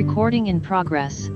Recording in progress.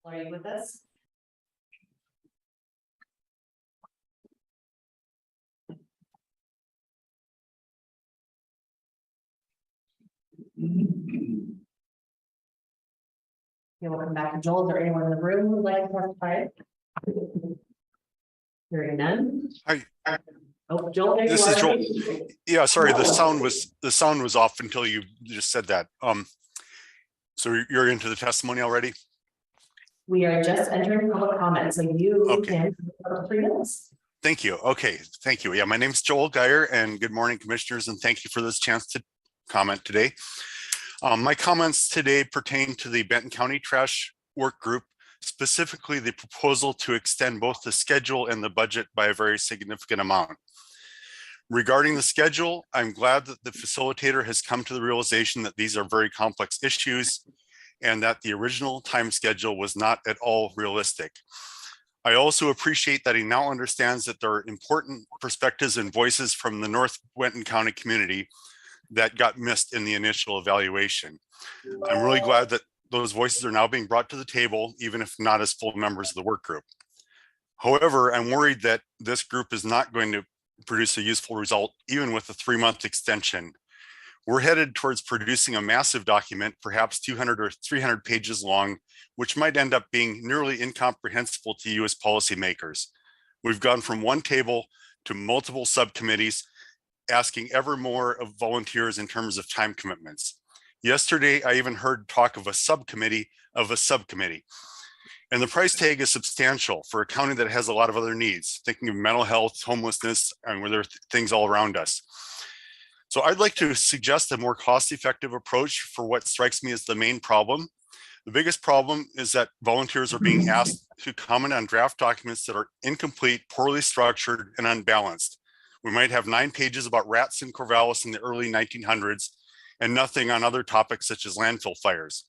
Are you with us? Okay, welcome back to Joel. Is there anyone in the room who would like to testify? Hearing none. Hi. Oh, Joel, there This you is are. Joel. Yeah, sorry, the sound was off until you just said that. So you're into the testimony already? We are just entering public comment, so you Okay. can for 3 minutes. Thank you. Okay, thank you. Yeah, my name's Joel Geyer, and good morning, commissioners, and thank you for this chance to comment today. My comments today pertain to the Benton County Trash Work Group, specifically the proposal to extend both the schedule and the budget by a very significant amount. Regarding the schedule, I'm glad that the facilitator has come to the realization that these are very complex issues and that the original time schedule was not at all realistic. I also appreciate that he now understands that there are important perspectives and voices from the North Benton County community that got missed in the initial evaluation. I'm really glad that those voices are now being brought to the table, even if not as full members of the work group. However, I'm worried that this group is not going to produce a useful result, even with a 3-month extension. We're headed towards producing a massive document, perhaps 200 or 300 pages long, which might end up being nearly incomprehensible to you as policymakers. We've gone from one table to multiple subcommittees, asking ever more of volunteers in terms of time commitments. Yesterday, I even heard talk of a subcommittee of a subcommittee. And the price tag is substantial for a county that has a lot of other needs, thinking of mental health, homelessness, and where there are things all around us. So I'd like to suggest a more cost-effective approach for what strikes me as the main problem. The biggest problem is that volunteers are being asked to comment on draft documents that are incomplete, poorly structured, and unbalanced. We might have 9 pages about rats in Corvallis in the early 1900s and nothing on other topics such as landfill fires.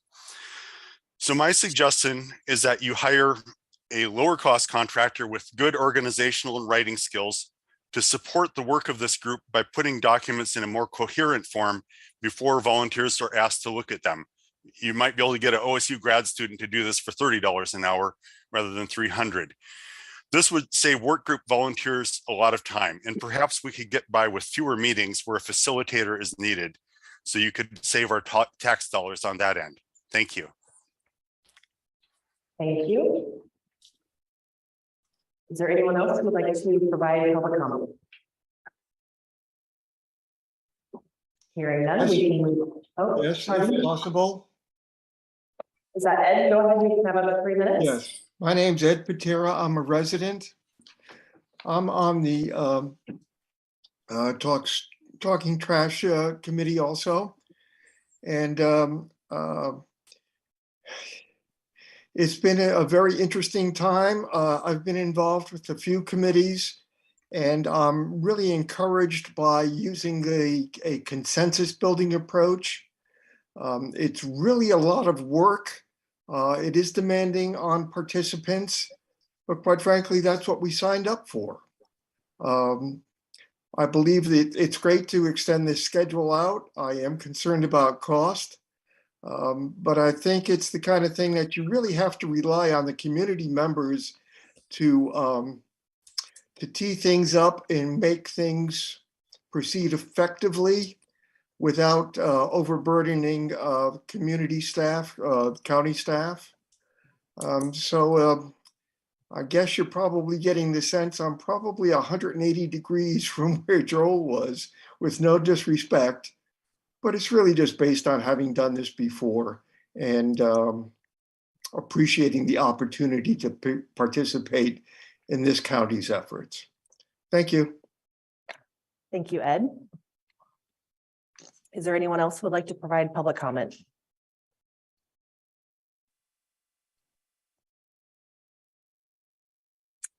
So my suggestion is that you hire a lower cost contractor with good organizational and writing skills to support the work of this group by putting documents in a more coherent form before volunteers are asked to look at them. You might be able to get an OSU grad student to do this for $30 an hour rather than $300. This would save work group volunteers a lot of time, and perhaps we could get by with fewer meetings where a facilitator is needed. So you could save our tax dollars on that end. Thank you. Thank you. Is there anyone else who would like to provide public comment? Hearing none, we can move. Oh, Yes, pardon? if possible. Is that Ed? Go ahead, you can have about 3 minutes. Yes, my name's Ed Patera. I'm a resident. I'm on the Talking Trash Committee also. And it's been a very interesting time. I've been involved with a few committees, and I'm really encouraged by using a consensus building approach. It's really a lot of work. It is demanding on participants, but quite frankly, that's what we signed up for. I believe that it's great to extend this schedule out. I am concerned about cost, but I think it's the kind of thing that you really have to rely on the community members to tee things up and make things proceed effectively without overburdening community staff, county staff. So I guess you're probably getting the sense I'm probably 180 degrees from where Joel was, with no disrespect, but it's really just based on having done this before and appreciating the opportunity to participate in this county's efforts. Thank you. Thank you, Ed. Is there anyone else who would like to provide public comment?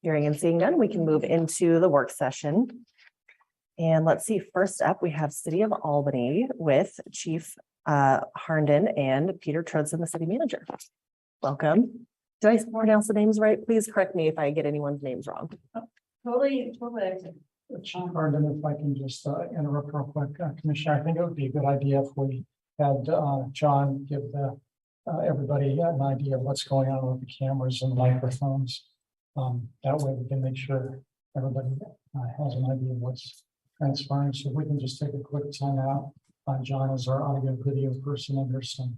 Hearing and seeing none, we can move into the work session. And let's see, first up, we have City of Albany with Chief Harnden and Peter Trudson, the city manager. Welcome. Did I pronounce the names right? Please correct me if I get anyone's names wrong. Totally. Chief Harnden, if I can just interrupt real quick, Commissioner, I think it would be a good idea if we had John give everybody an idea of what's going on with the cameras and the microphones. That way we can make sure everybody has an idea of what's transpiring. So if we can just take a quick time out. John is our audio video person, and there's some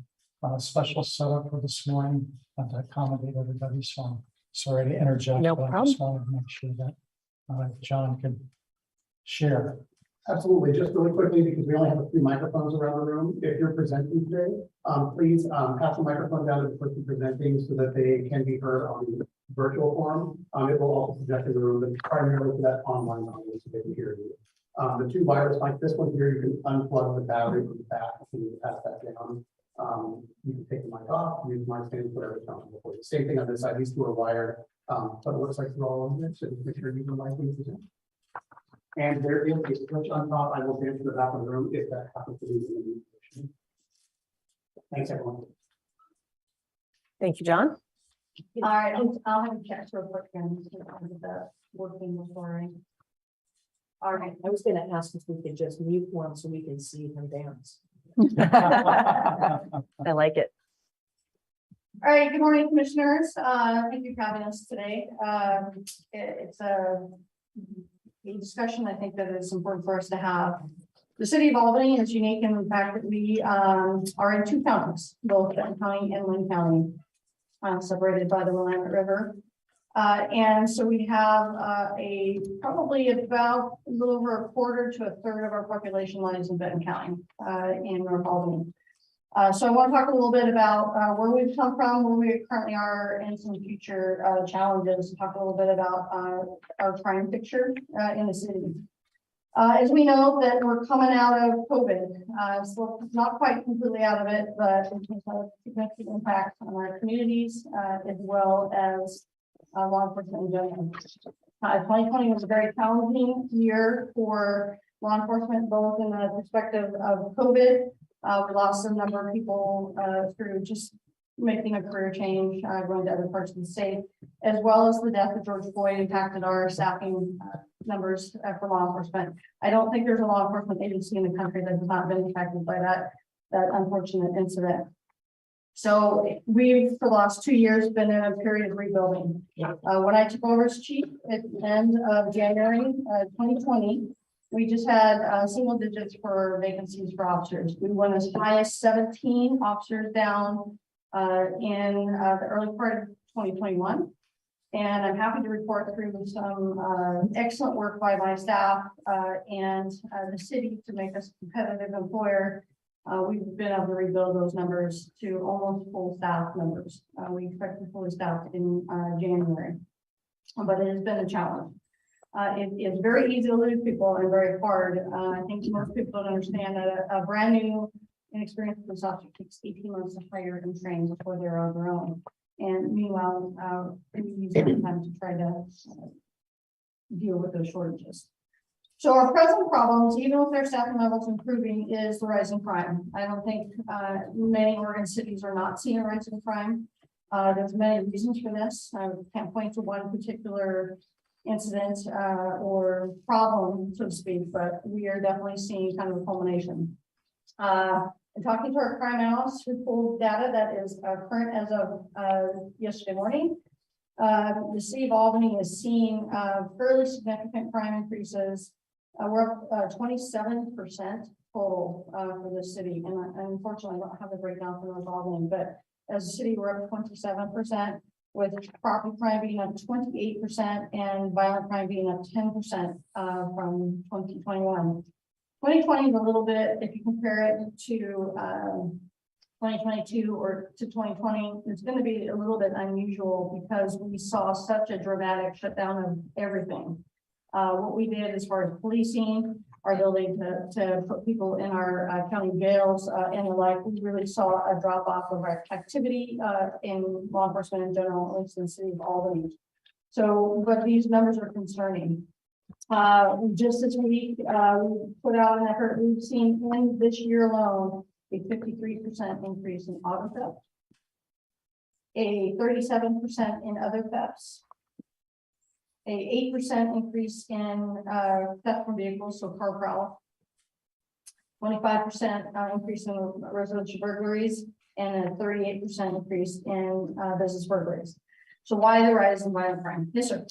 special setup for this morning to accommodate everybody. So I'm sorry to interject. No but problem. I just wanted to make sure that John could share. Absolutely. Just really quickly, because we only have a few microphones around the room. If you're presenting today, please pass the microphone down to the person presenting so that they can be heard on the virtual forum. It will also project in the room, but primarily for that online audience so they can hear you. The two wireless mics, this one here, you can unplug the battery from the back and you pass that down. You can take the mic off, use my stand, whatever is comfortable for you. Same thing on this side. These two are wired, but it looks like they're all on there. So make sure you can mic when you present. And there is a switch on top. I will stand to the back of the room if that happens to be in the position. Thanks, everyone. Thank you, John. All right, I'll have a chat real quick and the working recording. All right, I was going to ask if we could just mute one so we can see him dance. I like it. all right, good morning, commissioners. Thank you for having us today. It's a discussion I think that is important for us to have. The city of Albany is unique in the fact that we are in two counties, both Benton County and Lynn County, separated by the Willamette River. And so we have probably about a little over a quarter to a third of our population lies in Benton County in North Albany. So I want to talk a little bit about where we've come from, where we currently are, and some future challenges. Talk a little bit about our crime picture in the city. As we know that we're coming out of COVID, so not quite completely out of it, but it has a significant impact on our communities as well as law enforcement in general. 2020 was a very challenging year for law enforcement, both in the perspective of COVID. We lost a number of people through just making a career change, going to other parts of the state, as well as the death of George Floyd impacted our staffing numbers for law enforcement. I don't think there's a law enforcement agency in the country that has not been impacted by that unfortunate incident. So we've, for the last 2 years, been in a period of rebuilding. When I took over as chief at the end of January 2020, we just had single digits for vacancies for officers. We went as high as 17 officers down in the early part of 2021. And I'm happy to report through some excellent work by my staff and the city to make us a competitive employer. We've been able to rebuild those numbers to almost full staff numbers. We expect to be fully staffed in January, but it has been a challenge. It's very easy to lose people and very hard. I think most people don't understand that a brand new inexperienced police officer takes 18 months to hire and train before they're on their own. And meanwhile, we use that time to try to deal with those shortages. So our present problems, even with their staffing levels improving, is the rise in crime. I don't think many Oregon cities are not seeing a rise in crime. There's many reasons for this. I can't point to one particular incident or problem, so to speak, but we are definitely seeing kind of a culmination. And talking to our crime analysts who pulled data that is current as of yesterday morning, the city of Albany is seeing fairly significant crime increases. We're up 27% total for the city, and unfortunately I don't have the breakdown for North Albany, but as a city we're up 27%, with property crime being up 28% and violent crime being up 10% from 2021. 2020 is a little bit, if you compare it to 2022 or to 2020, it's going to be a little bit unusual because we saw such a dramatic shutdown of everything. What we did as far as policing, our ability to put people in our county jails and the like, we really saw a drop off of our activity in law enforcement in general, at least in the city of Albany. So, but these numbers are concerning. Just this week, we put out an effort. We've seen in this year alone a 53% increase in auto theft, a 37% in other thefts, a 8% increase in theft from vehicles, so car prowl, 25% increase in residential burglaries, and a 38% increase in business burglaries. So why the rise in violent crime? Yes, sir.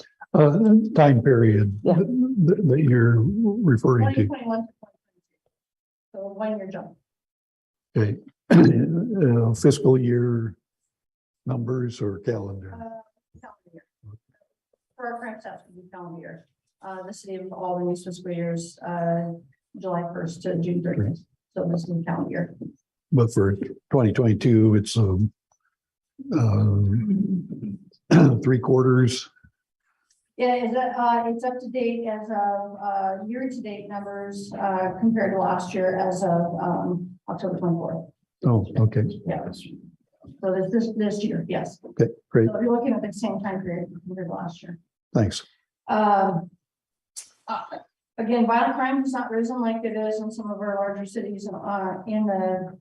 Time period Yeah. that you're referring to. 2021 to 2022. So 1 year jump. Okay. Fiscal year numbers or calendar? Calendar year. For our crime stats, we do calendar year. The city of Albany's fiscal years, July 1st to June 30th. So this is calendar year. But for 2022, it's 3 quarters. Yeah, it's up to date as of year-to-date numbers compared to last year as of October 24th. Oh, okay. Yeah. So this year, yes. Okay, great. So you're looking at the same time period compared to last year. Thanks. Again, violent crime has not risen like it is in some of our larger cities in the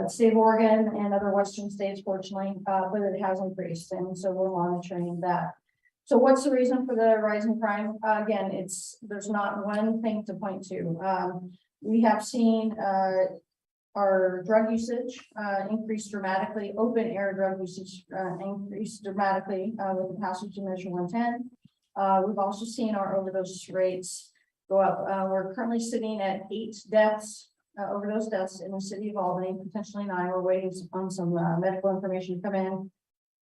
state of Oregon and other western states, fortunately, but it has increased, and so we're monitoring that. So what's the reason for the rise in crime? Again, there's not one thing to point to. We have seen our drug usage increase dramatically, open air drug usage increase dramatically with the passage of Measure 110. We've also seen our overdose rates go up. We're currently sitting at 8 deaths, overdose deaths in the city of Albany, potentially 9. We're waiting on some medical information to come in.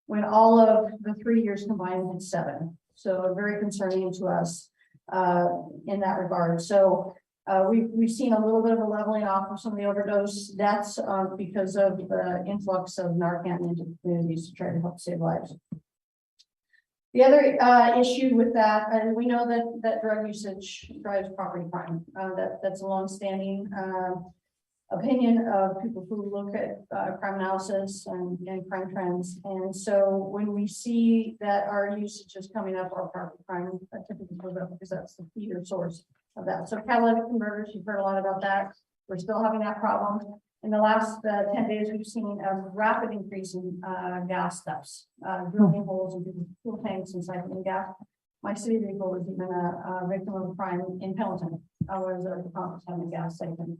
When all of the 3 years combined, it's 7. So very concerning to us in that regard. So we've seen a little bit of a leveling off of some of the overdose deaths because of the influx of Narcan into the communities to try to help save lives. The other issue with that, and we know that drug usage drives property crime. That's a longstanding opinion of people who look at crime analysis and crime trends. And so when we see that our usage is coming up, our property crime typically goes up because that's the feeder source of that. So catalytic converters, you've heard a lot about that. We're still having that problem. In the last 10 days, we've seen a rapid increase in gas thefts, drilling holes in fuel tanks and siphoning gas. My city vehicle was even a victim of a crime in Benton. I was at the conference having gas siphoned.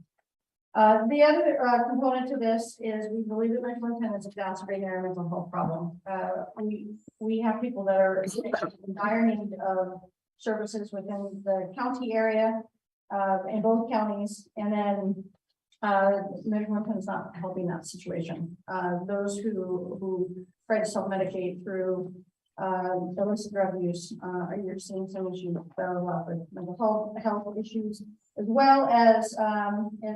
The other component to this is we believe that Benton is exacerbating our mental health problem. We have people that are in dire need of services within the county area, in both counties, and then Benton is not helping that situation. Those who try to self-medicate through illicit drug use, you're seeing some issues that are a lot with mental health issues, as well as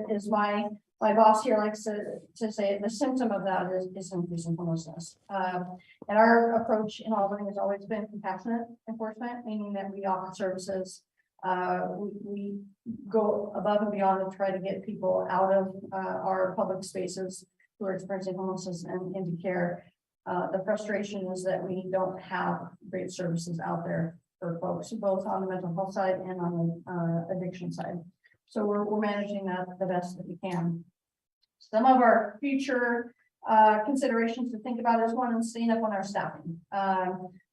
is my boss here likes to say the symptom of that is increasing homelessness. And our approach in Albany has always been compassionate enforcement, meaning that we offer services. We go above and beyond to try to get people out of our public spaces who are experiencing homelessness and into care. The frustration is that we don't have great services out there for folks, both on the mental health side and on the addiction side. So we're managing that the best that we can. Some of our future considerations to think about is one, staying up on our staffing.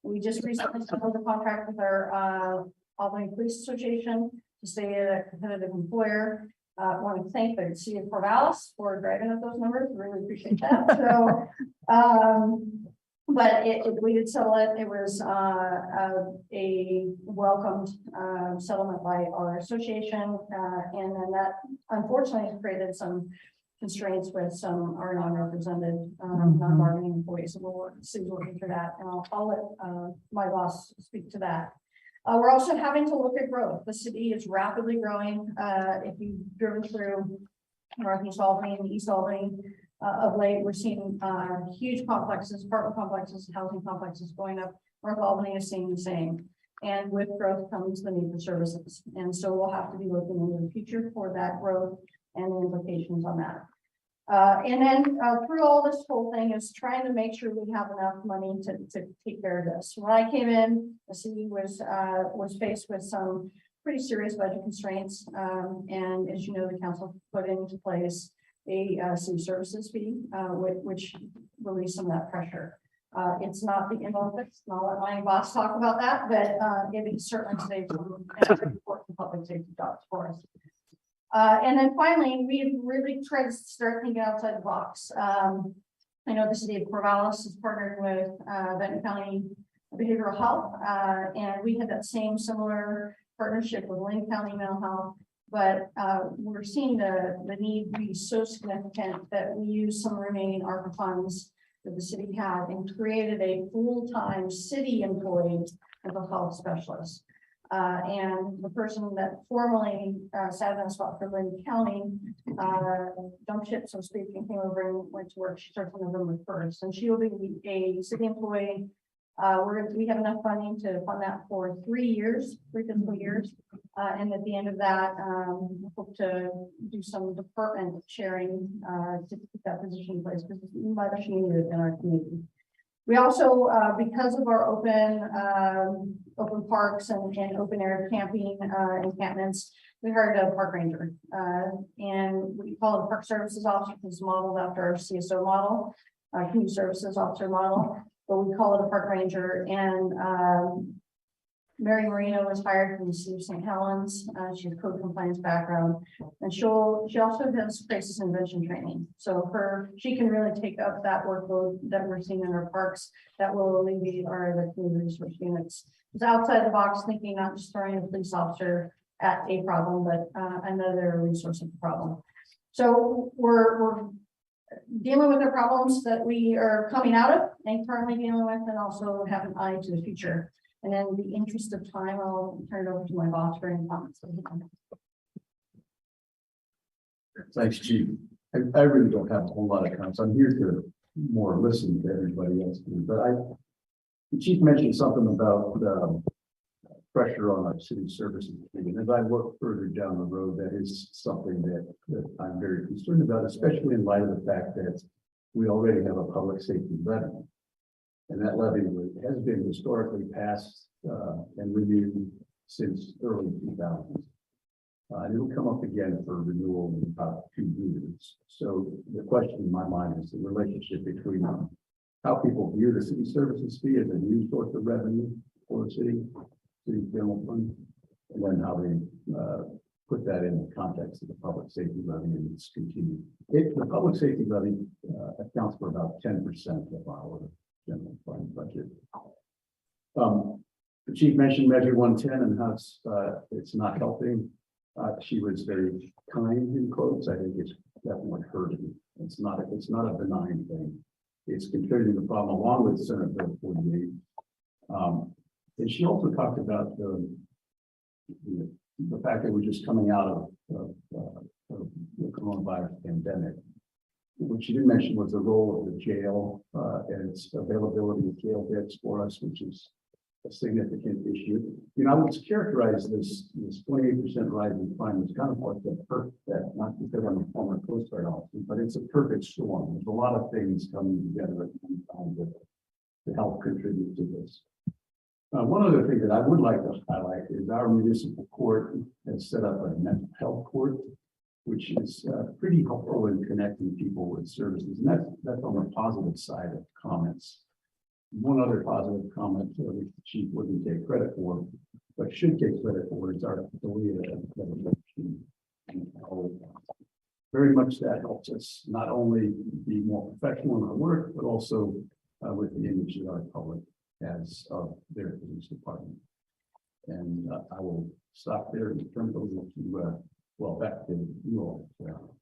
We just recently settled a contract with our Albany Police Association to stay a competitive employer. I want to thank the city of Corvallis for driving up those numbers. Really appreciate that. So, but we did settle it. It was a welcomed settlement by our association, and then that unfortunately has created some constraints with some our non-represented non-bargaining employees. So we're working through that, and I'll let my boss speak to that. We're also having to look at growth. The city is rapidly growing. If you've driven through Northeast Albany and East Albany of late, we're seeing huge complexes, apartment complexes, housing complexes going up. North Albany is seeing the same. And with growth comes the need for services. And so we'll have to be looking into the future for that growth and the implications on that. And then through all this whole thing is trying to make sure we have enough money to take care of this. When I came in, the city was faced with some pretty serious budget constraints. And as you know, the council put into place a city services fee, which released some of that pressure. It's not the end of it. I'll let my boss talk about that, but it certainly saved some important public safety jobs for us. And then finally, we've really tried to start thinking outside the box. I know the city of Corvallis is partnered with Benton County Behavioral Health, and we had that same similar partnership with Lynn County Mental Health, but we're seeing the need be so significant that we use some remaining ARPA funds that the city had and created a full-time city employee mental health specialist. And the person that formerly sat in a spot for Lynn County jumped ship, so to speak, and came over and went to work. She starts on November 1st, and she will be a city employee. We have enough funding to fund that for 3 years, 3 fiscal years. And at the end of that, we hope to do some department sharing to keep that position in place because it's much needed in our community. We also, because of our open parks and open air camping encampments, we hired a park ranger, and we call it a park services officer because it's modeled after our CSO model, community services officer model, but we call it a park ranger. And Mary Marino was hired from the city of St. Helens. She has code compliance background, and she also has crisis intervention training. So she can really take up that workload that we're seeing in our parks that will alleviate our other community resource units. It's outside the box thinking, not just throwing a police officer at a problem, but another resource of the problem. So we're dealing with the problems that we are coming out of and currently dealing with, and also have an eye to the future. And in the interest of time, I'll turn it over to my boss for any comments. Thanks, Chief. I really don't have a whole lot of comments. I'm here to more listen to everybody else. But the Chief mentioned something about pressure on our city services. And as I look further down the road, that is something that I'm very concerned about, especially in light of the fact that we already have a public safety levy. And that levy has been historically passed and renewed since early 2000s. And it'll come up again for renewal in about 2 years. So the question in my mind is the relationship between how people view the city services fee as a new source of revenue for the city general fund, and then how they put that in the context of the public safety levy and its continued. The public safety levy accounts for about 10% of our general fund budget. The chief mentioned Measure 110 and how it's not helping. She was very kind in quotes. I think it's definitely hurting. It's not a benign thing. It's contributing to the problem along with Senate Bill 48. And she also talked about the fact that we're just coming out of the coronavirus pandemic. What she didn't mention was the role of the jail and its availability of jail beds for us, which is a significant issue. You know, I would characterize this 28% rise in crime as kind of like that, not because I'm a former Coast Guard officer, but it's a perfect storm. There's a lot of things coming together at one time to help contribute to this. One other thing that I would like to highlight is our municipal court has set up a mental health court, which is pretty helpful in connecting people with services. And that's on the positive side of comments. One other positive comment which the chief wouldn't take credit for, but should take credit for, is our affiliate. Very much that helps us not only be more professional in our work, but also with the image that our public has of their police department. And I will stop there and turn it over to well, back to you all.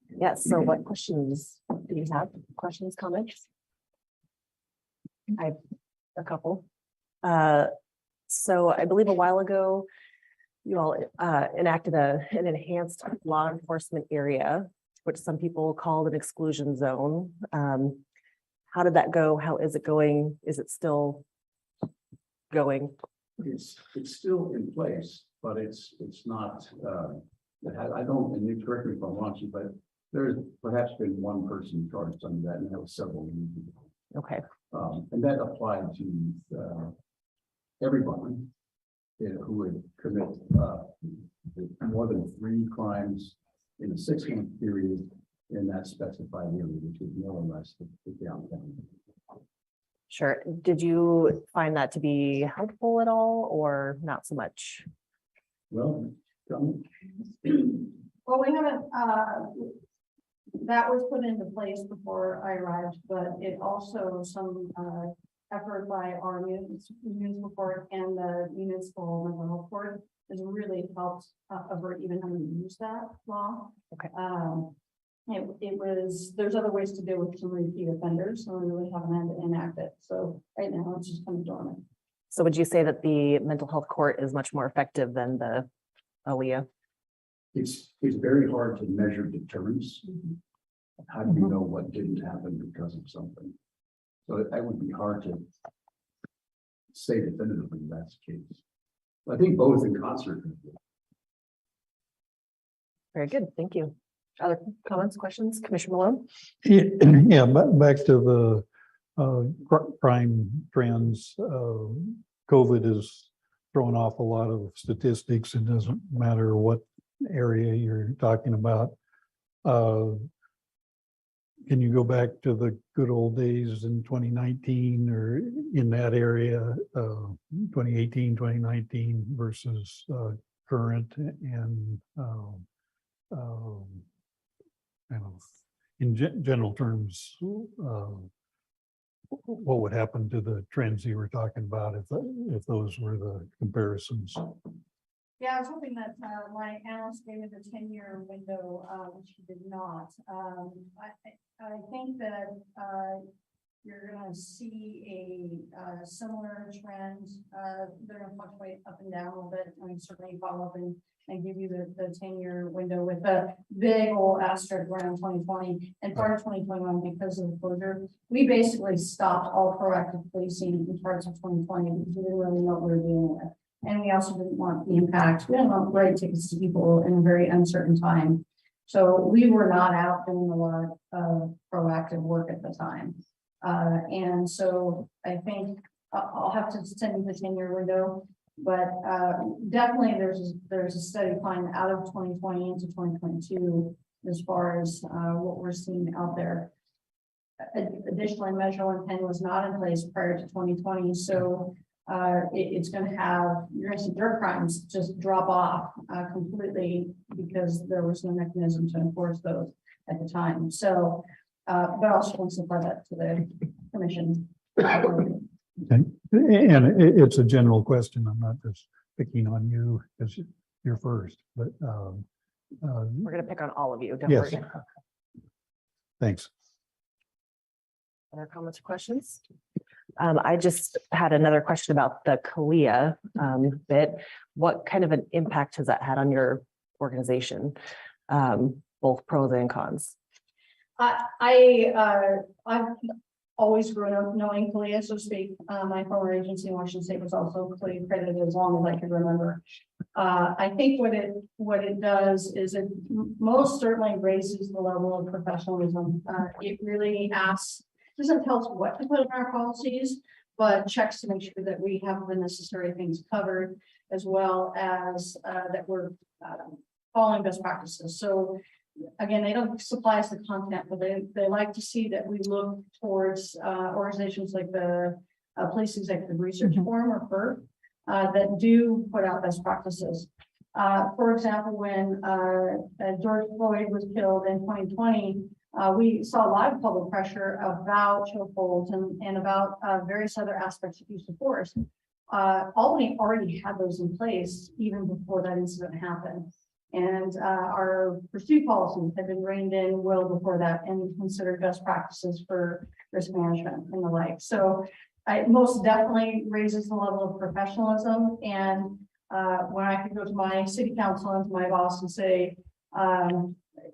Yes, so what questions do you have? Questions, comments? I have a couple. So I believe a while ago, you all enacted an enhanced law enforcement area, which some people called an exclusion zone. How did that go? How is it going? Is it still going? It's still in place, but it's not. I don't, and you correct me if I'm wrong, but there's perhaps been one person charged under that, and that was several years ago. Okay. And that applied to everyone who would commit more than 3 crimes in a 6-month period in that specified area, which is more or less the downtown. Sure. Did you find that to be helpful at all or not so much? Well, Well, we haven't, that was put into place before I arrived, but it also some effort by our municipal court and the municipal mental health court has really helped avert even having to use that law. Okay. It was, there's other ways to deal with some repeat offenders, so we really haven't had to enact it. So right now it's just kind of dormant. So would you say that the mental health court is much more effective than the OEA? it's very hard to measure deterrence. How do you know what didn't happen because of something? So that would be hard to say definitively that's the case. I think both in concert. Very good. Thank you. Other comments, questions? Commissioner Malone? Yeah, back to the crime trends. COVID has thrown off a lot of statistics. It doesn't matter what area you're talking about. Can you go back to the good old days in 2019 or in that area, 2018, 2019 versus current and kind of in general terms, what would happen to the trends you were talking about if those were the comparisons? Yeah, I was hoping that my analyst gave me the 10-year window, which he did not. I think that you're going to see a similar trend. They're going to fluctuate up and down a little bit. I mean, certainly follow up and give you the 10-year window with the big old asterisk around 2020 and part of 2021 because of the closure. We basically stopped all proactive policing in parts of 2020 because we didn't really know what we were dealing with. And we also didn't want the impact. We didn't want writing tickets to people in a very uncertain time. So we were not out doing a lot of proactive work at the time. And so I think I'll have to send you the 10-year window, but definitely there's a steady climb out of 2020 into 2022 as far as what we're seeing out there. Additionally, Measure 110 was not in place prior to 2020. So it's gonna have, you're gonna see drug crimes just drop off completely because there was no mechanism to enforce those at the time. So, but I also want to supply that to the commission. Okay. And it's a general question. I'm not just picking on you because you're first, but We're gonna pick on all of you. Don't yes. worry. Thanks. Other comments or questions? I just had another question about the CALIA bit. What kind of an impact has that had on your organization? Both pros and cons. I've always grown up knowing CALIA, so to speak. My former agency in Washington State was also CALIA accredited as long as I could remember. I think what it does is it most certainly raises the level of professionalism. It really doesn't tell us what to put in our policies, but checks to make sure that we have the necessary things covered, as well as that we're following best practices. So again, they don't supply us the content, but they like to see that we look towards organizations like the Police Executive Research Forum, or PERF, that do put out best practices. For example, when George Floyd was killed in 2020, we saw a lot of public pressure about chokeholds and about various other aspects of use of force. Albany already had those in place even before that incident happened. And our pursuit policies had been reined in well before that and considered best practices for risk management and the like. So it most definitely raises the level of professionalism. And when I could go to my city council and to my boss and say,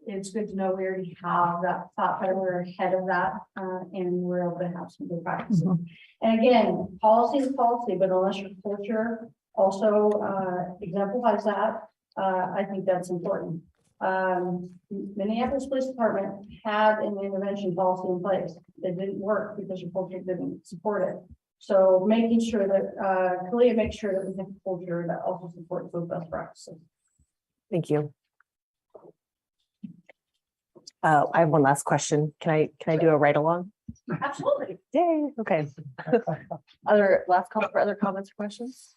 it's good to know we already have that thought, that we're ahead of that, and we're able to have some good practices. And again, policy is policy, but unless your culture also exemplifies that, I think that's important. Minneapolis Police Department had an intervention policy in place. It didn't work because your culture didn't support it. So making sure that CALIA makes sure that we have a culture that also supports those best practices. Thank you. I have one last question. Can I do a ride along? Absolutely. Yay. Okay. Other last call for other comments or questions?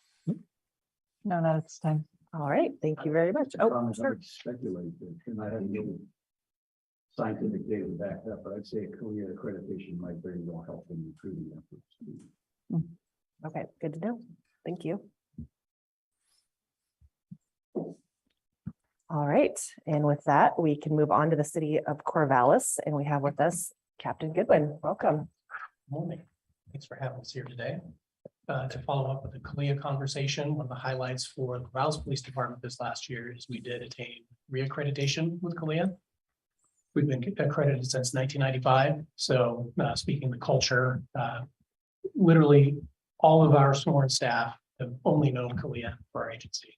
No, not at this time. All right. Thank you very much. Oh, Comments, I sure. would speculate that, and I haven't given scientific data back up, but I'd say a career accreditation might very well help in recruiting efforts. Okay. Good to know. Thank you. All right. And with that, we can move on to the city of Corvallis, and we have with us Captain Goodwin. Welcome. Morning. Thanks for having us here today. To follow up with the CALIA conversation, one of the highlights for the Corvallis Police Department this last year is we did attain reaccreditation with CALIA. We've been accredited since 1995. So speaking of the culture, literally all of our sworn staff have only known CALIA for our agency.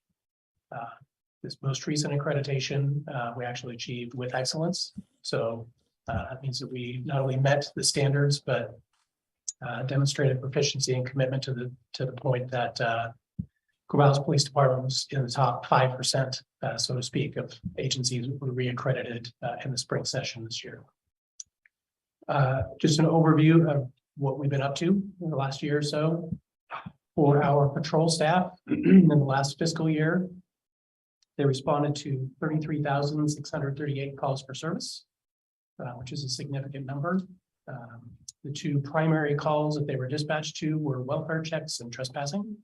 This most recent accreditation, we actually achieved with excellence. So that means that we not only met the standards, but demonstrated proficiency and commitment to the point that Corvallis Police Department was in the top 5%, so to speak, of agencies that were reaccredited in the spring session this year. Just an overview of what we've been up to in the last year or so. For our patrol staff in the last fiscal year, they responded to 33,638 calls for service, which is a significant number. The two primary calls that they were dispatched to were welfare checks and trespassing.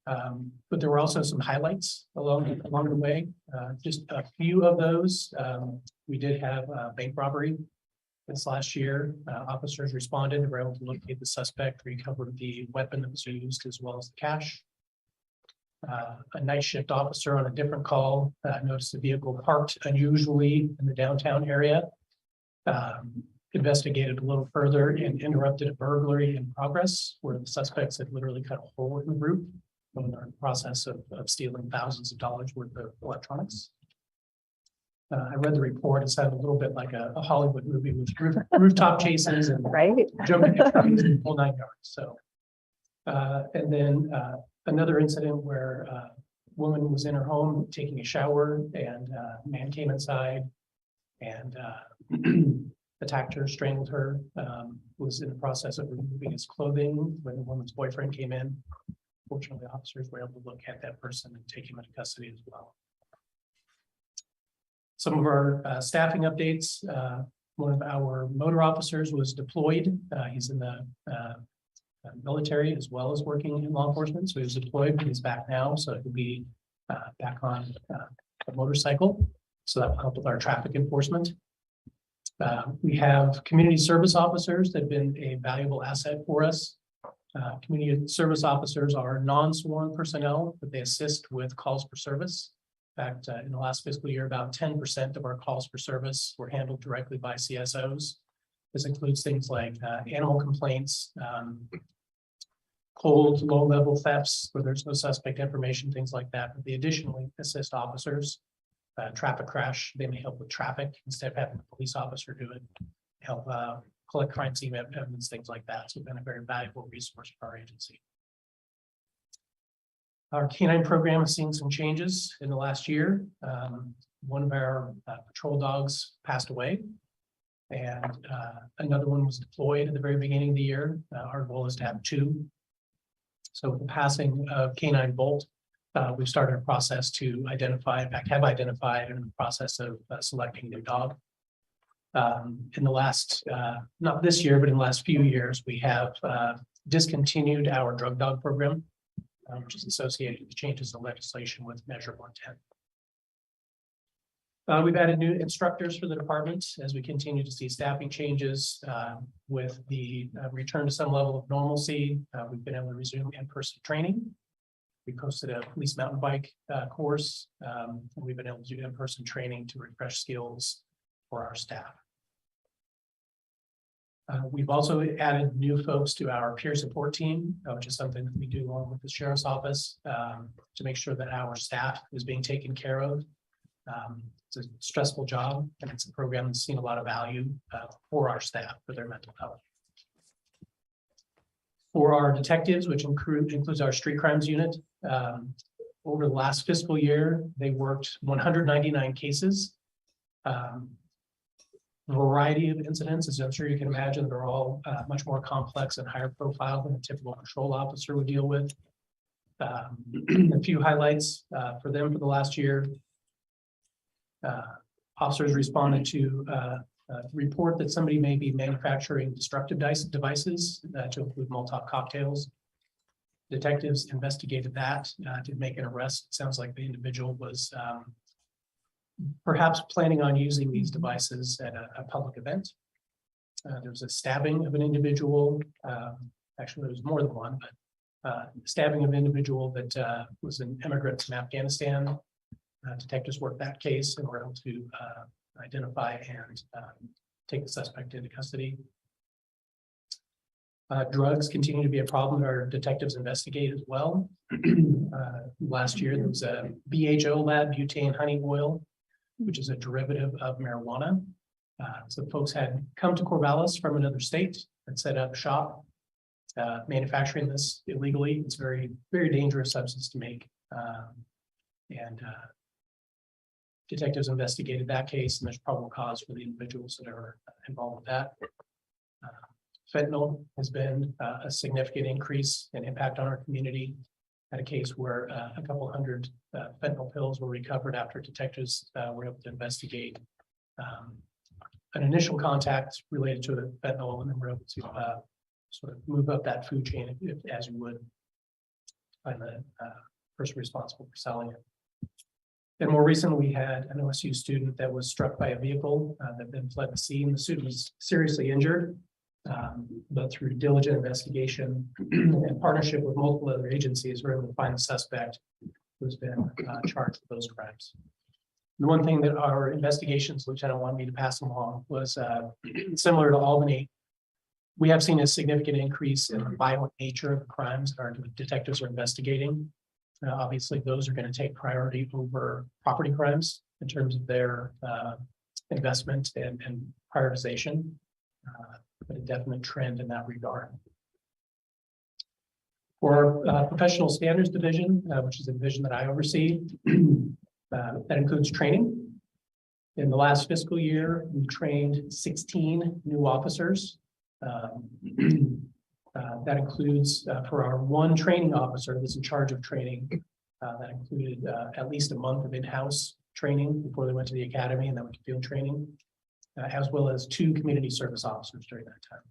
But there were also some highlights along the way. Just a few of those. We did have a bank robbery this last year. Officers responded and were able to locate the suspect, recover the weapon that was used, as well as the cash. A night shift officer on a different call noticed a vehicle parked unusually in the downtown area. Investigated a little further and interrupted a burglary in progress where the suspects had literally cut a hole in the roof when they're in the process of stealing thousands of dollars worth of electronics. I read the report. It sounded a little bit like a Hollywood movie with rooftop chases and Right. jumping in trucks and whole 9 yards. So, and then another incident where a woman was in her home taking a shower and a man came inside and attacked her, strangled her, was in the process of removing his clothing when the woman's boyfriend came in. Fortunately, officers were able to look at that person and take him into custody as well. Some of our staffing updates. One of our motor officers was deployed. He's in the military as well as working in law enforcement. So he was deployed, but he's back now. So he'll be back on a motorcycle. So that will help with our traffic enforcement. We have community service officers that have been a valuable asset for us. Community service officers are non-sworn personnel, but they assist with calls for service. In fact, in the last fiscal year, about 10% of our calls for service were handled directly by CSOs. This includes things like animal complaints, cold, low-level thefts where there's no suspect information, things like that. But they additionally assist officers. Traffic crash, they may help with traffic instead of having a police officer do it. Help collect crime scene evidence, things like that. So it's been a very valuable resource for our agency. Our canine program has seen some changes in the last year. One of our patrol dogs passed away, and another one was deployed at the very beginning of the year. Our goal is to have 2. So with the passing of Canine Bolt, we've started a process to identify, in fact, have identified and in the process of selecting a new dog. In the last, not this year, but in the last few years, we have discontinued our drug dog program, which is associated with changes in legislation with Measure 110. We've added new instructors for the department as we continue to see staffing changes with the return to some level of normalcy. We've been able to resume in-person training. We posted a police mountain bike course. And we've been able to do in-person training to refresh skills for our staff. We've also added new folks to our peer support team, which is something that we do along with the sheriff's office to make sure that our staff is being taken care of. It's a stressful job, and it's a program that's seen a lot of value for our staff for their mental health. For our detectives, which includes our street crimes unit, over the last fiscal year, they worked 199 cases. A variety of incidents, as I'm sure you can imagine, they're all much more complex and higher profile than a typical patrol officer would deal with. A few highlights for them for the last year. Officers responded to report that somebody may be manufacturing destructive devices to include Molotov cocktails. Detectives investigated that, did make an arrest. It sounds like the individual was perhaps planning on using these devices at a public event. There was a stabbing of an individual. Actually, there was more than one, but stabbing of an individual that was an immigrant from Afghanistan. Detectives worked that case and were able to identify and take the suspect into custody. Drugs continue to be a problem that our detectives investigate as well. Last year, there was a BHO lab, butane honey oil, which is a derivative of marijuana. So folks had come to Corvallis from another state and set up shop, manufacturing this illegally. It's very, very dangerous substance to make. Detectives investigated that case, and there's probable cause for the individuals that are involved with that. Fentanyl has been a significant increase in impact on our community. Had a case where a couple hundred fentanyl pills were recovered after detectives were able to investigate an initial contact related to the fentanyl, and then we're able to sort of move up that food chain as you would find the person responsible for selling it. And more recently, we had an OSU student that was struck by a vehicle that then fled the scene. The student was seriously injured, but through diligent investigation and partnership with multiple other agencies, we're able to find the suspect who's been charged with those crimes. The one thing that our investigations lieutenant wanted me to pass along was similar to Albany. We have seen a significant increase in the violent nature of the crimes that our detectives are investigating. Obviously, those are going to take priority over property crimes in terms of their investment and prioritization, but a definite trend in that regard. For our professional standards division, which is a division that I oversee, that includes training. In the last fiscal year, we trained 16 new officers. That includes for our one training officer that's in charge of training, that included at least a month of in-house training before they went to the academy and then went to field training, as well as 2 community service officers during that time.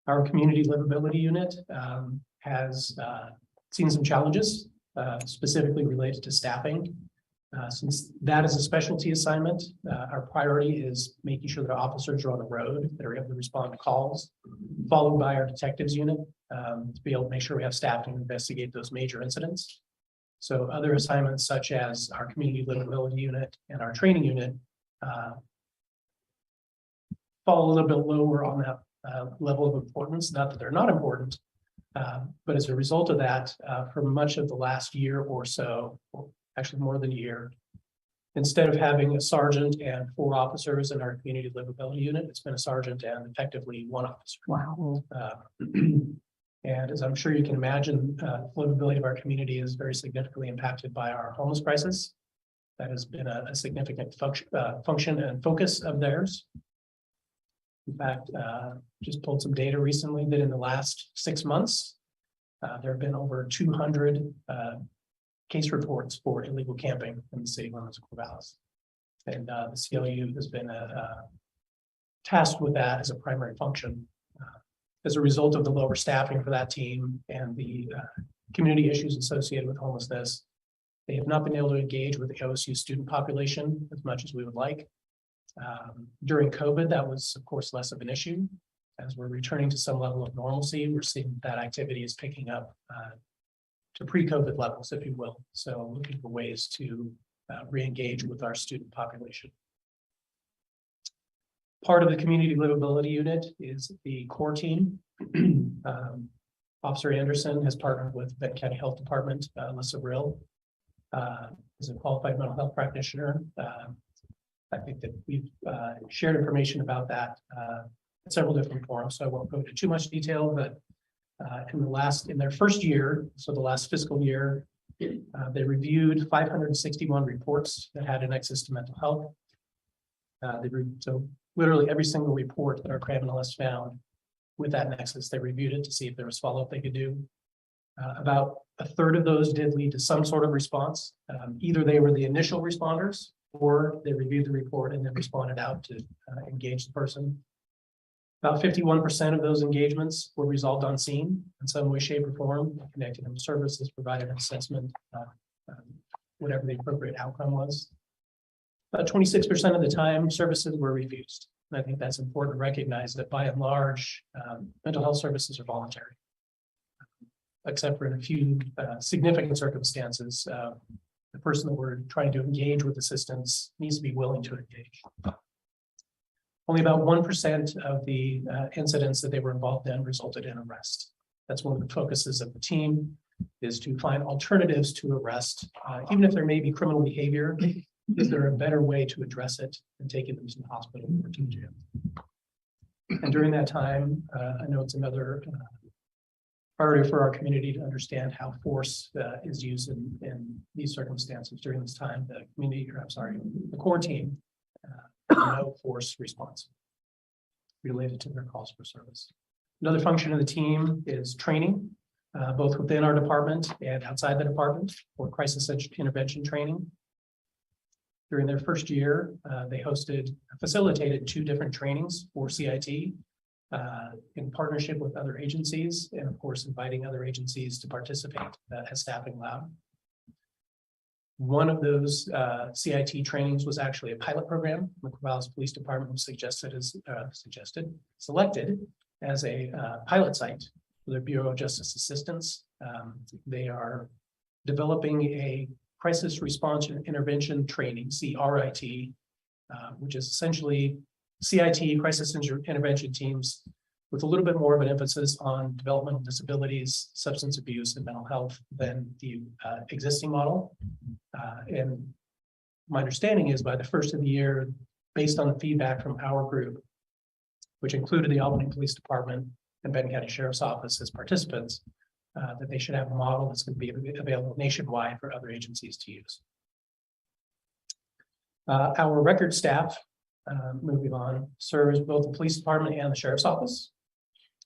Our community livability unit has seen some challenges, specifically related to staffing. Since that is a specialty assignment, our priority is making sure that our officers are on the road, that are able to respond to calls, followed by our detectives unit to be able to make sure we have staff to investigate those major incidents. So other assignments such as our community livability unit and our training unit fall a little bit lower on that level of importance. Not that they're not important, but as a result of that, for much of the last year or so, actually more than a year, instead of having a sergeant and 4 officers in our community livability unit, it's been a sergeant and effectively 1 officer. Wow. And as I'm sure you can imagine, livability of our community is very significantly impacted by our homeless crisis. That has been a significant function and focus of theirs. In fact, just pulled some data recently that in the last 6 months, there have been over 200 case reports for illegal camping in the city limits of Corvallis. And the CLU has been tasked with that as a primary function. As a result of the lower staffing for that team and the community issues associated with homelessness, they have not been able to engage with the OSU student population as much as we would like. During COVID, that was, of course, less of an issue. As we're returning to some level of normalcy, we're seeing that activity is picking up to pre-COVID levels, if you will. So looking for ways to re-engage with our student population. Part of the community livability unit is the core team. Officer Anderson has partnered with Benton County Health Department. Alyssa Rill is a qualified mental health practitioner. I think that we've shared information about that in several different forums, so I won't go into too much detail, but in their first year, so the last fiscal year, they reviewed 561 reports that had a nexus to mental health. So literally every single report that our crime analysts found with that nexus, they reviewed it to see if there was follow-up they could do. About a third of those did lead to some sort of response. Either they were the initial responders or they reviewed the report and then responded out to engage the person. About 51% of those engagements were resolved on scene in some way, shape, or form, connected them to services, provided an assessment, whatever the appropriate outcome was. About 26% of the time, services were refused. And I think that's important to recognize that by and large, mental health services are voluntary, except for in a few significant circumstances. The person that we're trying to engage with assistance needs to be willing to engage. Only about 1% of the incidents that they were involved in resulted in arrest. That's one of the focuses of the team, is to find alternatives to arrest. Even if there may be criminal behavior, is there a better way to address it than taking them to the hospital or to jail? And during that time, I know it's another priority for our community to understand how force is used in these circumstances. During this time, the core team, no force response related to their calls for service. Another function of the team is training, both within our department and outside the department, for crisis intervention training. During their first year, they facilitated 2 different trainings for CIT in partnership with other agencies, and of course, inviting other agencies to participate as staffing allowed. One of those CIT trainings was actually a pilot program. The Corvallis Police Department was selected as a pilot site for the Bureau of Justice Assistance. They are developing a crisis response and intervention training, CRIT, which is essentially CIT, crisis intervention teams, with a little bit more of an emphasis on developmental disabilities, substance abuse, and mental health than the existing model. And my understanding is by the first of the year, based on the feedback from our group, which included the Albany Police Department and Benton County Sheriff's Office as participants, that they should have a model that's going to be available nationwide for other agencies to use. Our record staff, moving on, serves both the police department and the sheriff's office.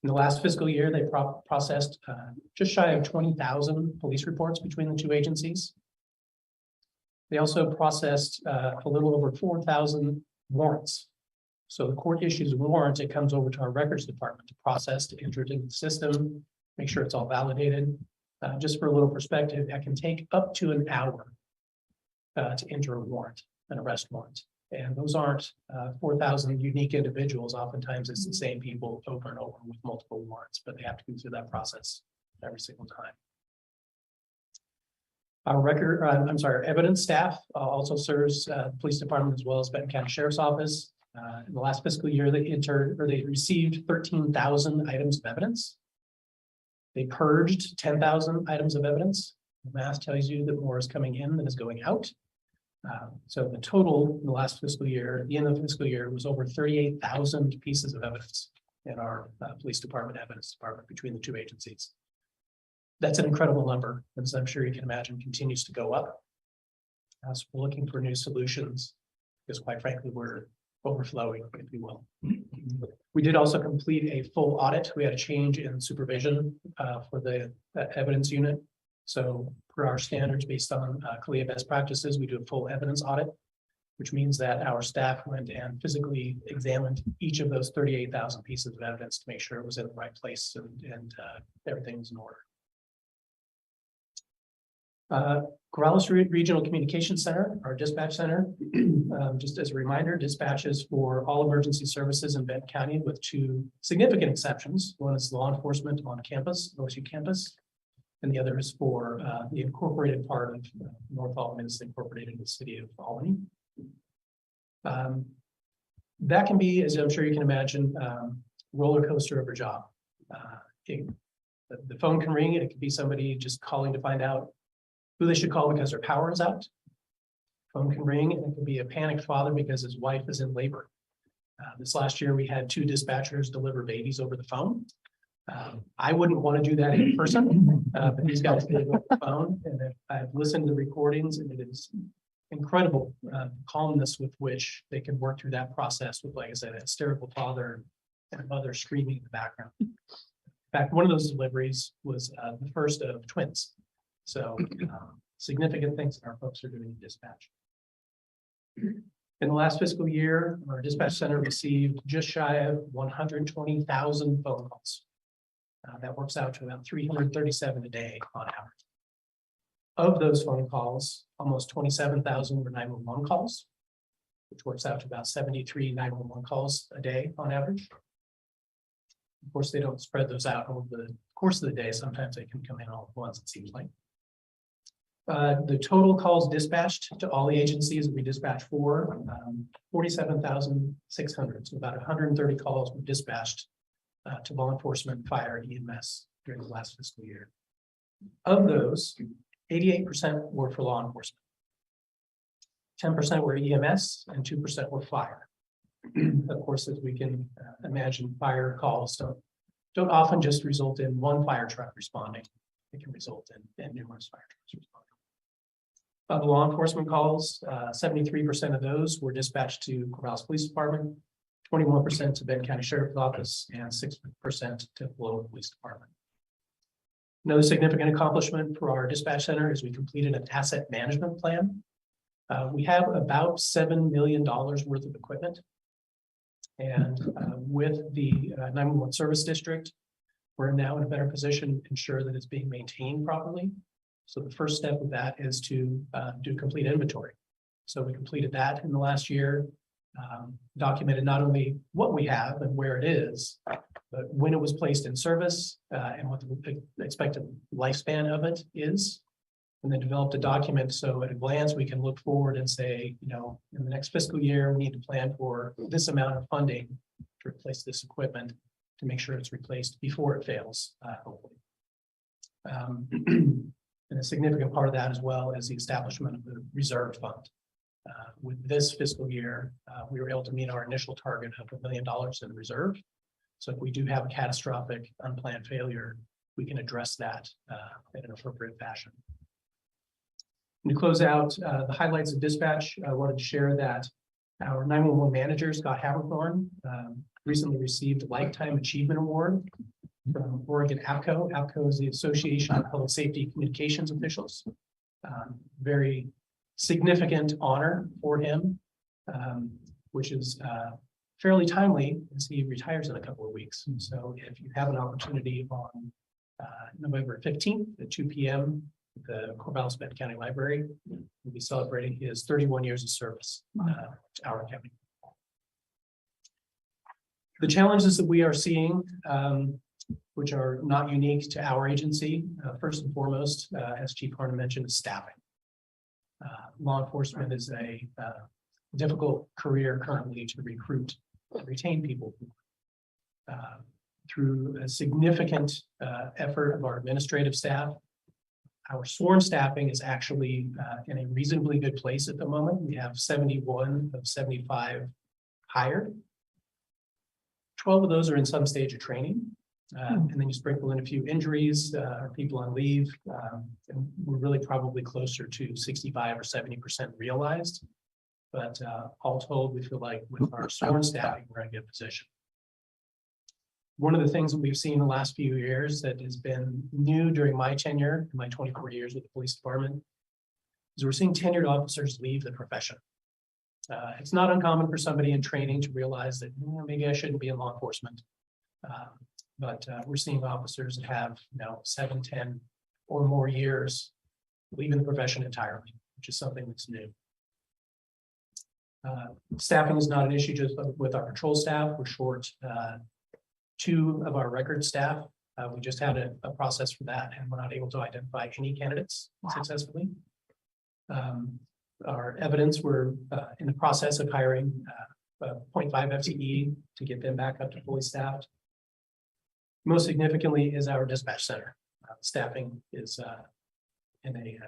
In the last fiscal year, they processed just shy of 20,000 police reports between the two agencies. They also processed a little over 4,000 warrants. So the court issues a warrant, it comes over to our records department to process, to enter it into the system, make sure it's all validated. Just for a little perspective, that can take up to an hour to enter a warrant, an arrest warrant. And those aren't 4,000 unique individuals. Oftentimes it's the same people over and over with multiple warrants, but they have to go through that process every single time. Our evidence staff also serves the police department as well as Benton County Sheriff's Office. In the last fiscal year, they received 13,000 items of evidence. They purged 10,000 items of evidence. The math tells you that more is coming in than is going out. So the total in the last fiscal year, at the end of the fiscal year, was over 38,000 pieces of evidence in our police department, evidence department between the two agencies. That's an incredible number, as I'm sure you can imagine, continues to go up. So we're looking for new solutions because, quite frankly, we're overflowing, if you will. We did also complete a full audit. We had a change in supervision for the evidence unit. So per our standards, based on CLIA best practices, we do a full evidence audit, which means that our staff went and physically examined each of those 38,000 pieces of evidence to make sure it was in the right place and everything was in order. Corrales Regional Communications Center, our dispatch center, just as a reminder, dispatches for all emergency services in Benton County with two significant exceptions. One is law enforcement on campus, OSU campus, and the other is for the incorporated part of North Albany is incorporated in the city of Albany. That can be, as I'm sure you can imagine, roller coaster of a job. The phone can ring and it could be somebody just calling to find out who they should call because their power is out. Phone can ring and it could be a panicked father because his wife is in labor. This last year, we had 2 dispatchers deliver babies over the phone. I wouldn't want to do that in person, but these guys did it over the phone, and I've listened to the recordings, and it is incredible calmness with which they can work through that process with, like I said, a hysterical father and a mother screaming in the background. In fact, one of those deliveries was the first of twins. So significant things that our folks are doing in dispatch. In the last fiscal year, our dispatch center received just shy of 120,000 phone calls. That works out to about 337 a day on average. Of those phone calls, almost 27,000 were 911 calls, which works out to about 73 911 calls a day on average. Of course, they don't spread those out over the course of the day. Sometimes they can come in all at once, it seems like. The total calls dispatched to all the agencies that we dispatch for, 47,600. So about 130 calls were dispatched to law enforcement, fire, EMS during the last fiscal year. Of those, 88% were for law enforcement. 10% were EMS and 2% were fire. Of course, as we can imagine, fire calls don't often just result in one fire truck responding. It can result in numerous fire trucks responding. Of the law enforcement calls, 73% of those were dispatched to Corvallis Police Department, 21% to Benton County Sheriff's Office, and 6% to Local Police Department. Another significant accomplishment for our dispatch center is we completed an asset management plan. We have about $7 million worth of equipment. And with the 911 service district, we're now in a better position to ensure that it's being maintained properly. So the first step of that is to do complete inventory. So we completed that in the last year, documented not only what we have and where it is, but when it was placed in service and what the expected lifespan of it is. And then developed a document so at a glance we can look forward and say, you know, in the next fiscal year, we need to plan for this amount of funding to replace this equipment to make sure it's replaced before it fails, hopefully. And a significant part of that as well is the establishment of the reserve fund. With this fiscal year, we were able to meet our initial target of $1 million in reserve. So if we do have a catastrophic unplanned failure, we can address that in an appropriate fashion. And to close out the highlights of dispatch, I wanted to share that our 911 manager, Scott Haverthorne, recently received a Lifetime Achievement Award from Oregon APCO. APCO is the Association of Public Safety Communications Officials. Very significant honor for him, which is fairly timely as he retires in a couple of weeks. So if you have an opportunity on November 15th at 2 p.m. at the Corvallis Benton County Library, we'll be celebrating his 31 years of service to our county. The challenges that we are seeing, which are not unique to our agency, first and foremost, as Chief Harden mentioned, is staffing. Law enforcement is a difficult career currently to recruit and retain people. Through a significant effort of our administrative staff, our sworn staffing is actually in a reasonably good place at the moment. We have 71 of 75 hired. 12 of those are in some stage of training. And then you sprinkle in a few injuries or people on leave. And we're really probably closer to 65 or 70% realized. But all told, we feel like with our sworn staffing, we're in a good position. One of the things that we've seen in the last few years that has been new during my tenure, my 24 years with the police department, is we're seeing tenured officers leave the profession. It's not uncommon for somebody in training to realize that maybe I shouldn't be in law enforcement. But we're seeing officers that have 7, 10 or more years leaving the profession entirely, which is something that's new. Staffing is not an issue just with our patrol staff. We're short 2 of our record staff. We just had a process for that, and we're not able to identify any candidates successfully. Our evidence, we're in the process of hiring 0.5 FTE to get them back up to fully staffed. Most significantly is our dispatch center. Staffing is in a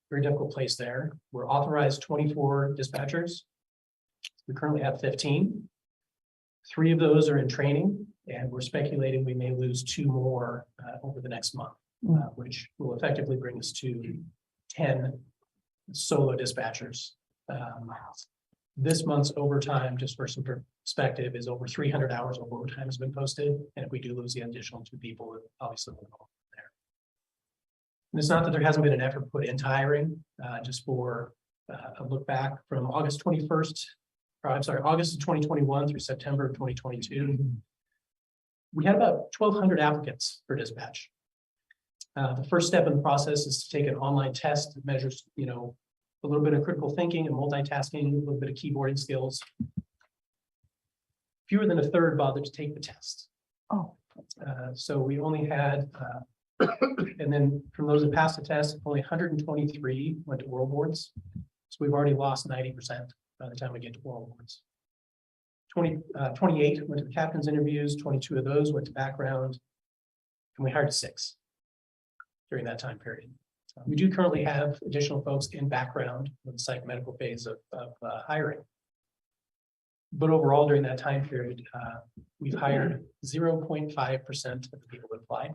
very difficult place there. We're authorized 24 dispatchers. We currently have 15. 3 of those are in training, and we're speculating we may lose 2 more over the next month, which will effectively bring us to 10 solo dispatchers. This month's overtime, just for some perspective, is over 300 hours of overtime has been posted. And if we do lose the additional 2 people, it obviously will go there. And it's not that there hasn't been an effort put into hiring, just for a look back from August of 2021 through September of 2022. We had about 1,200 applicants for dispatch. The first step in the process is to take an online test that measures, a little bit of critical thinking and multitasking, a little bit of keyboarding skills. Fewer than a third bothered to take the test. So we only had, and then from those that passed the test, only 123 went to oral boards. So we've already lost 90% by the time we get to oral boards. 28 went to the captain's interviews, 22 of those went to background, and we hired 6 during that time period. We do currently have additional folks in background with the psychomedical phase of hiring. But overall, during that time period, we've hired 0.5% of the people that applied.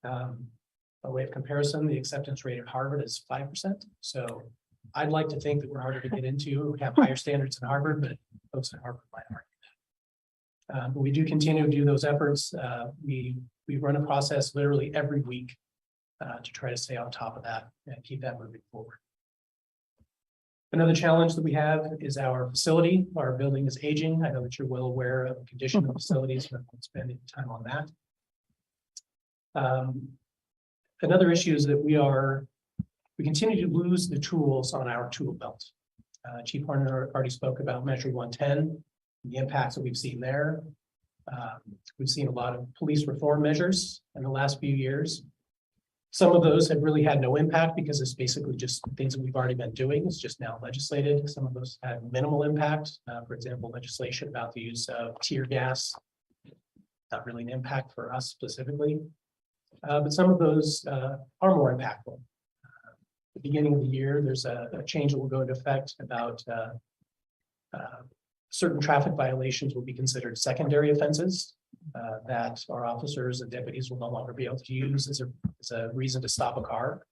By way of comparison, the acceptance rate at Harvard is 5%. So I'd like to think that we're harder to get into. We have higher standards in Harvard, but folks at Harvard might argue that. But we do continue to do those efforts. We run a process literally every week to try to stay on top of that and keep that moving forward. Another challenge that we have is our facility. Our building is aging. I know that you're well aware of the condition of facilities, but I won't spend any time on that. Another issue is that we continue to lose the tools on our tool belt. Chief Harner already spoke about Measure 110, the impacts that we've seen there. We've seen a lot of police reform measures in the last few years. Some of those have really had no impact because it's basically just things that we've already been doing. It's just now legislated. Some of those had minimal impact. For example, legislation about the use of tear gas, not really an impact for us specifically. But some of those are more impactful. At the beginning of the year, there's a change that will go into effect about certain traffic violations will be considered secondary offenses that our officers and deputies will no longer be able to use as a reason to stop a car.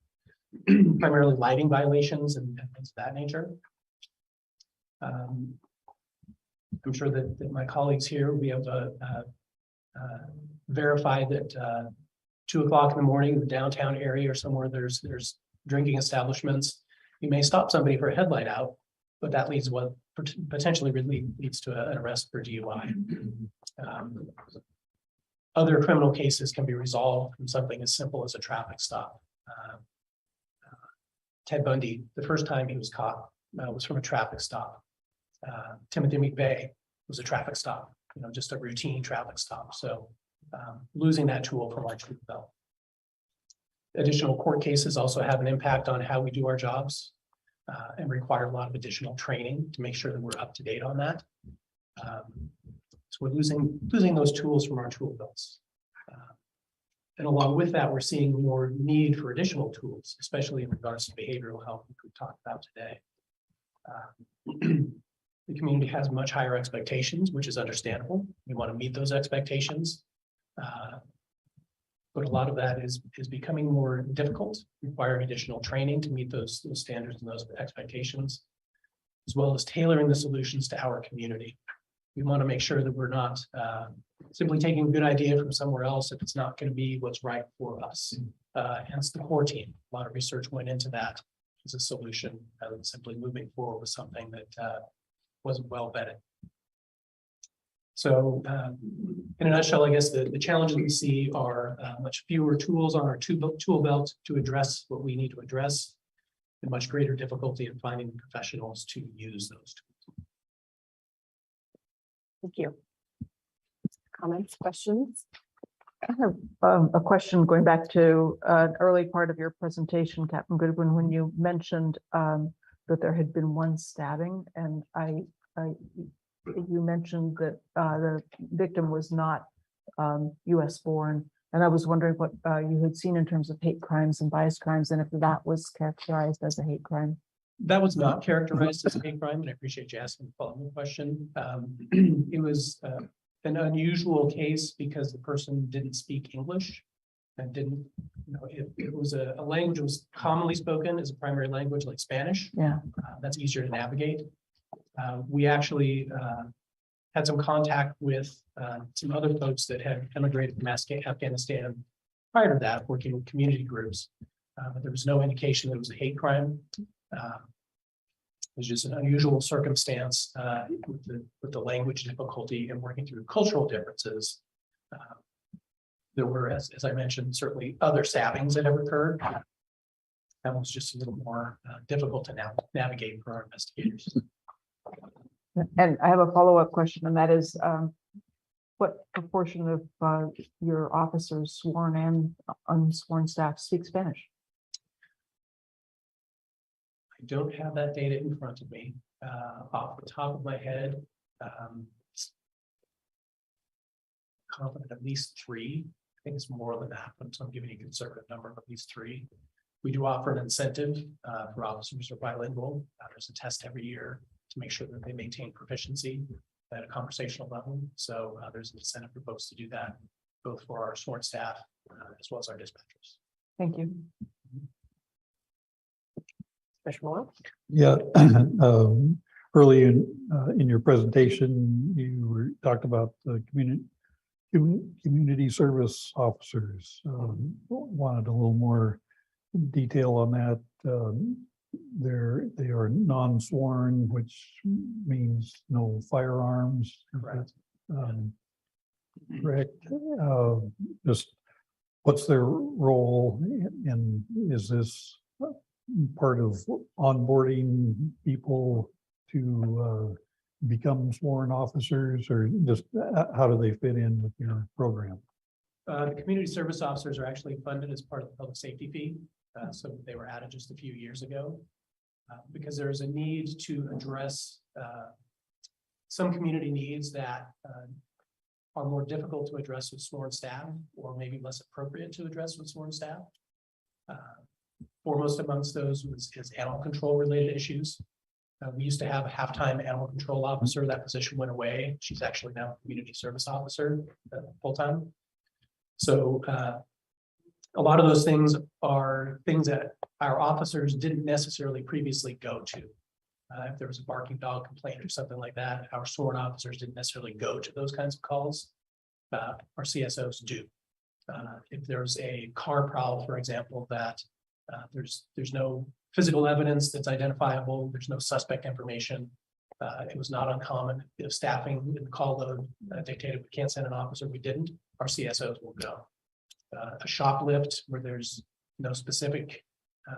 primarily lighting violations and things of that nature. I'm sure that my colleagues here will be able to verify that 2 o'clock in the morning in the downtown area or somewhere there's drinking establishments. You may stop somebody for a headlight out, but that leads what potentially leads to an arrest for DUI. Other criminal cases can be resolved from something as simple as a traffic stop. Ted Bundy, the first time he was caught, was from a traffic stop. Timothy McVeigh was a traffic stop, just a routine traffic stop. So losing that tool from our truth belt. Additional court cases also have an impact on how we do our jobs and require a lot of additional training to make sure that we're up to date on that. So we're losing those tools from our tool belts. And along with that, we're seeing more need for additional tools, especially in regards to behavioral health, which we talked about today. The community has much higher expectations, which is understandable. We want to meet those expectations. But a lot of that is becoming more difficult, requiring additional training to meet those standards and those expectations, as well as tailoring the solutions to our community. We want to make sure that we're not simply taking a good idea from somewhere else if it's not going to be what's right for us. Hence the core team. A lot of research went into that as a solution rather than simply moving forward with something that wasn't well vetted. So in a nutshell, I guess the challenges we see are much fewer tools on our tool belt to address what we need to address, and much greater difficulty in finding professionals to use those tools. Thank you. Comments, questions? I have a question going back to an early part of your presentation, Captain Goodwin, when you mentioned that there had been one stabbing, and you mentioned that the victim was not US born, and I was wondering what you had seen in terms of hate crimes and bias crimes, and if that was characterized as a hate crime. That was not characterized as a hate crime, and I appreciate you asking the following question. It was an unusual case because the person didn't speak English and didn't, it was a language that was commonly spoken as a primary language like Spanish. Yeah. That's easier to navigate. We actually had some contact with some other folks that had emigrated from Afghanistan prior to that, working with community groups, but there was no indication that it was a hate crime. It was just an unusual circumstance with the language difficulty and working through cultural differences. There were, as I mentioned, certainly other stabbings that have occurred. That was just a little more difficult to navigate for our investigators. And I have a follow-up question, and that is, what proportion of your officers, sworn and unsworn staff, speak Spanish? I don't have that data in front of me. Off the top of my head, confident at least 3. I think it's more than that, but I'm giving you a conservative number of at least 3. We do offer an incentive for officers who are bilingual. There's a test every year to make sure that they maintain proficiency at a conversational level. So there's an incentive for folks to do that, both for our sworn staff as well as our dispatchers. Thank you. Yeah, early in your presentation, you talked about the community service officers. Wanted a little more detail on that. They are non-sworn, which means no firearms. Correct. Correct. Just what's their role, and is this part of onboarding people to become sworn officers, or just how do they fit in with your program? The community service officers are actually funded as part of the public safety fee. So they were added just a few years ago because there's a need to address some community needs that are more difficult to address with sworn staff, or maybe less appropriate to address with sworn staff. Foremost amongst those is animal control related issues. We used to have a half-time animal control officer. That position went away. She's actually now a community service officer full-time. So A lot of those things are things that our officers didn't necessarily previously go to. If there was a barking dog complaint or something like that, our sworn officers didn't necessarily go to those kinds of calls. Our CSOs do. If there's a car prowl, for example, that there's no physical evidence that's identifiable, there's no suspect information. It was not uncommon if staffing in the call load dictated we can't send an officer, we didn't, our CSOs will go. A shoplift where there's no specific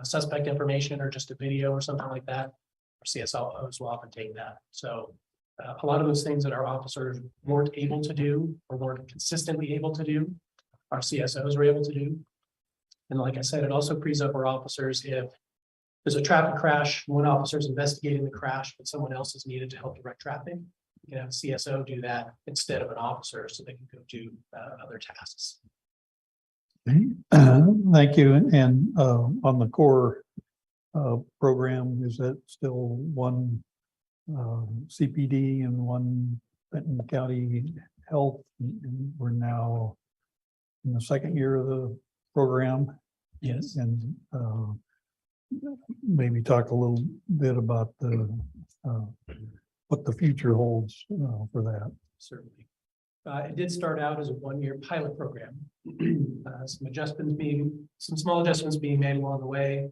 suspect information or just a video or something like that, our CSOs will often take that. So a lot of those things that our officers weren't able to do or weren't consistently able to do, our CSOs were able to do. And like I said, it also frees up our officers if there's a traffic crash, one officer is investigating the crash, but someone else is needed to help direct traffic. You can have a CSO do that instead of an officer so they can go do other tasks. Thank you. And on the core program, is that still one CPD and one Benton County Health? And we're now in the second year of the program. Yes. And maybe talk a little bit about the what the future holds for that. Certainly. It did start out as a one-year pilot program. Some small adjustments being made along the way.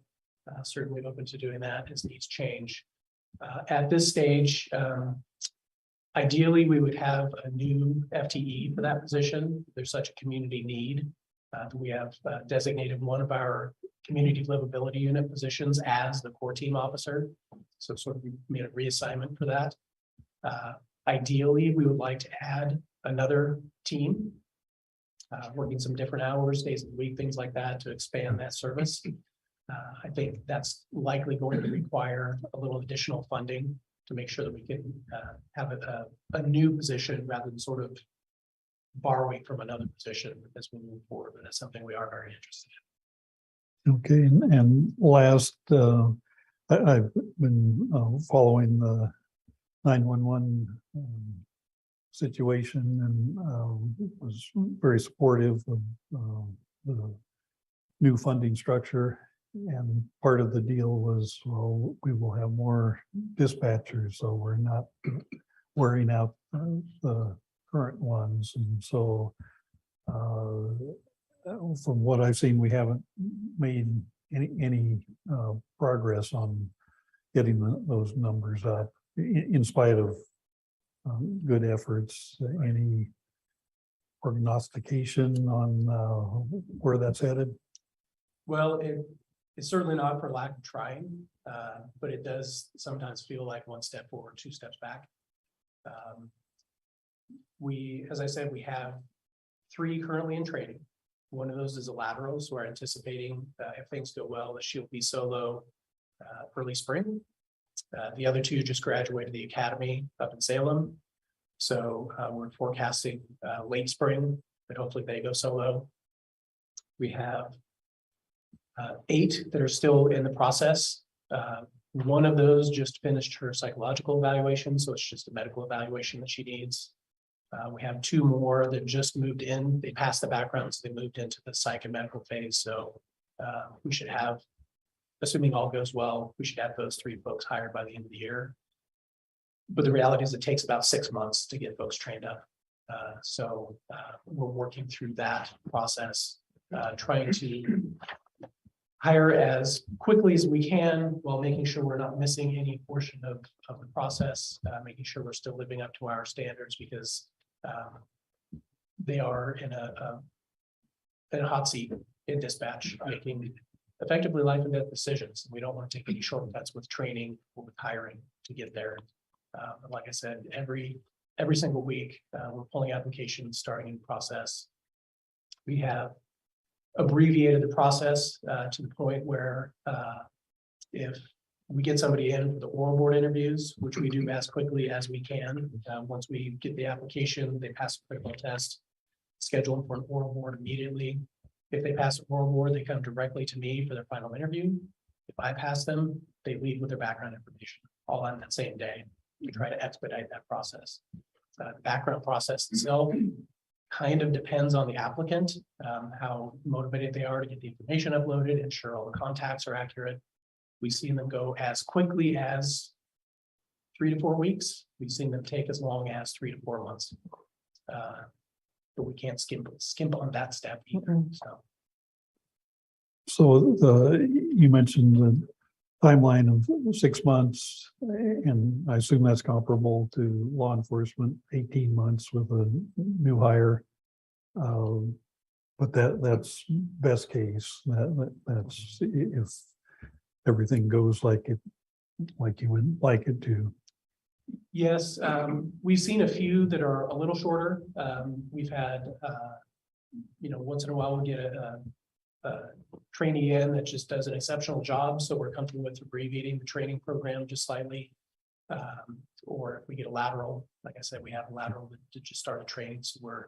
Certainly open to doing that as needs change. At this stage, ideally, we would have a new FTE for that position. There's such a community need. We have designated one of our community livability unit positions as the core team officer. So sort of we made a reassignment for that. Ideally, we would like to add another team, working some different hours, days of the week, things like that to expand that service. I think that's likely going to require a little additional funding to make sure that we can have a new position rather than sort of borrowing from another position as we move forward. But that's something we are very interested in. Okay, and last, I've been following the 911 situation and was very supportive of the new funding structure. And part of the deal was, well, we will have more dispatchers, so we're not wearing out the current ones. And so from what I've seen, we haven't made any progress on getting those numbers up in spite of good efforts. Any prognostication on where that's headed? Well, it's certainly not for lack of trying, but it does sometimes feel like one step forward, two steps back. As I said, we have 3 currently in training. One of those is a lateral, so we're anticipating if things go well, that she'll be solo early spring. The other 2 just graduated the academy up in Salem. So we're forecasting late spring, but hopefully they go solo. We have 8 that are still in the process. One of those just finished her psychological evaluation, so it's just a medical evaluation that she needs. We have 2 more that just moved in. They passed the background, so they moved into the psych and medical phase. So we should have, assuming all goes well, we should have those 3 folks hired by the end of the year. But the reality is it takes about 6 months to get folks trained up. So we're working through that process, trying to hire as quickly as we can while making sure we're not missing any portion of the process, making sure we're still living up to our standards, because they are in a hot seat in dispatch, making effectively life and death decisions. We don't want to take any shortcuts with training or with hiring to get there. Like I said, every single week, we're pulling applications, starting the process. We have abbreviated the process to the point where if we get somebody in for the oral board interviews, which we do as quickly as we can, once we get the application, they pass a critical test, schedule them for an oral board immediately. If they pass an oral board, they come directly to me for their final interview. If I pass them, they leave with their background information all on that same day. We try to expedite that process. The background process itself kind of depends on the applicant, how motivated they are to get the information uploaded, ensure all the contacts are accurate. We've seen them go as quickly as 3 to 4 weeks. We've seen them take as long as 3 to 4 months. But we can't skimp on that step either, so. So you mentioned the timeline of 6 months, and I assume that's comparable to law enforcement, 18 months with a new hire. But that's best case. That's if everything goes like you would like it to. Yes, we've seen a few that are a little shorter. We've had, once in a while we get a trainee in that just does an exceptional job. So we're comfortable with abbreviating the training program just slightly. Or if we get a lateral, like I said, we have a lateral that just started training. So we're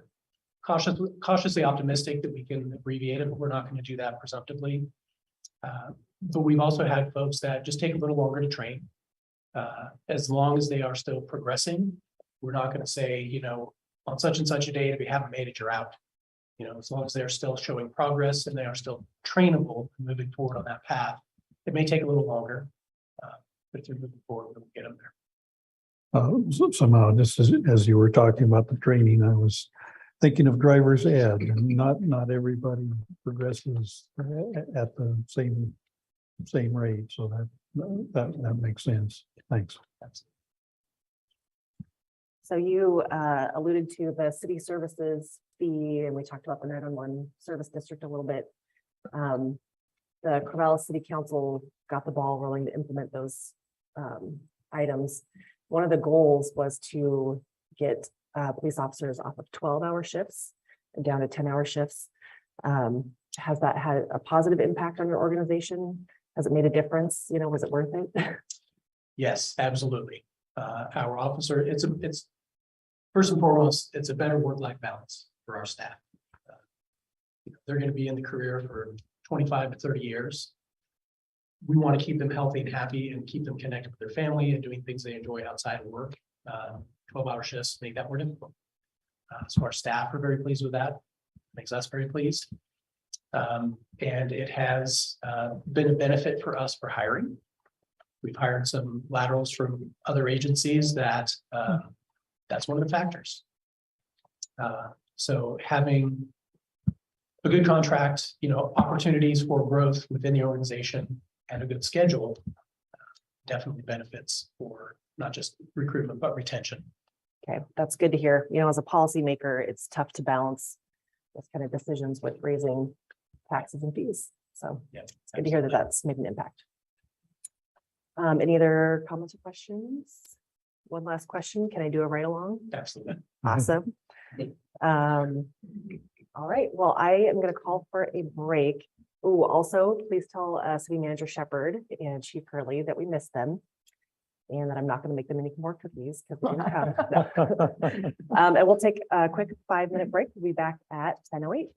cautiously optimistic that we can abbreviate it, but we're not going to do that presumptively. But we've also had folks that just take a little longer to train. As long as they are still progressing, we're not going to say, on such and such a date, if you haven't made it, you're out. As long as they're still showing progress and they are still trainable and moving forward on that path, it may take a little longer. But if they're moving forward, we'll get them there. Somehow, just as you were talking about the training, I was thinking of driver's ed, and not everybody progresses at the same rate. So that makes sense. Thanks. So you alluded to the city services fee, and we talked about the 911 service district a little bit. The Corvallis City Council got the ball rolling to implement those items. One of the goals was to get police officers off of 12-hour shifts and down to 10-hour shifts. Has that had a positive impact on your organization? Has it made a difference? Was it worth it? Yes, absolutely. Our officer, it's first and foremost, it's a better work-life balance for our staff. They're going to be in the career for 25 to 30 years. We want to keep them healthy and happy and keep them connected with their family and doing things they enjoy outside of work. 12-hour shifts make that more difficult. So our staff are very pleased with that. Makes us very pleased. And it has been a benefit for us for hiring. We've hired some laterals from other agencies that's one of the factors. So having a good contract, opportunities for growth within the organization and a good schedule definitely benefits for not just recruitment, but retention. Okay, that's good to hear. As a policymaker, it's tough to balance those kind of decisions with raising taxes and fees. So Yeah, it's good to hear that that's made an impact. Any other comments or questions? One last question. Can I do a ride along? Absolutely. Awesome. All right. Well, I am going to call for a break. Oh, also, please tell City Manager Shepherd and Chief Hurley that we missed them and that I'm not going to make them any more cookies because we didn't have them. And we'll take a quick 5-minute break. We'll be back at 10:08.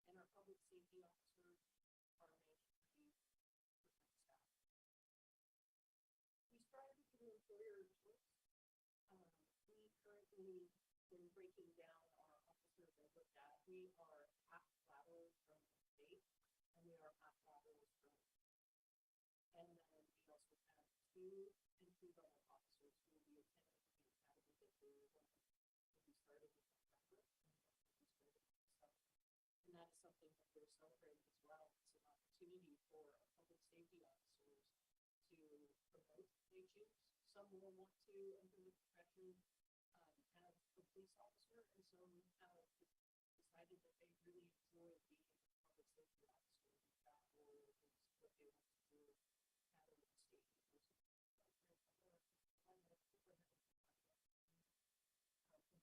And our public safety officers are managed. We strive to be employer of choice. We currently been breaking down our officers and looked at, we are half laterals from the state and we are half laterals from. And then we also have 2 entry-level officers who will be attending the academy that we started in September. And that's something that we're celebrating as well. It's an opportunity for our public safety officers to promote they choose. Some will want to enter the profession as a police officer, and some have decided that they really enjoy being a public safety officer. That role is what they want to do at a state university.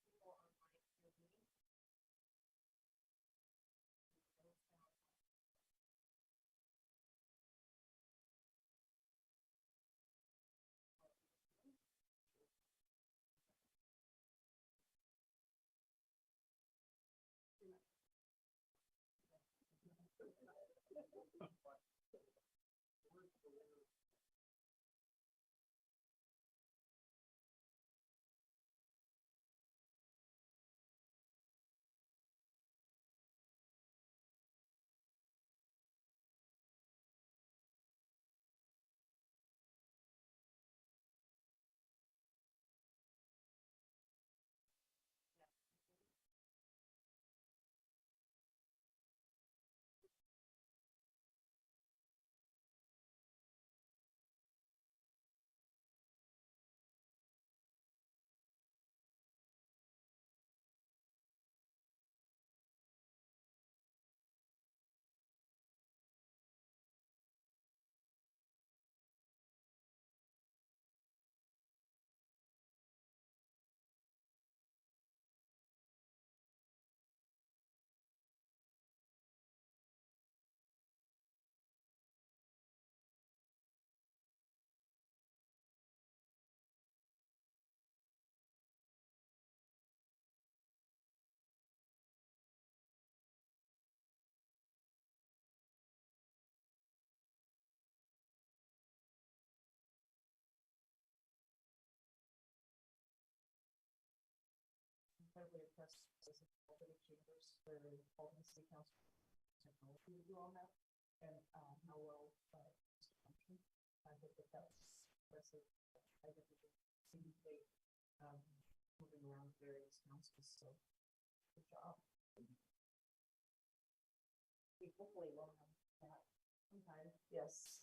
People online here meeting. Incredibly impressed with the chambers where all the city council technology to do all that and how well it's functioning. I think that that's impressive. I think we can see moving around various councils. So good job. We hopefully will have that sometime. Yes.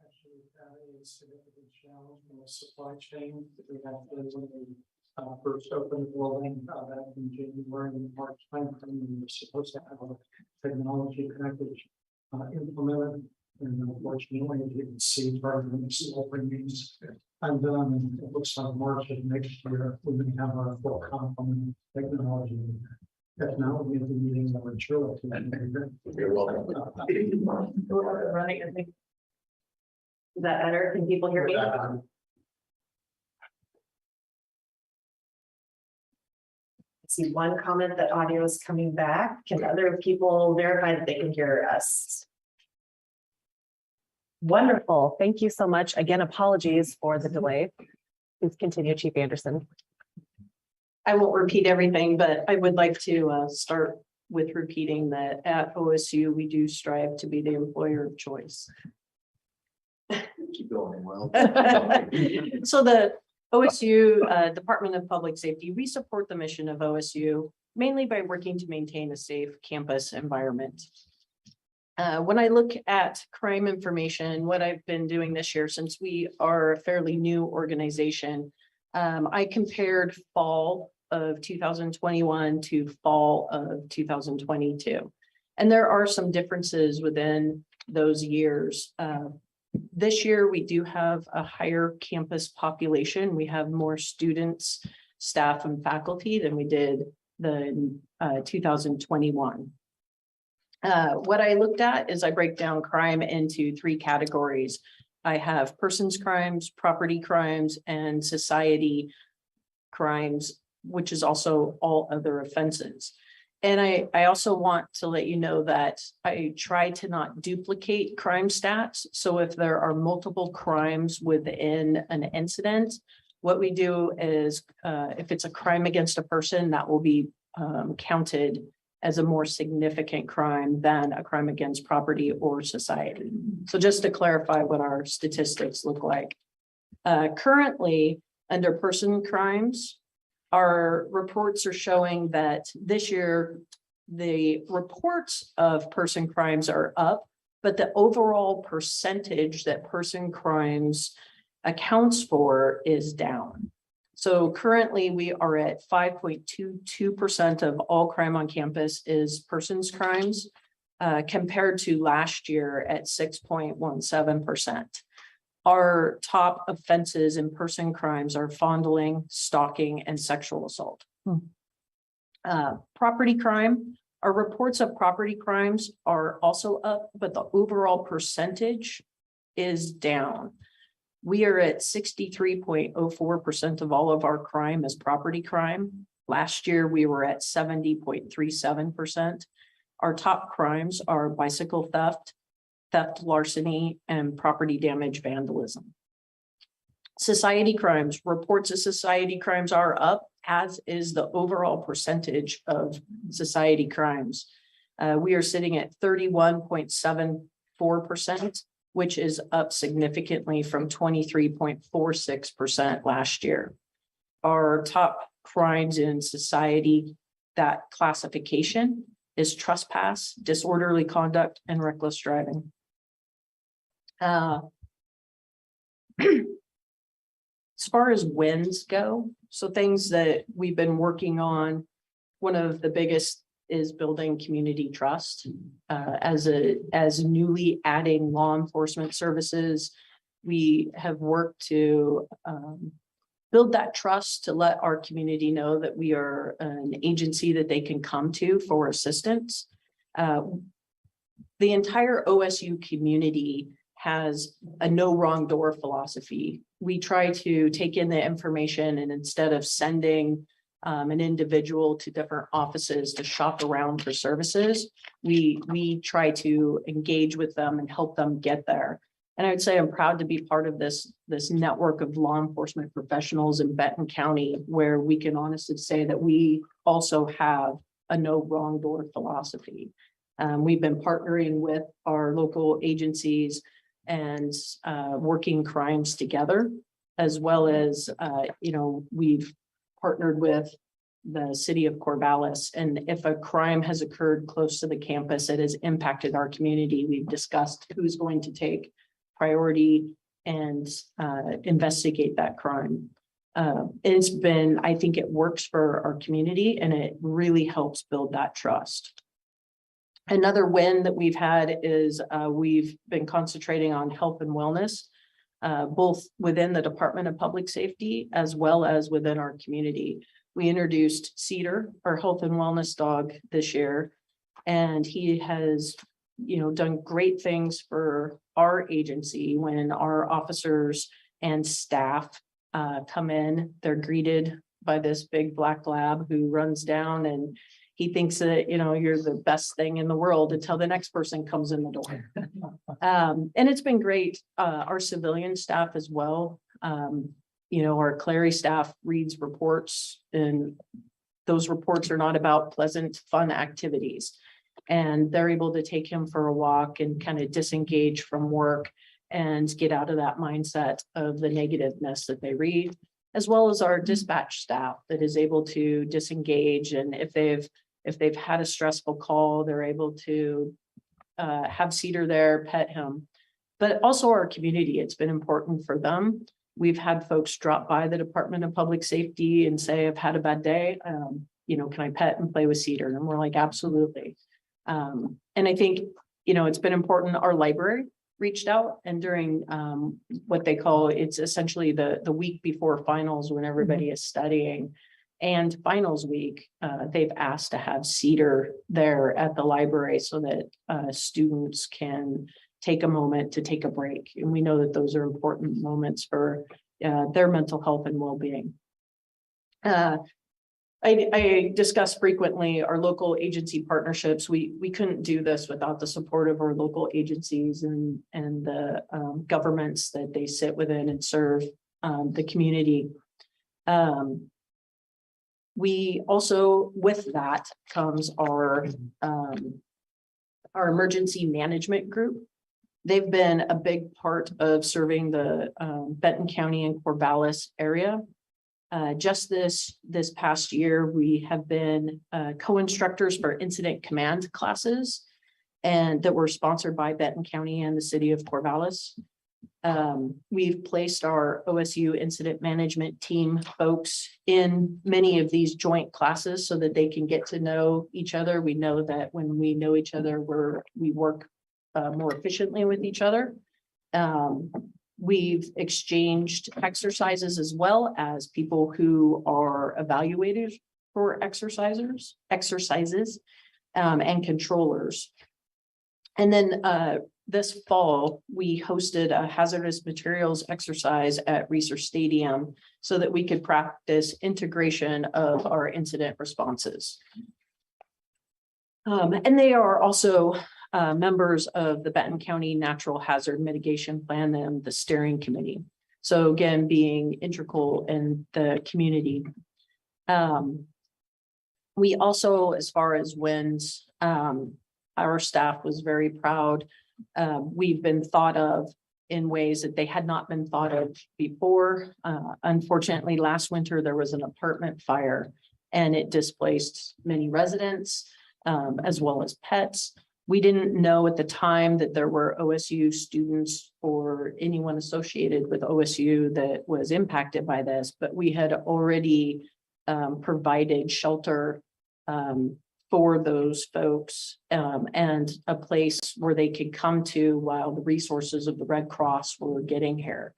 Actually, that is a significant challenge in the supply chain that we have to when we first opened the building back in January and March timeframe. We were supposed to have a technology package implemented, and unfortunately, you can see part of the openings. I'm done, and it looks like March of next year we're going to have our full complement of technology. If not, we have the meetings that are true. You're welcome. Running, I think. Is that better? Can people hear me? I see one comment that audio is coming back. Can other people verify that they can hear us? Wonderful. Thank you so much. Again, apologies for the delay. Please continue, Chief Anderson. I won't repeat everything, but I would like to start with repeating that at OSU, we do strive to be the employer of choice. Keep going, well. So the OSU Department of Public Safety, we support the mission of OSU mainly by working to maintain a safe campus environment. When I look at crime information, what I've been doing this year, since we are a fairly new organization, I compared fall of 2021 to fall of 2022. And there are some differences within those years. This year, we do have a higher campus population. We have more students, staff, and faculty than we did the 2021. What I looked at is I break down crime into 3 categories. I have persons crimes, property crimes, and society crimes, which is also all other offenses. And I also want to let you know that I try to not duplicate crime stats. So if there are multiple crimes within an incident, what we do is if it's a crime against a person, that will be counted as a more significant crime than a crime against property or society. So just to clarify what our statistics look like. Currently, under person crimes, our reports are showing that this year, the reports of person crimes are up, but the overall percentage that person crimes accounts for is down. So currently we are at 5.22% of all crime on campus is persons crimes, compared to last year at 6.17%. Our top offenses in person crimes are fondling, stalking, and sexual assault. Property crime, our reports of property crimes are also up, but the overall percentage is down. We are at 63.04% of all of our crime is property crime. Last year, we were at 70.37%. Our top crimes are bicycle theft, larceny, and property damage vandalism. Society crimes, reports of society crimes are up, as is the overall percentage of society crimes. We are sitting at 31.74%, which is up significantly from 23.46% last year. Our top crimes in society, that classification is trespass, disorderly conduct, and reckless driving. As far as wins go, so things that we've been working on, one of the biggest is building community trust. As newly adding law enforcement services, we have worked to build that trust to let our community know that we are an agency that they can come to for assistance. The entire OSU community has a no wrong door philosophy. We try to take in the information, and instead of sending an individual to different offices to shop around for services, we try to engage with them and help them get there. And I would say I'm proud to be part of this network of law enforcement professionals in Benton County, where we can honestly say that we also have a no wrong door philosophy. We've been partnering with our local agencies and working crimes together, as well as, we've partnered with the city of Corvallis. And if a crime has occurred close to the campus, it has impacted our community. We've discussed who's going to take priority and investigate that crime. It's been, I think it works for our community, and it really helps build that trust. Another win that we've had is we've been concentrating on health and wellness, both within the Department of Public Safety as well as within our community. We introduced Cedar, our health and wellness dog, this year, and he has, done great things for our agency. When our officers and staff come in, they're greeted by this big black lab who runs down, and he thinks that, you're the best thing in the world until the next person comes in the door. And it's been great. Our civilian staff as well. Our Clary staff reads reports, and those reports are not about pleasant, fun activities. And they're able to take him for a walk and kind of disengage from work and get out of that mindset of the negativeness that they read, as well as our dispatch staff that is able to disengage. And if they've had a stressful call, they're able to have Cedar there, pet him. But also our community, it's been important for them. We've had folks drop by the Department of Public Safety and say, I've had a bad day. Can I pet and play with Cedar? And we're like, absolutely. And I think, it's been important. Our library reached out, and during what they call, it's essentially the week before finals, when everybody is studying, and finals week, they've asked to have Cedar there at the library so that students can take a moment to take a break. And we know that those are important moments for their mental health and well-being. I discuss frequently our local agency partnerships. We couldn't do this without the support of our local agencies and the governments that they sit within and serve the community. We also, with that comes our emergency management group. They've been a big part of serving the Benton County and Corvallis area. Just this past year, we have been co-instructors for incident command classes, and that were sponsored by Benton County and the city of Corvallis. We've placed our OSU incident management team folks in many of these joint classes so that they can get to know each other. We know that when we know each other, we work more efficiently with each other. We've exchanged exercises as well as people who are evaluators for exercises, and controllers. And then this fall, we hosted a hazardous materials exercise at Research Stadium so that we could practice integration of our incident responses. And they are also members of the Benton County Natural Hazard Mitigation Plan and the steering committee. So again, being integral in the community. We also, as far as wins, our staff was very proud. We've been thought of in ways that they had not been thought of before. Unfortunately, last winter, there was an apartment fire and it displaced many residents as well as pets. We didn't know at the time that there were OSU students or anyone associated with OSU that was impacted by this, but we had already provided shelter for those folks and a place where they could come to while the resources of the Red Cross were getting here.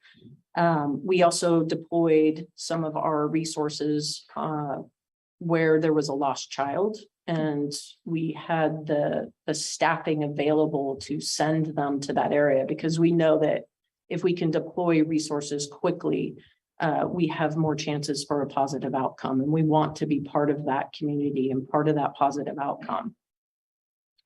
We also deployed some of our resources where there was a lost child, and we had the staffing available to send them to that area, because we know that if we can deploy resources quickly, we have more chances for a positive outcome, and we want to be part of that community and part of that positive outcome.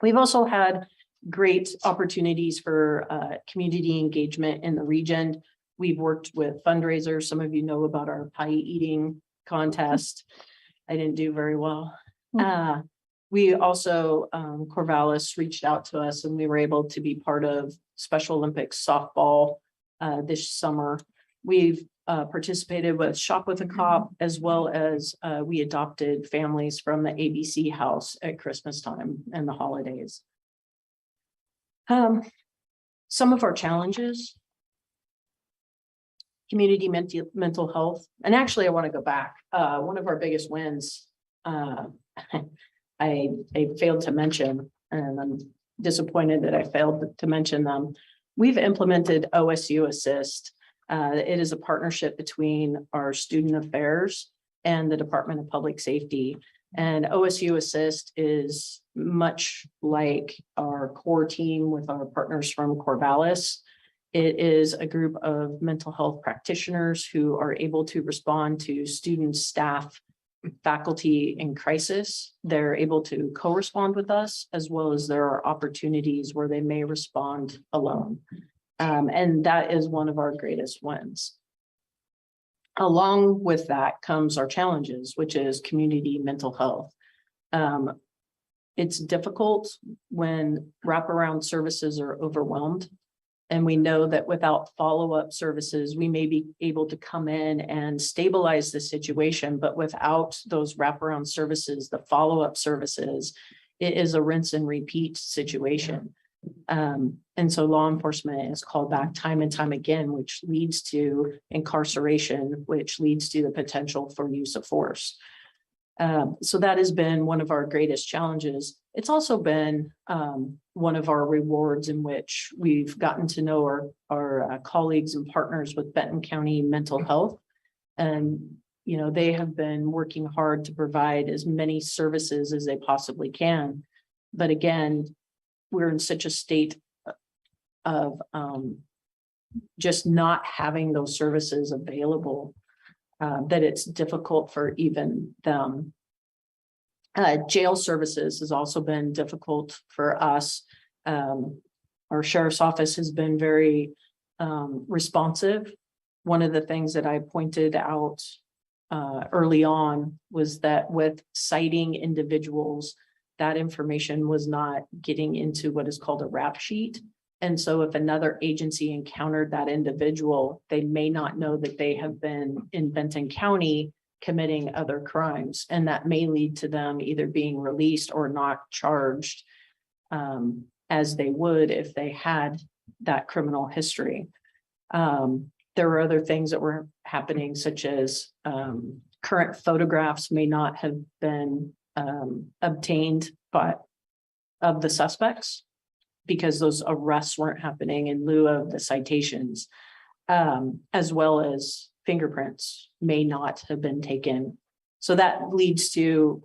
We've also had great opportunities for community engagement in the region. We've worked with fundraisers. Some of you know about our pie eating contest. I didn't do very well. We also, Corvallis reached out to us and we were able to be part of Special Olympics softball this summer. We've participated with Shop with a Cop, as well as we adopted families from the ABC house at Christmas time and the holidays. Some of our challenges, community mental health, and actually I want to go back. One of our biggest wins, I failed to mention, and I'm disappointed that I failed to mention them. We've implemented OSU Assist. It is a partnership between our student affairs and the Department of Public Safety. And OSU Assist is much like our core team with our partners from Corvallis. It is a group of mental health practitioners who are able to respond to students, staff, faculty in crisis. They're able to co-respond with us, as well as there are opportunities where they may respond alone. And that is one of our greatest wins. Along with that comes our challenges, which is community mental health. It's difficult when wraparound services are overwhelmed. And we know that without follow-up services, we may be able to come in and stabilize the situation, but without those wraparound services, the follow-up services, it is a rinse and repeat situation. And so law enforcement is called back time and time again, which leads to incarceration, which leads to the potential for use of force. So that has been one of our greatest challenges. It's also been one of our rewards in which we've gotten to know our colleagues and partners with Benton County Mental Health. And, you know, they have been working hard to provide as many services as they possibly can. But again, we're in such a state of just not having those services available that it's difficult for even them Jail services has also been difficult for us. Our sheriff's office has been very responsive. One of the things that I pointed out early on was that with citing individuals, that information was not getting into what is called a rap sheet. And so if another agency encountered that individual, they may not know that they have been in Benton County committing other crimes. And that may lead to them either being released or not charged as they would if they had that criminal history. There were other things that were happening, such as current photographs may not have been obtained of the suspects because those arrests weren't happening in lieu of the citations, as well as fingerprints may not have been taken. So that leads to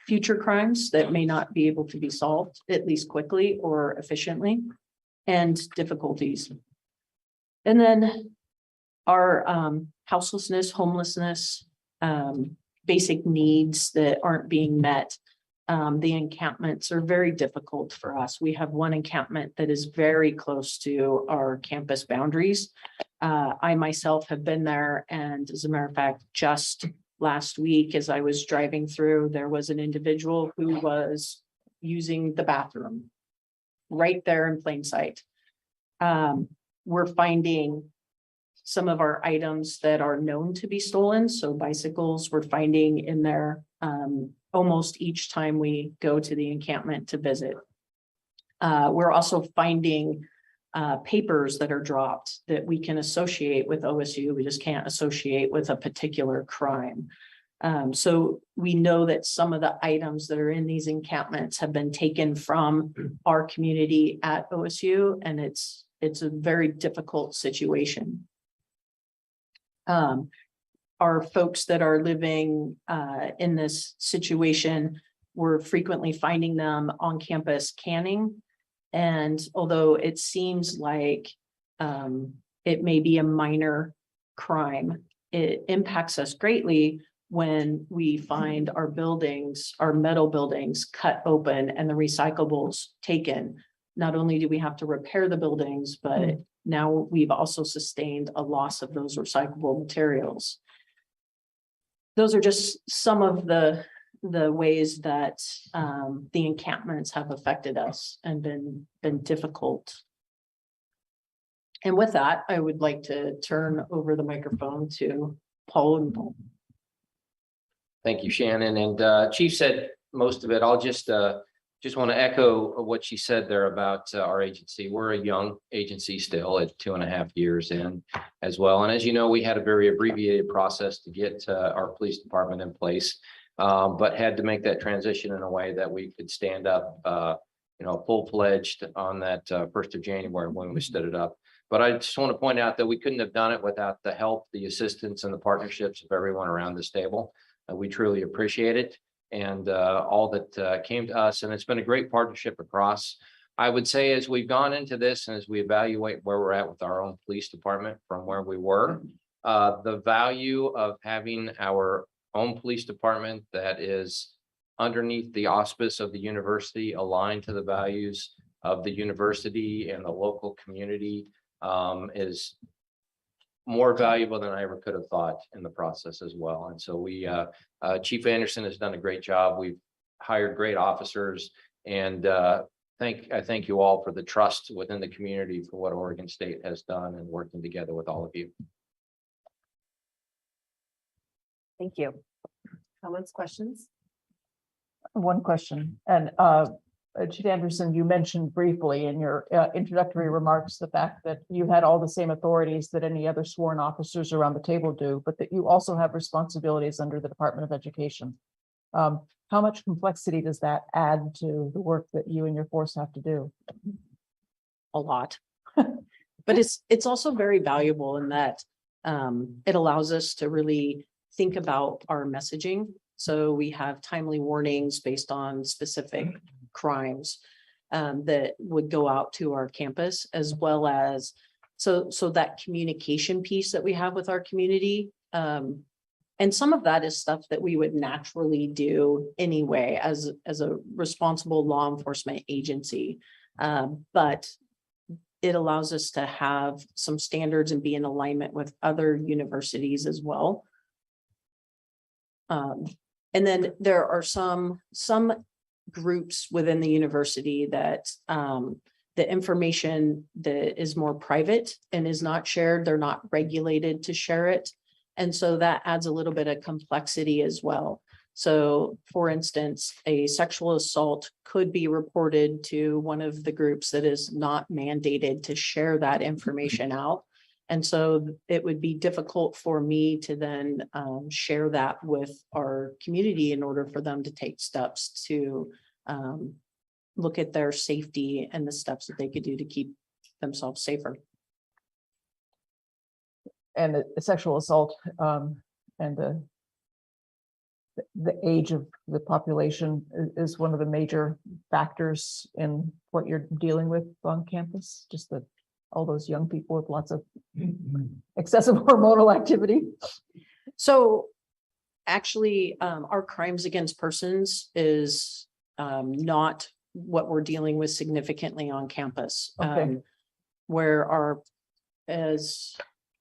future crimes that may not be able to be solved, at least quickly or efficiently, and difficulties. And then our houselessness, homelessness, basic needs that aren't being met. The encampments are very difficult for us. We have one encampment that is very close to our campus boundaries. I myself have been there, and as a matter of fact, just last week, as I was driving through, there was an individual who was using the bathroom right there in plain sight. We're finding some of our items that are known to be stolen. So bicycles we're finding in there almost each time we go to the encampment to visit. We're also finding papers that are dropped that we can associate with OSU. We just can't associate with a particular crime. So we know that some of the items that are in these encampments have been taken from our community at OSU, and it's a very difficult situation. Our folks that are living in this situation, we're frequently finding them on campus canning. And although it seems like it may be a minor crime, it impacts us greatly when we find our buildings, our metal buildings cut open and the recyclables taken. Not only do we have to repair the buildings, but now we've also sustained a loss of those recyclable materials. Those are just some of the ways that the encampments have affected us and been difficult. And with that, I would like to turn over the microphone to Paul and Paul. Thank you, Shannon. And Chief said most of it. I'll just want to echo what she said there about our agency. We're a young agency still at 2.5 years in as well. And as you know, we had a very abbreviated process to get our police department in place, but had to make that transition in a way that we could stand up, full-fledged on that 1st of January when we stood it up. But I just want to point out that we couldn't have done it without the help, the assistance, and the partnerships of everyone around this table. We truly appreciate it. And all that came to us. And it's been a great partnership across. I would say as we've gone into this and as we evaluate where we're at with our own police department from where we were, the value of having our own police department that is underneath the auspice of the university, aligned to the values of the university and the local community, is more valuable than I ever could have thought in the process as well. And so Chief Anderson has done a great job. We've hired great officers, and I thank you all for the trust within the community for what Oregon State has done and working together with all of you. Thank you. Comments, questions? One question, and Chief Anderson, you mentioned briefly in your introductory remarks the fact that you had all the same authorities that any other sworn officers around the table do, but that you also have responsibilities under the Department of Education. How much complexity does that add to the work that you and your force have to do? A lot, but it's also very valuable in that it allows us to really think about our messaging. So we have timely warnings based on specific crimes that would go out to our campus, as well as so that communication piece that we have with our community And some of that is stuff that we would naturally do anyway as a responsible law enforcement agency. But it allows us to have some standards and be in alignment with other universities as well. And then there are some groups within the university that the information that is more private and is not shared, they're not regulated to share it. And so that adds a little bit of complexity as well. So for instance, a sexual assault could be reported to one of the groups that is not mandated to share that information out. And so it would be difficult for me to then share that with our community in order for them to take steps to look at their safety and the steps that they could do to keep themselves safer. And the sexual assault and the age of the population is one of the major factors in what you're dealing with on campus, just that all those young people with lots of excessive hormonal activity. So actually, our crimes against persons is not what we're dealing with significantly on campus. Okay. Where our, as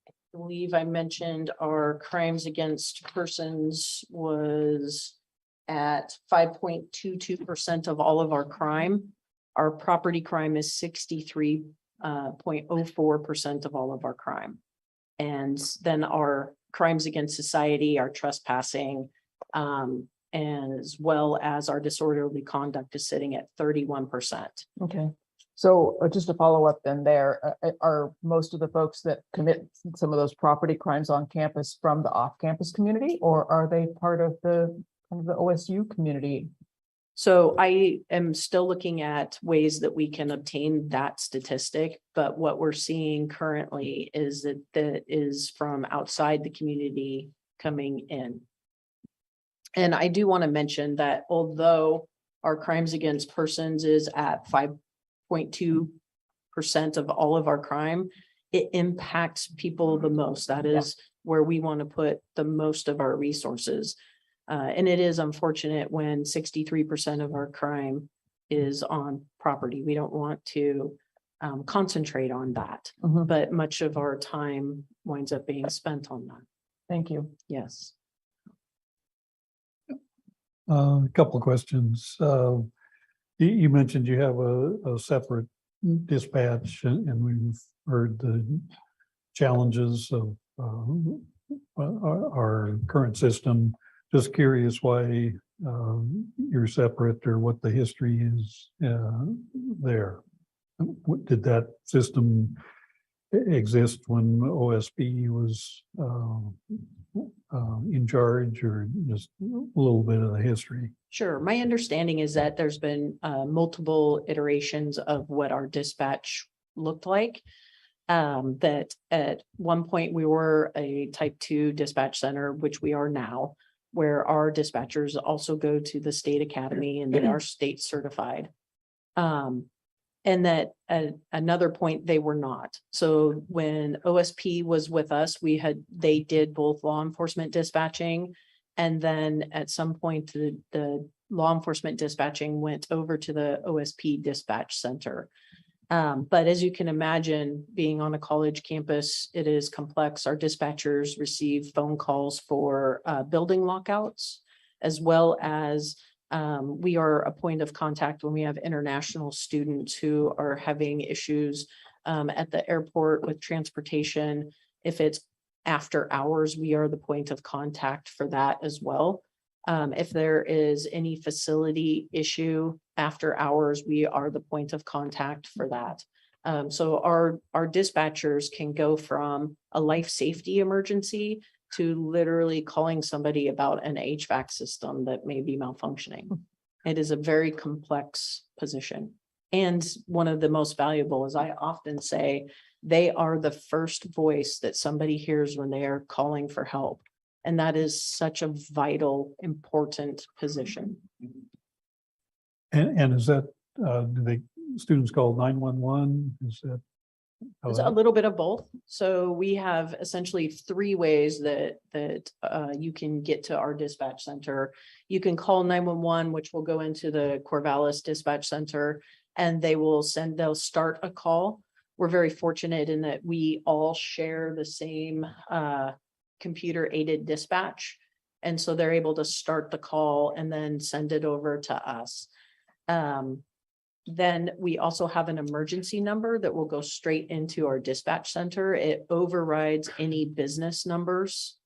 I believe I mentioned, our crimes against persons was at 5.22% of all of our crime. Our property crime is 63.04% of all of our crime. And then our crimes against society, our trespassing, and as well as our disorderly conduct is sitting at 31%. Okay. So just to follow up then there, are most of the folks that commit some of those property crimes on campus from the off-campus community, or are they part of the OSU community? So I am still looking at ways that we can obtain that statistic, but what we're seeing currently is that is from outside the community coming in. And I do want to mention that although our crimes against persons is at 5.2% of all of our crime, it impacts people the most. That is where we want to put the most of our resources. And it is unfortunate when 63% of our crime is on property. We don't want to concentrate on that, but much of our time winds up being spent on that. Thank you. Yes. A couple of questions. You mentioned you have a separate dispatch, and we've heard the challenges of our current system. Just curious why you're separate, or what the history is there. Did that system exist when OSP was in charge, or just a little bit of the history? Sure. My understanding is that there's been multiple iterations of what our dispatch looked like. That at one point we were a type 2 dispatch center, which we are now, where our dispatchers also go to the state academy and they are state certified. And that at another point they were not. So when OSP was with us, they did both law enforcement dispatching, and then at some point the law enforcement dispatching went over to the OSP dispatch center. But as you can imagine, being on a college campus, it is complex. Our dispatchers receive phone calls for building lockouts, as well as we are a point of contact when we have international students who are having issues at the airport with transportation. If it's after hours, we are the point of contact for that as well. If there is any facility issue after hours, we are the point of contact for that. So our dispatchers can go from a life safety emergency to literally calling somebody about an HVAC system that may be malfunctioning. It is a very complex position. And one of the most valuable, as I often say, they are the first voice that somebody hears when they are calling for help. And that is such a vital, important position. And is that, do they students call 911? Is that? It's a little bit of both. So we have essentially three ways that you can get to our dispatch center. You can call 911, which will go into the Corvallis Dispatch Center, and they'll start a call. We're very fortunate in that we all share the same computer aided dispatch. And so they're able to start the call and then send it over to us. Then we also have an emergency number that will go straight into our dispatch center. It overrides any business numbers.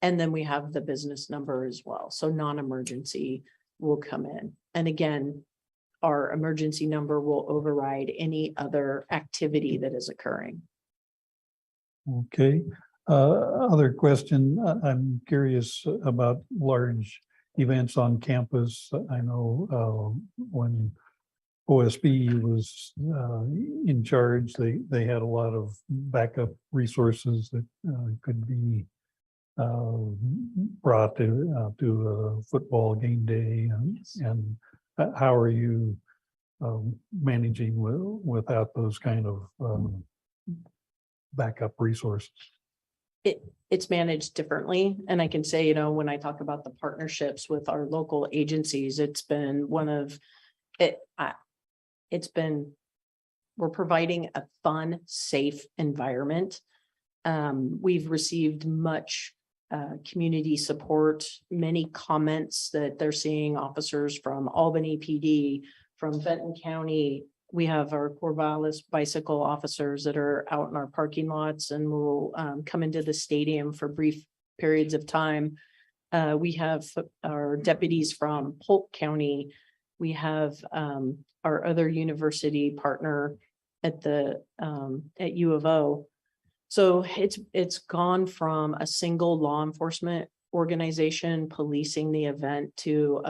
And then we have the business number as well. So non-emergency will come in. And again, our emergency number will override any other activity that is occurring. Okay, other question, I'm curious about large events on campus. I know when OSB was in charge, they had a lot of backup resources that could be brought to a football game day, and how are you managing without those kind of backup resources? It's managed differently. And I can say, when I talk about the partnerships with our local agencies, it's been we're providing a fun, safe environment. We've received much community support, many comments that they're seeing officers from Albany PD, from Benton County. We have our Corvallis bicycle officers that are out in our parking lots and will come into the stadium for brief periods of time. We have our deputies from Polk County. We have our other university partner at U of O. So it's gone from a single law enforcement organization policing the event to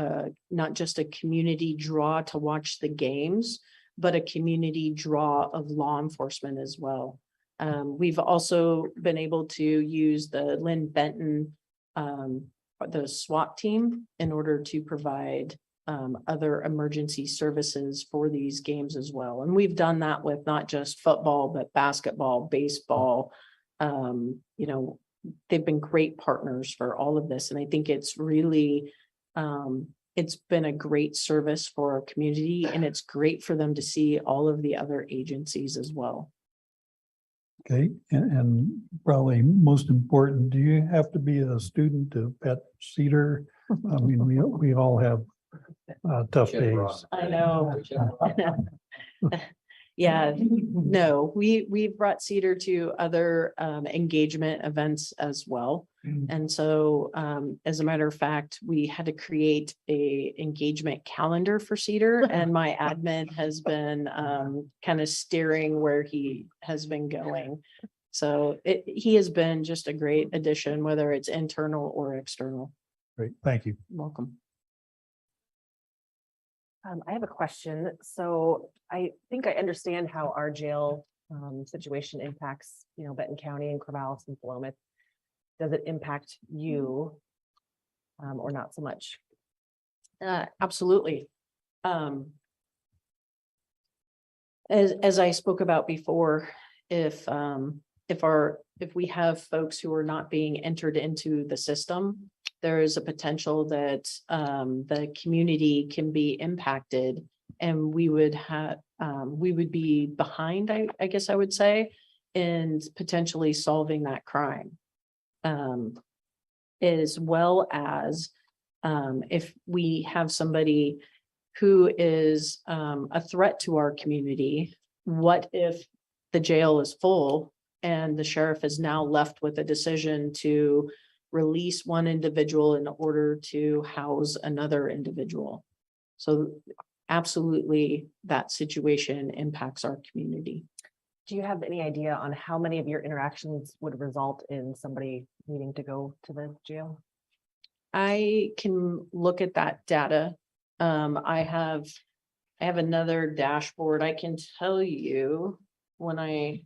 not just a community draw to watch the games, but a community draw of law enforcement as well. We've also been able to use the Lynn Benton, the SWAT team, in order to provide other emergency services for these games as well. And we've done that with not just football, but basketball, baseball. They've been great partners for all of this. And I think it's really, it's been a great service for our community, and it's great for them to see all of the other agencies as well. Okay, and probably most important, do you have to be a student to pet Cedar? I mean, we all have tough days. I know. Yeah, no, we've brought Cedar to other engagement events as well. And so as a matter of fact, we had to create a engagement calendar for Cedar, and my admin has been kind of steering where he has been going. So he has been just a great addition, whether it's internal or external. Great, thank you. Welcome. I have a question. So I think I understand how our jail situation impacts, Benton County and Corvallis and Philomath. Does it impact you or not so much? Absolutely. As I spoke about before, if we have folks who are not being entered into the system, there is a potential that the community can be impacted, and we would be behind, I guess I would say, in potentially solving that crime. As well as if we have somebody who is a threat to our community, what if the jail is full and the sheriff is now left with a decision to release one individual in order to house another individual? So absolutely, that situation impacts our community. Do you have any idea on how many of your interactions would result in somebody needing to go to the jail? I can look at that data. I have another dashboard. I can tell you when I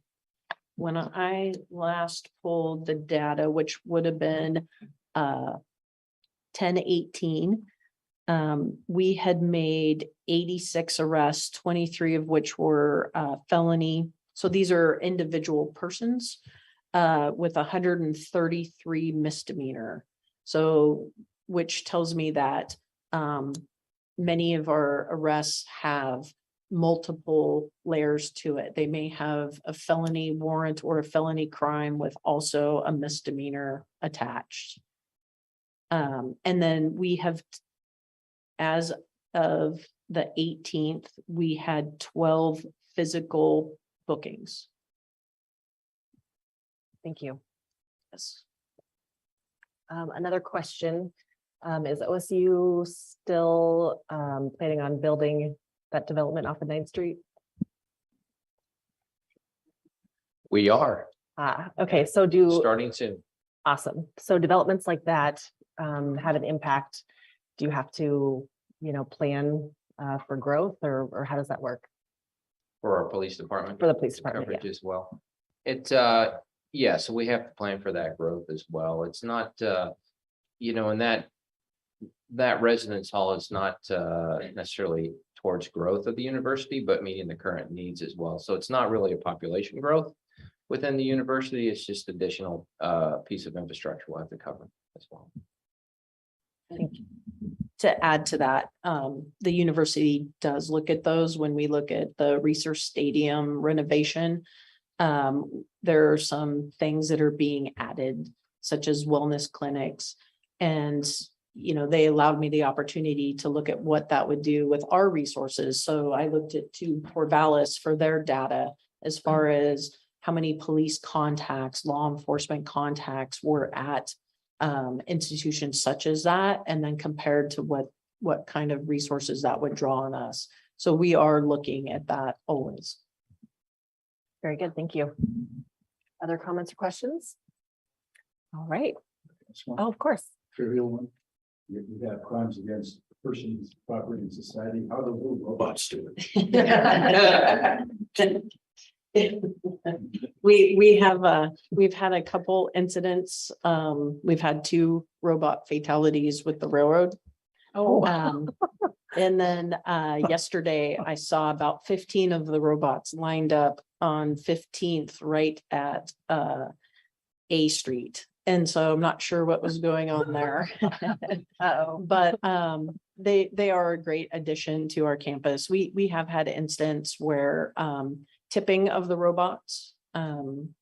last pulled the data, which would have been 10/18, we had made 86 arrests, 23 of which were felony. So these are individual persons with 133 misdemeanor. So, which tells me that many of our arrests have multiple layers to it. They may have a felony warrant or a felony crime with also a misdemeanor attached. And then we have, as of the 18th, we had 12 physical bookings. Thank you. Yes. Another question, is OSU still planning on building that development off of 9th Street? We are Okay, so starting soon. awesome. So developments like that have an impact. Do you have to, plan for growth, or how does that work For our police department. for the police department? Coverage Yeah. as well. Yeah, so we have to plan for that growth as well. It's not, and that residence hall is not necessarily towards growth of the university, but meeting the current needs as well. So it's not really a population growth within the university. It's just additional piece of infrastructure we'll have to cover as well. Thank you. To add to that, the university does look at those when we look at the research stadium renovation. There are some things that are being added, such as wellness clinics. And, they allowed me the opportunity to look at what that would do with our resources. So I looked at Corvallis for their data as far as how many police contacts, law enforcement contacts were at institutions such as that, and then compared to what kind of resources that would draw on us. So we are looking at that always. Very good. Thank you. Other comments or questions? All right. Oh, of course. Trivial one. You have crimes against persons, property, and society. How do little robots do it? We've had a couple incidents. We've had 2 robot fatalities with the railroad. Oh, And then yesterday I saw about 15 of the robots lined up on 15th right at A Street. And so I'm not sure what was going on there. But they are a great addition to our campus. We have had instances where tipping of the robots, and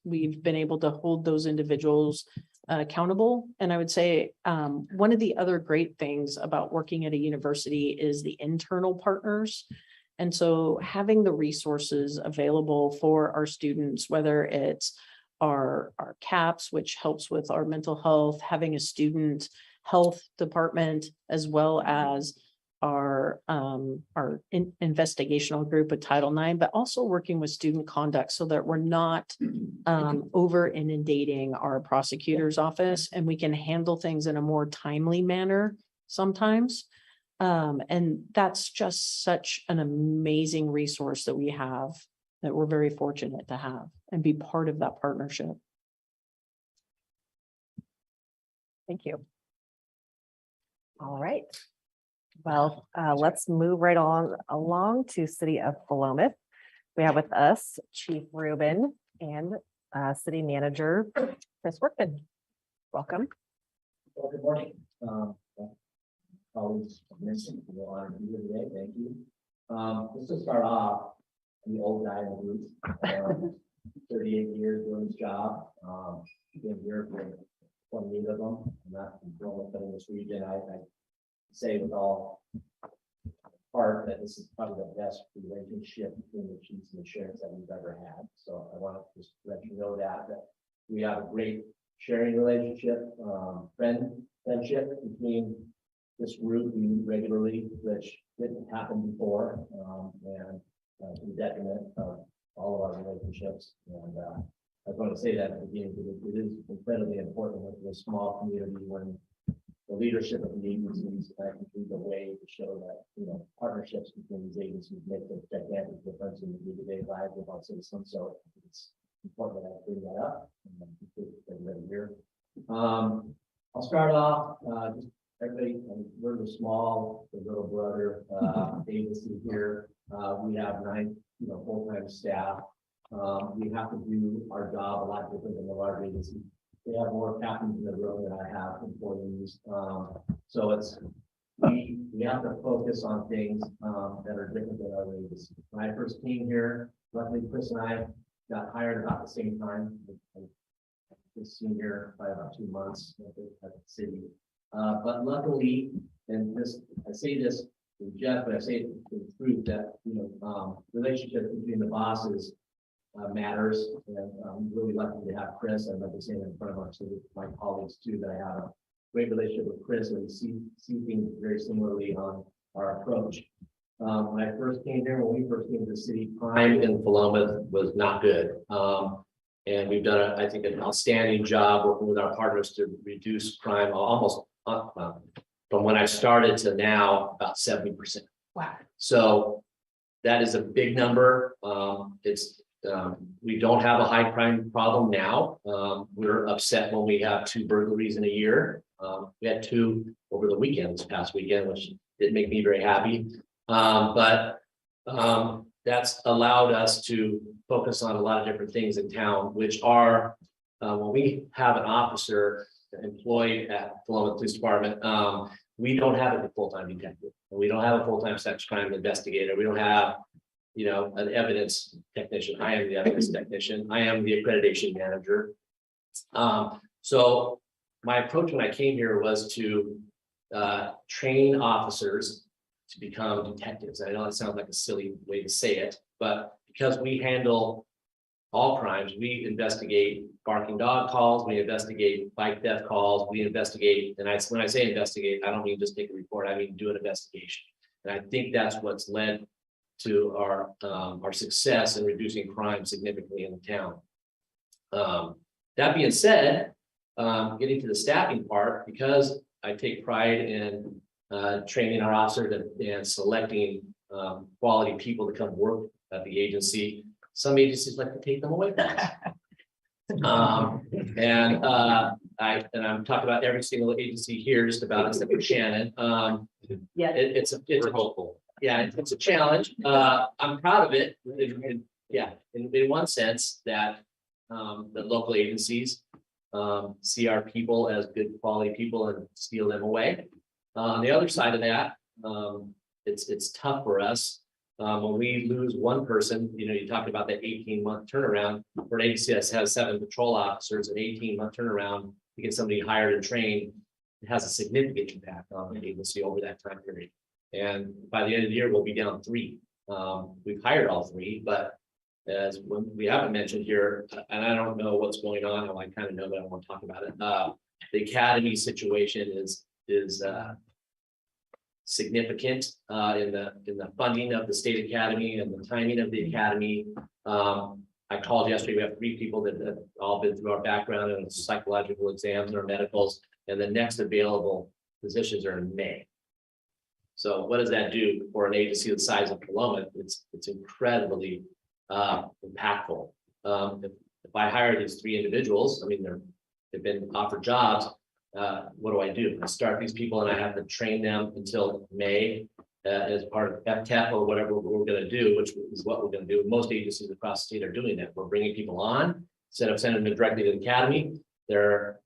we've been able to hold those individuals accountable. And I would say one of the other great things about working at a university is the internal partners. And so having the resources available for our students, whether it's our CAPS, which helps with our mental health, having a student health department, as well as our investigational group with Title IX, but also working with student conduct so that we're not over inundating our prosecutor's office, and we can handle things in a more timely manner sometimes. And that's just such an amazing resource that we have, that we're very fortunate to have and be part of that partnership. thank you. All right. Well, let's move right along to City of Philomath. We have with us Chief Rubin and City Manager Chris Workman. Welcome. Well, good morning. Always missing, honored to be here today. Thank you. Just to start off, I'm the old guy in the group. 38 years doing this job. Been here for 28 of them. I'm not from in this region. I say with all heart that this is probably the best relationship between the chiefs and the sheriffs that we've ever had. So I want to just let you know that we have a great sharing relationship, friendship between this group. We meet regularly, which didn't happen before, and to the detriment of all of our relationships. And I want to say that at the beginning, because it is incredibly important with a small community when the leadership of the agencies actually the way to show that, partnerships between these agencies make a gigantic difference in the day-to-day lives of our citizens. So it's important that I bring that up. Here. I'll start off just everybody, we're the small, the little brother, agency here. We have 9, full-time staff. We have to do our job a lot different than the large agency. They have more captains in the room than I have employees. So we have to focus on things that are different than our agency. When I first came here, luckily Chris and I got hired about the same time. This senior by about 2 months at the city. But luckily, and this, I say this to Jeff, but I say it to the truth that, relationship between the bosses matters. And I'm really lucky to have Chris. I'd like to say that in front of my colleagues too, that I have a great relationship with Chris and we see things very similarly on our approach. When I first came here, when we first came to the city, crime in Philomath was not good. And we've done, I think, an outstanding job working with our partners to reduce crime almost from when I started to now about 70%. Wow. So that is a big number. We don't have a high crime problem now. We're upset when we have 2 burglaries in a year. We had 2 over the weekend, this past weekend, which didn't make me very happy. But that's allowed us to focus on a lot of different things in town, which are when we have an officer employed at Philomath Police Department, we don't have a full-time detective. We don't have a full-time sex crime investigator. We don't have, an evidence technician. I am the evidence technician. I am the accreditation manager. So my approach when I came here was to train officers to become detectives. I know that sounds like a silly way to say it, but because we handle all crimes, we investigate barking dog calls, we investigate bike theft calls, we investigate, and when I say investigate, I don't mean just take a report, I mean do an investigation. And I think that's what's led to our success in reducing crime significantly in the town. That being said, getting to the staffing part, because I take pride in training our officers and selecting quality people to come work at the agency. Some agencies like to take them away from us. I'm talking about every single agency here, just about except for Shannon. Yeah. It's hopeful. Yeah, it's a challenge. I'm proud of it. In one sense that the local agencies see our people as good quality people and steal them away. On the other side of that, it's tough for us when we lose one person. You talked about that 18-month turnaround for an agency that has 7 patrol officers. An 18-month turnaround to get somebody hired and trained, it has a significant impact on the agency over that time period. And by the end of the year, we'll be down 3. We've hired all 3, but as we haven't mentioned here, and I don't know what's going on. I kind of know, but I don't want to talk about it. The academy situation is significant in the funding of the state academy and the timing of the academy. I called yesterday. We have 3 people that have all been through our background and psychological exams or medicals, and the next available positions are in May. So what does that do for an agency the size of Philomath? It's incredibly impactful. If I hire these 3 individuals, I mean they've been offered jobs. What do? I start these people and I have to train them until May as part of FTEP or whatever we're going to do, which is what we're going to do. Most agencies across the state are doing that. We're bringing people on instead of sending them directly to the academy. They're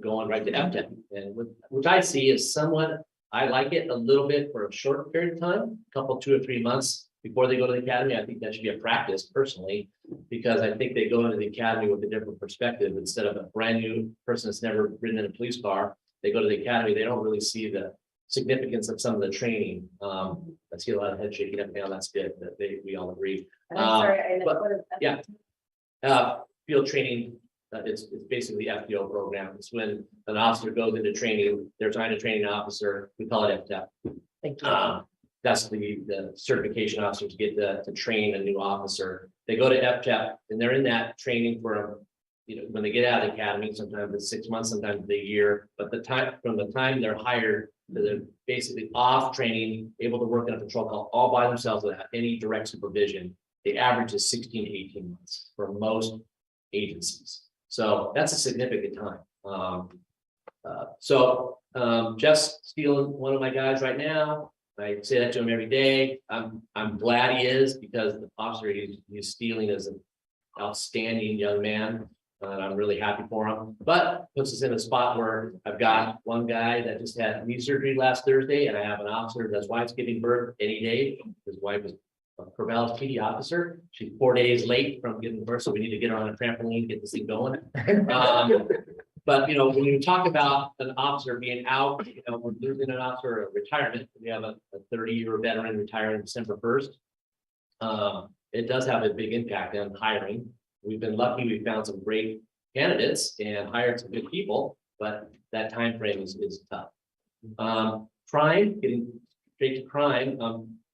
going right to FTEP, and which I see is somewhat. I like it a little bit for a short period of time, a couple, 2 or 3 months before they go to the academy. I think that should be a practice personally, because I think they go into the academy with a different perspective. Instead of a brand new person that's never ridden in a police car, they go to the academy, they don't really see the significance of some of the training. I see a lot of head shaking up and down. That's good that we all agree. And I'm sorry, I but- what is that? Field training, it's basically the FPO program. It's when an officer goes into training, they're trying to train an officer, we call it FTEP. Thank you. That's the certification officers get to train a new officer. They go to FTEP and they're in that training for, when they get out of the academy, sometimes it's 6 months, sometimes a year, but from the time they're hired, they're basically off training, able to work in a patrol call all by themselves without any direct supervision. The average is 16 to 18 months for most agencies. So that's a significant time. So Jeff's stealing one of my guys right now. I say that to him every day. I'm glad he is, because the officer he's stealing is an outstanding young man. And I'm really happy for him, but puts us in a spot where I've got one guy that just had knee surgery last Thursday, and I have an officer that's wife's giving birth any day. His wife is a Corvallis PD officer. She's 4 days late from giving birth, so we need to get her on a trampoline, get this thing going. But you know, when you talk about an officer being out, you know, we're losing an officer of retirement. We have a 30-year veteran retiring December 1st. It does have a big impact on hiring. We've been lucky, we found some great candidates and hired some good people, but that time frame is tough. Crime, getting straight to crime,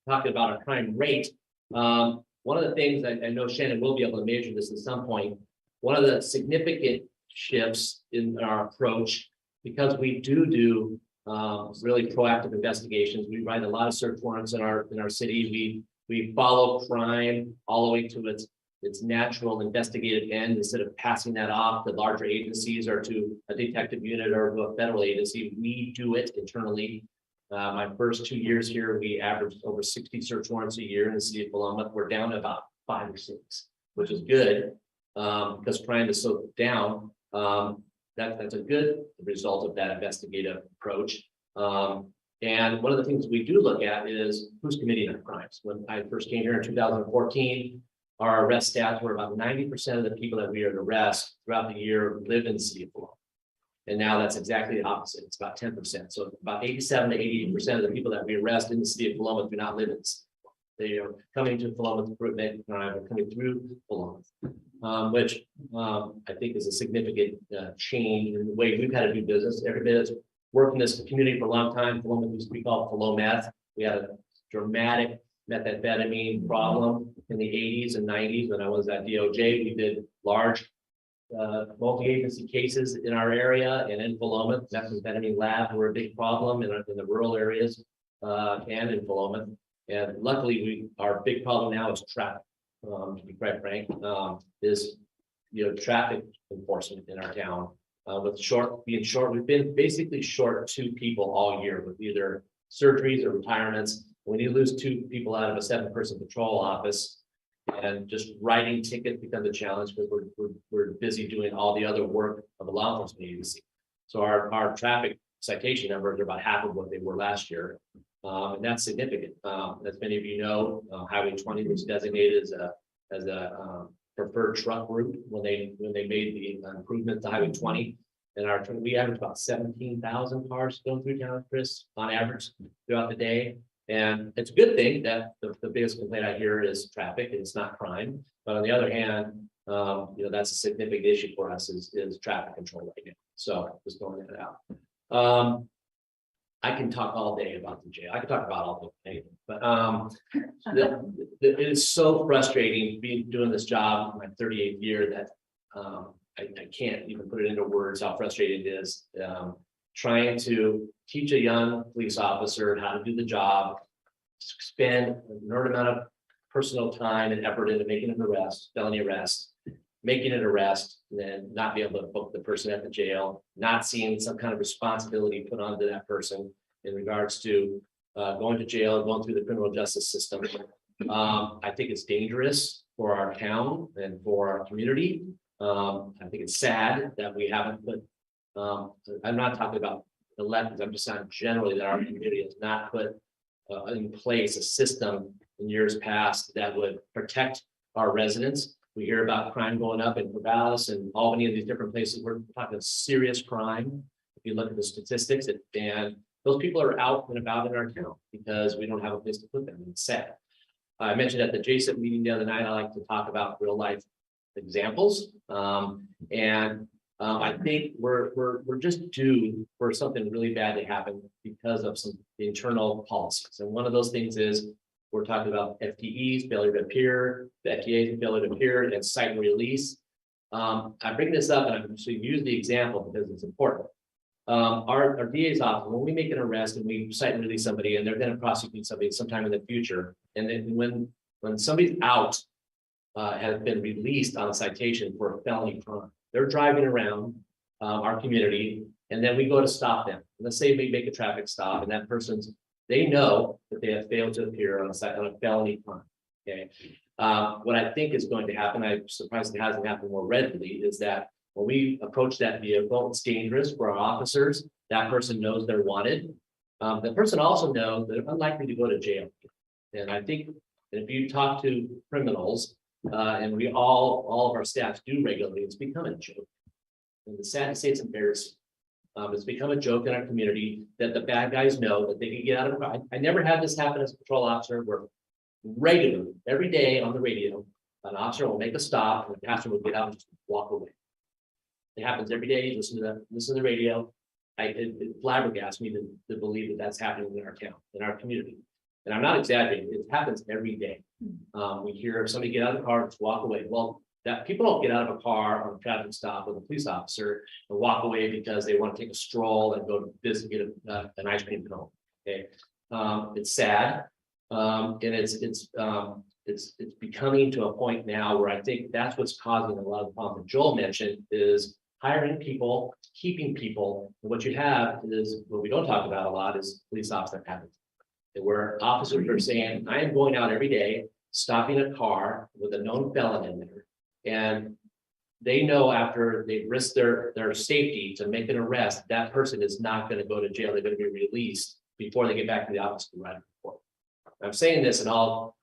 talking about our crime rate. One of the things I know Shannon will be able to measure this at some point. One of the significant shifts in our approach, because we do really proactive investigations. We write a lot of search warrants in our city. We follow crime all the way to its natural investigative end, instead of passing that off to larger agencies or to a detective unit or to a federal agency. We do it internally. My first 2 years here, we averaged over 60 search warrants a year in the city of Philomath. We're down to about 5 or 6, which is good, because crime is so down. That's a good result of that investigative approach. And one of the things we do look at is who's committing our crimes. When I first came here in 2014, our arrest stats were about 90% of the people that we would arrest throughout the year live in the city of Philomath. And now that's exactly the opposite. It's about 10%. So about 87 to 88% of the people that we arrest in the city of Philomath do not live in the city. They are coming to Philomath for committing crime, or coming through Philomath, which I think is a significant change in the way we've had to do business. Everybody that's worked in this community for a long time, Philomath used to be called Philometh. We had a dramatic methamphetamine problem in the 80s and 90s. When I was at DOJ, we did large multi-agency cases in our area and in Philomath. Methamphetamine labs were a big problem in the rural areas and in Philomath. And luckily, our big problem now is traffic. To be quite frank, is traffic enforcement in our town. With being short, we've been basically short 2 people all year with either surgeries or retirements. When you lose 2 people out of a 7-person patrol office, and just writing tickets becomes a challenge, because we're busy doing all the other work of a law enforcement agency. So our traffic citation numbers are about half of what they were last year. And that's significant. As many of you know, Highway 20 was designated as a preferred truck route when they made the improvement to Highway 20. And we average about 17,000 cars going through town, Chris, on average throughout the day. And it's a good thing that the biggest complaint I hear is traffic, and it's not crime. But on the other hand, that's a significant issue for us is traffic control right now. So just throwing that out. I can talk all day about the jail. I can talk about all the anything, but it is so frustrating doing this job in my 38th year that I can't even put it into words how frustrating it is. Trying to teach a young police officer how to do the job, spend an enormous amount of personal time and effort into making an arrest, felony arrest, making an arrest, and then not be able to book the person at the jail, not seeing some kind of responsibility put onto that person in regards to going to jail and going through the criminal justice system. I think it's dangerous for our town and for our community. I think it's sad that we haven't put, I'm not talking about the elections, I'm just saying generally that our community has not put in place a system in years past that would protect our residents. We hear about crime going up in Corvallis and Albany and these different places. We're talking serious crime. If you look at the statistics, and those people are out and about in our town because we don't have a place to put them. It's sad. I mentioned at the JSIP meeting the other night, I like to talk about real life examples. I think we're just due for something really bad to happen because of some internal policies. And one of those things is we're talking about FTEs, failure to appear, the FTAs, failure to appear, and cite and release. I bring this up and I'm going to use the example because it's important. Our DA's office, when we make an arrest and we cite and release somebody and they're going to prosecute somebody sometime in the future, and then when somebody's out, has been released on a citation for a felony crime, they're driving around our community And then we go to stop them. Let's say we make a traffic stop and that person's, they know that they have failed to appear on a felony crime. Okay. What I think is going to happen, I'm surprised it hasn't happened more readily, is that when we approach that vehicle, it's dangerous for our officers. That person knows they're wanted. The person also knows that they're unlikely to go to jail. And I think if you talk to criminals, and we all of our staff do regularly, it's become a joke. And the sad to say, it's embarrassing. It's become a joke in our community that the bad guys know that they can get out of it. I never had this happen as a patrol officer where regularly, every day on the radio, an officer will make a stop and the pastor will get out and just walk away. It happens every day. Listen to the radio. It flabbergasts me to believe that that's happening in our town, in our community. And I'm not exaggerating. It happens every day. We hear somebody get out of the car and just walk away. Well, that people don't get out of a car on a traffic stop with a police officer and walk away because they want to take a stroll and go to visit, get an ice cream cone. Okay, it's sad, and it's becoming to a point now where I think that's what's causing a lot of the problems that Joel mentioned is hiring people, keeping people. And what you have is what we don't talk about a lot is police officer habits, where officers are saying, I am going out every day, stopping a car with a known felon in there. And they know after they risk their safety to make an arrest, that person is not going to go to jail. They're going to be released before they get back to the office to write a report. I'm saying this in all,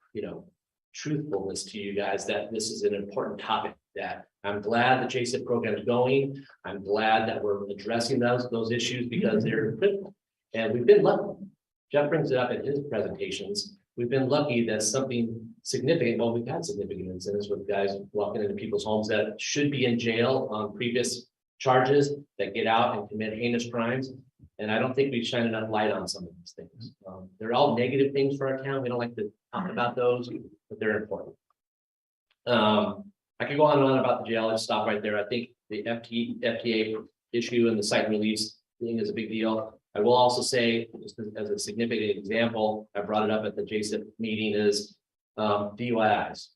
truthfulness to you guys, that this is an important topic, that I'm glad the JSIP program is going. I'm glad that we're addressing those issues because they're critical. And we've been lucky. Jeff brings it up in his presentations. We've been lucky that something significant, well, we've had significant incidents with guys walking into people's homes that should be in jail on previous charges that get out and commit heinous crimes. And I don't think we shine enough light on some of these things. They're all negative things for our town. We don't like to talk about those, but they're important. I could go on and on about the jail. I'll just stop right there. I think the FTA issue and the site release thing is a big deal. I will also say, just as a significant example, I brought it up at the JSIP meeting, is DUIs.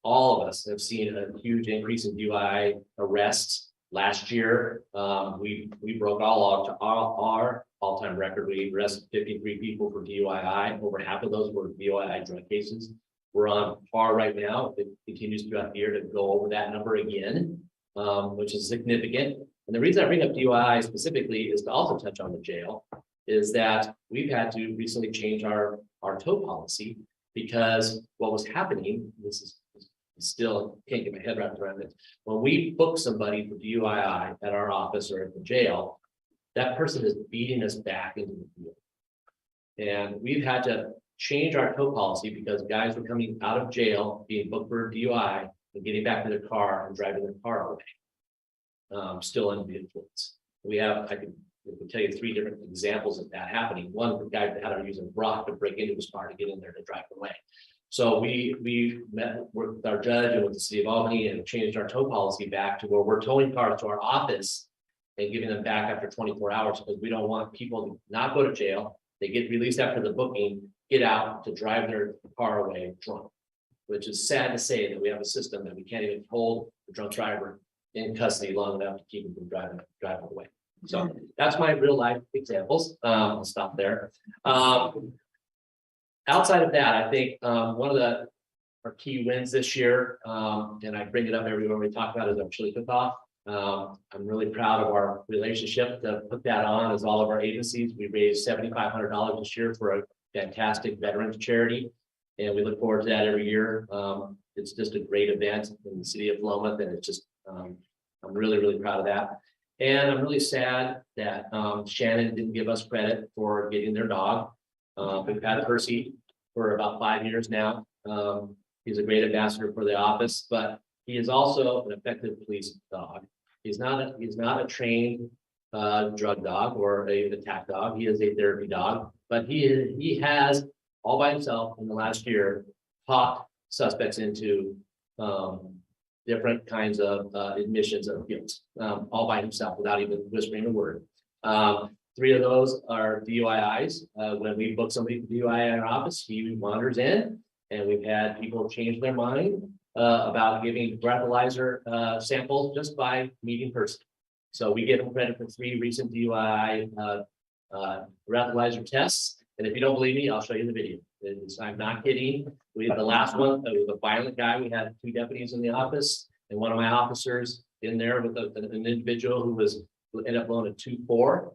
All of us have seen a huge increase in DUI arrests last year. We broke our all-time record. We arrested 53 people for DUI. Over half of those were DUI drug cases. We're on par right now. It continues throughout the year to go over that number again, which is significant. And the reason I bring up DUI specifically is to also touch on the jail, is that we've had to recently change our tow policy because what was happening, this is still, can't get my head wrapped around it. When we book somebody for DUI at our office or at the jail, that person is beating us back into the field. And we've had to change our tow policy because guys were coming out of jail, being booked for DUI and getting back to their car and driving their car away. Still under the influence. I can tell you 3 different examples of that happening. One, the guy that had to use a rock to break into his car to get in there to drive away. So we met with our judge and with the city of Albany and changed our tow policy back to where we're towing cars to our office and giving them back after 24 hours because we don't want people to not go to jail. They get released after the booking, get out to drive their car away drunk, which is sad to say that we have a system that we can't even hold the drunk driver in custody long enough to keep him from driving away. So that's my real life examples. I'll stop there. Outside of that, I think one of our key wins this year, and I bring it up everywhere we talk about, is our chili cook-off. I'm really proud of our relationship to put that on as all of our agencies. We raised $7,500 this year for a fantastic veterans charity, and we look forward to that every year. It's just a great event in the city of Philomath, and it's just I'm really, really proud of that. And I'm really sad that Shannon didn't give us credit for getting their dog. We've had Percy for about 5 years now. He's a great ambassador for the office, but he is also an effective police dog. He's not a trained drug dog or an attack dog. He is a therapy dog, but he has all by himself in the last year talked suspects into different kinds of admissions of guilt, all by himself without even whispering a word. 3 of those are DUIs. When we book somebody for DUI in our office, he wanders in, and we've had people change their mind about giving breathalyzer samples just by meeting person. So we give him credit for 3 recent DUI breathalyzer tests. And if you don't believe me, I'll show you the video. I'm not kidding. We had the last one, it was a violent guy. We had 2 deputies in the office and one of my officers in there with an individual who ended up blowing a 2-4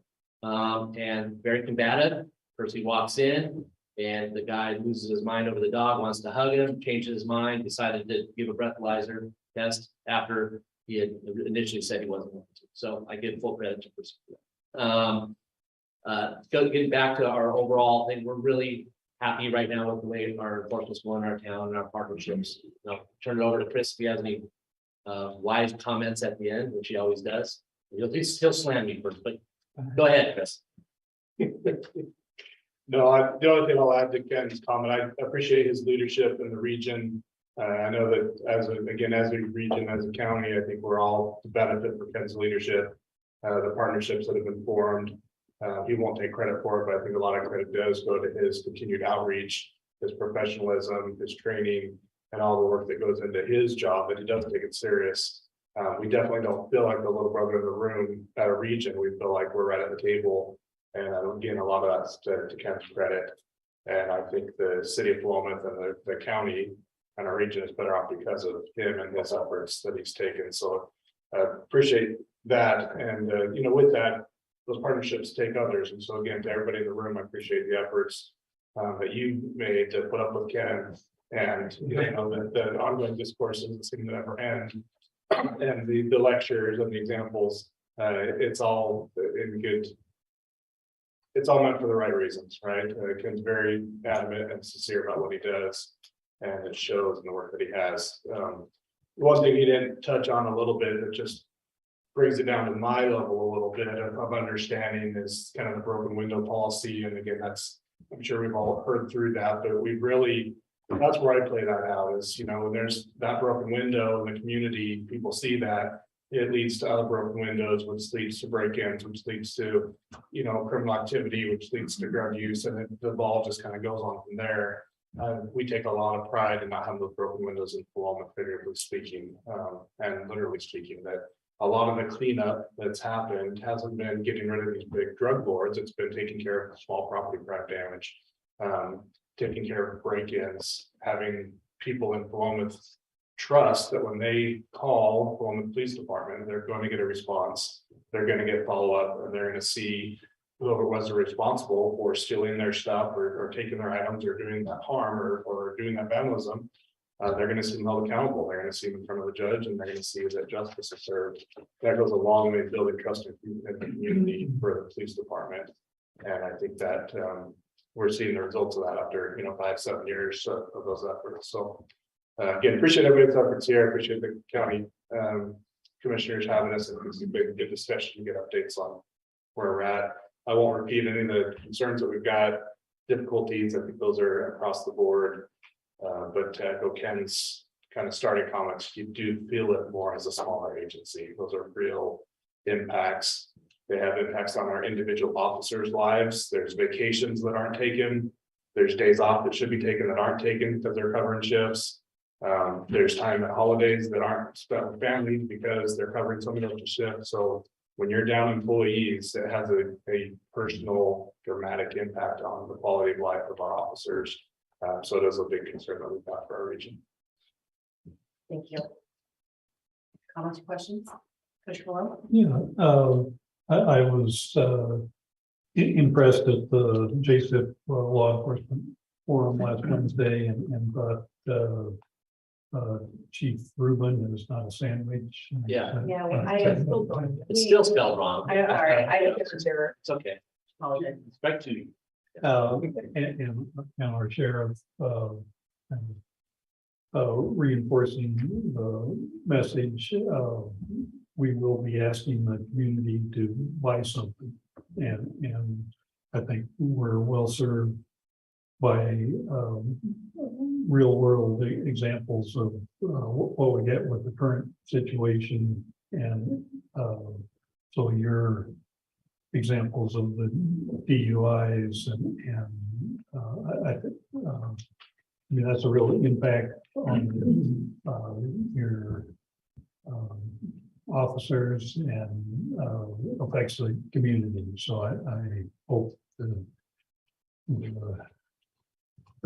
and very combative. First he walks in and the guy loses his mind over the dog, wants to hug him, changes his mind, decided to give a breathalyzer test after he had initially said he wasn't going to. So I give full credit to person. Getting back to our overall thing, we're really happy right now with the way our enforcement's going in our town and our partnerships. I'll turn it over to Chris if he has any wise comments at the end, which he always does. He'll slam me first, but go ahead, Chris. No, the only thing I'll add to Ken's comment, I appreciate his leadership in the region. I know that as a region, as a county, I think we're all to benefit from Ken's leadership. The partnerships that have been formed, he won't take credit for it, but I think a lot of credit does go to his continued outreach, his professionalism, his training, and all the work that goes into his job, that he does take it serious. We definitely don't feel like the little brother in the room at a region. We feel like we're right at the table. And again, a lot of that's to Ken's credit. And I think the city of Philomath and the county and our region is better off because of him and his efforts that he's taken. So I appreciate that. And, with that, those partnerships take others. And so again, to everybody in the room, I appreciate the efforts that you made to put up with Ken. And, the ongoing discourse doesn't seem to ever end. And the lectures and the examples, it's all in good. It's all meant for the right reasons, right? Ken's very adamant and sincere about what he does, and it shows in the work that he has. One thing he didn't touch on a little bit, that just brings it down to my level a little bit of understanding, is kind of the broken window policy. And again, I'm sure we've all heard through that, but we really, that's where I play that out is, when there's that broken window in the community, people see that. It leads to other broken windows, which leads to break-ins, which leads to, criminal activity, which leads to drug use, and the ball just kind of goes on from there. We take a lot of pride in not having those broken windows in Philomath, figuratively speaking, and literally speaking, that a lot of the cleanup that's happened hasn't been getting rid of these big drug lords. It's been taking care of small property crime damage, taking care of break-ins, having people in Philomath trust that when they call Philomath Police Department, they're going to get a response, they're going to get follow-up, and they're going to see whoever was responsible for stealing their stuff or taking their items or doing that harm or doing that vandalism. They're going to see them held accountable. They're going to see them in front of the judge, and they're going to see that justice is served. That goes a long way building trust in the community for the police department. And I think that we're seeing the results of that after 5-7 years of those efforts. So again, appreciate everybody's efforts here. I appreciate the county commissioners having us, and it's a good discussion to get updates on where we're at. I won't repeat any of the concerns that we've got, difficulties. I think those are across the board. But to echo Ken's kind of starting comments, you do feel it more as a smaller agency. Those are real impacts. They have impacts on our individual officers' lives. There's vacations that aren't taken. There's days off that should be taken that aren't taken because they're covering shifts. There's time at holidays that aren't spent with families because they're covering somebody else's shift. So when you're down employees, it has a personal dramatic impact on the quality of life of our officers. So it is a big concern that we've got for our region. Thank you. Comments, questions? Commissioner Yeah, I was impressed at the JCIP law enforcement forum last Wednesday and thought Chief Rubin is not a sandwich. Yeah. It's still spelled wrong. I'm sorry, It's okay. apologize. Respect to you. And our sheriff reinforcing the message, we will be asking the community to buy something, and I think we're well served by real world examples of what we get with the current situation, and so your examples of the DUIs and I think that's a real impact on your officers and affects the community. So I hope the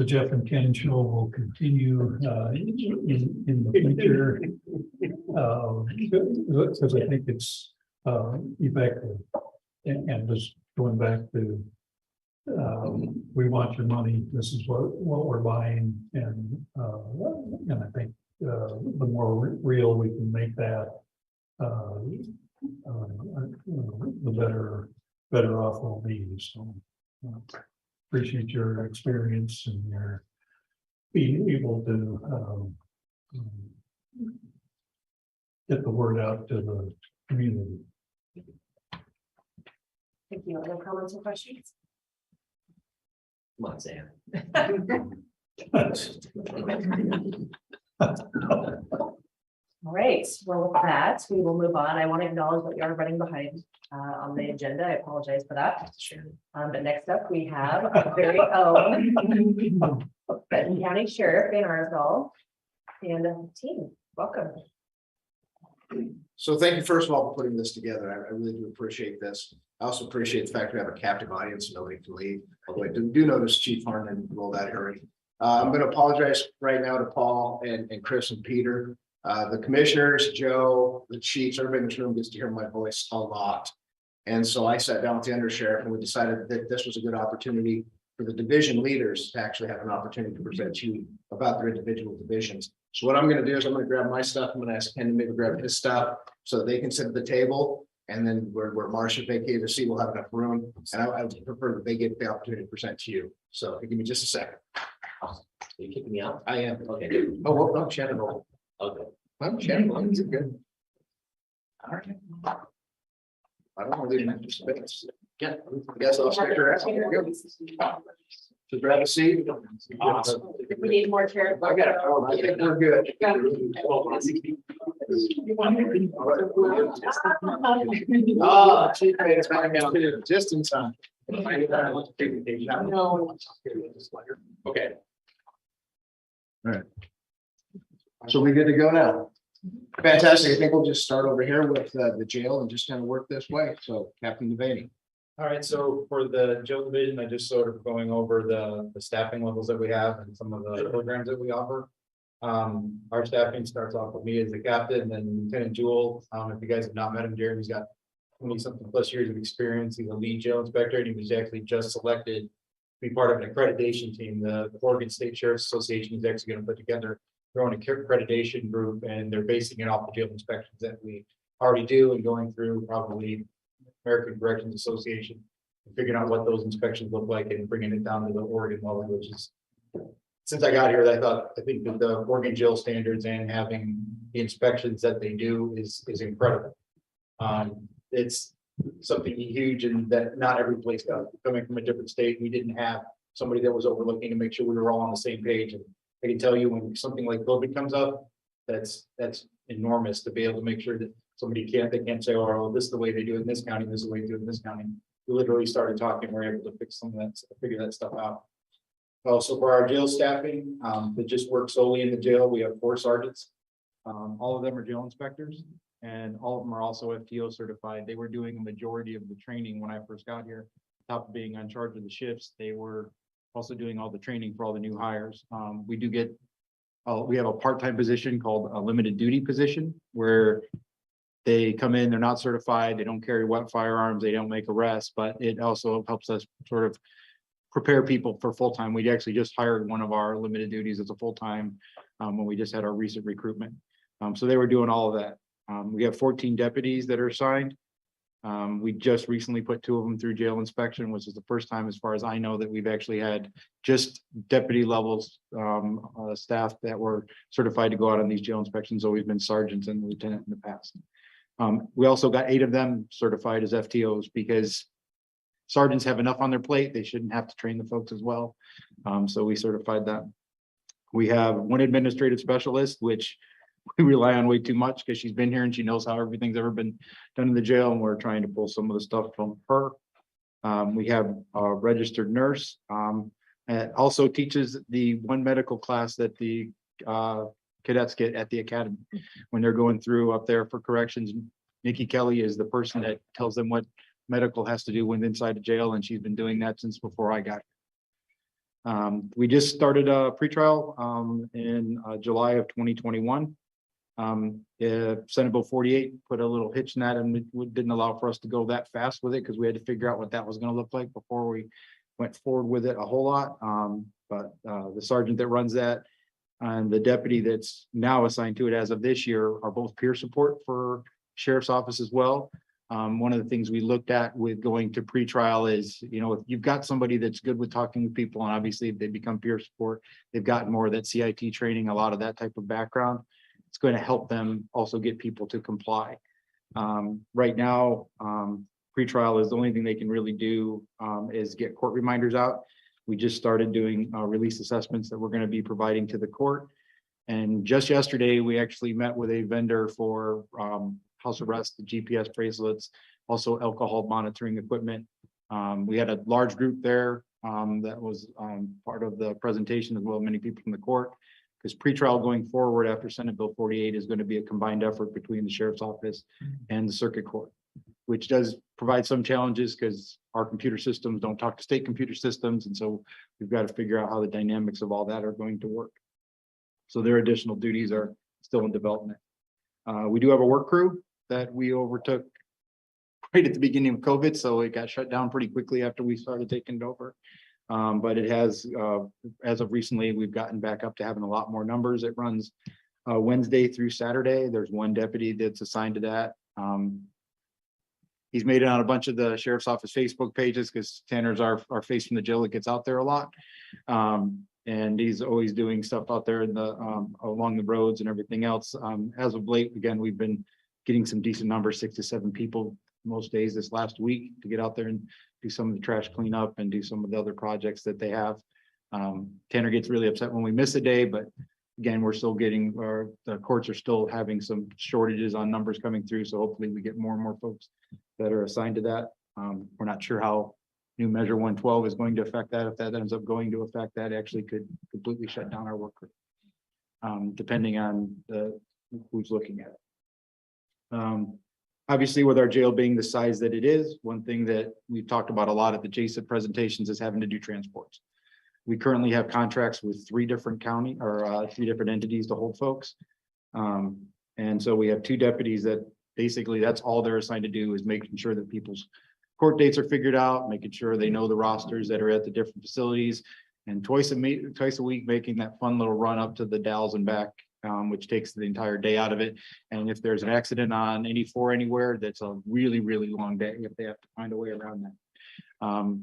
Jeff and Ken show will continue in the future. Because I think it's effective. And just going back to we want your money, this is what we're buying, and I think the more real we can make that, the better off we'll be. So appreciate your experience and your being able to get the word out to the community. Thank you. Other comments or questions? Come on, Sam. All right, well, with that, we will move on. I want to acknowledge that we are running behind on the agenda. I apologize for that. Sure. But next up, we have our very own Benton County Sheriff Van Arsdale and team. Welcome. So thank you, first of all, for putting this together. I really do appreciate this. I also appreciate the fact we have a captive audience, so nobody can leave. Although I do notice Chief Harmon rolled out early. I'm going to apologize right now to Paul and Chris and Peter. The commissioners, Joe, the chiefs, everybody in this room gets to hear my voice a lot. And so I sat down with the undersheriff and we decided that this was a good opportunity for the division leaders to actually have an opportunity to present you about their individual divisions. So what I'm going to do is I'm going to grab my stuff. I'm going to ask Ken to maybe grab his stuff so that they can sit at the table. And then where Marcia vacated the seat, we'll have enough room. And I would prefer that they get the opportunity to present to you. So give me just a second. Are you kicking me out? I am. Okay. Oh, well, no, Shannon. Okay. I'm Shannon. You're good. All right. I don't want to leave much space. Yeah. I guess I'll stick around. Here we go. So grab a seat. If we need more chairs. I got it. Oh, I think we're good. Oh, Chief made us back out just in time. Okay. All right. So we good to go now? Fantastic. I think we'll just start over here with the jail and just kind of work this way. So Captain Devaney. All right, so for the jail division, I just sort of going over the staffing levels that we have and some of the programs that we offer. Our staffing starts off with me as the captain, and then Lieutenant Jewel. If you guys have not met him, Jeremy's got 20-something plus years of experience. He's a lead jail inspector, and he was actually just selected to be part of an accreditation team. The Oregon State Sheriff's Association is actually going to put together their own accreditation group, and they're basing it off the jail inspections that we already do and going through probably American Corrections Association, and figuring out what those inspections look like and bringing it down to the Oregon level, which is, since I got here, I think that the Oregon jail standards and having the inspections that they do is incredible. It's something huge and that not every place does. Coming from a different state, we didn't have somebody that was overlooking to make sure we were all on the same page. And I can tell you when something like COVID comes up, that's enormous to be able to make sure that somebody they can't say, oh, well, this is the way they do it in this county, this is the way they do it in this county. We literally started talking, we're able to fix some of that, figure that stuff out. Also for our jail staffing, that just work solely in the jail, we have 4 sergeants. All of them are jail inspectors, and all of them are also FTO certified. They were doing a majority of the training when I first got here. On top of being on charge of the shifts, they were also doing all the training for all the new hires. We have a part-time position called a limited duty position where they come in, they're not certified, they don't carry wet firearms, they don't make arrests, but it also helps us sort of prepare people for full-time. We actually just hired one of our limited duties as a full-time when we just had our recent recruitment. So they were doing all of that. We have 14 deputies that are assigned. We just recently put 2 of them through jail inspection, which is the first time, as far as I know, that we've actually had just deputy levels staff that were certified to go out on these jail inspections. Always been sergeants and lieutenant in the past. We also got 8 of them certified as FTOs because sergeants have enough on their plate. They shouldn't have to train the folks as well. So we certified that. We have 1 administrative specialist, which we rely on way too much because she's been here and she knows how everything's ever been done in the jail, and we're trying to pull some of the stuff from her. We have a registered nurse, and also teaches the 1 medical class that the cadets get at the academy when they're going through up there for corrections Nikki Kelly is the person that tells them what medical has to do when inside the jail, and she's been doing that since before I got here. We just started a pretrial in July of 2021. Senate Bill 48 put a little hitch in that, and it didn't allow for us to go that fast with it because we had to figure out what that was going to look like before we went forward with it a whole lot. But the sergeant that runs that and the deputy that's now assigned to it as of this year are both peer support for sheriff's office as well. One of the things we looked at with going to pretrial is, you know, if you've got somebody that's good with talking with people, and obviously if they become peer support, they've gotten more of that CIT training, a lot of that type of background. It's going to help them also get people to comply. Right now, pretrial is the only thing they can really do is get court reminders out. We just started doing release assessments that we're going to be providing to the court. And just yesterday, we actually met with a vendor for house arrest, the GPS bracelets, also alcohol monitoring equipment. We had a large group there that was part of the presentation as well, many people from the court. Because pretrial going forward after Senate Bill 48 is going to be a combined effort between the sheriff's office and the circuit court, which does provide some challenges because our computer systems don't talk to state computer systems. And so we've got to figure out how the dynamics of all that are going to work. So their additional duties are still in development. We do have a work crew that we overtook right at the beginning of COVID. So it got shut down pretty quickly after we started taking it over. But it has, as of recently, we've gotten back up to having a lot more numbers. It runs Wednesday through Saturday. There's one deputy that's assigned to that. He's made it on a bunch of the sheriff's office Facebook pages because Tanner's our face from the jail that gets out there a lot. And he's always doing stuff out there in the along the roads and everything else. As of late, again, we've been getting some decent numbers, 6 to 7 people most days this last week to get out there and do some of the trash cleanup and do some of the other projects that they have. Tanner gets really upset when we miss a day, but again, we're still getting, or the courts are still having some shortages on numbers coming through. So hopefully we get more and more folks that are assigned to that. We're not sure how new measure 112 is going to affect that. If that ends up going to affect that, actually could completely shut down our work group, depending on who's looking at it. Obviously, with our jail being the size that it is, one thing that we've talked about a lot at the JSIP presentations is having to do transports. We currently have contracts with 3 different county or 3 different entities to hold folks. And so we have 2 deputies that basically that's all they're assigned to do is making sure that people's court dates are figured out, making sure they know the rosters that are at the different facilities, and twice a week making that fun little run up to the Dalles and back, which takes the entire day out of it. And if there's an accident on any 4 anywhere, that's a really, really long day if they have to find a way around that.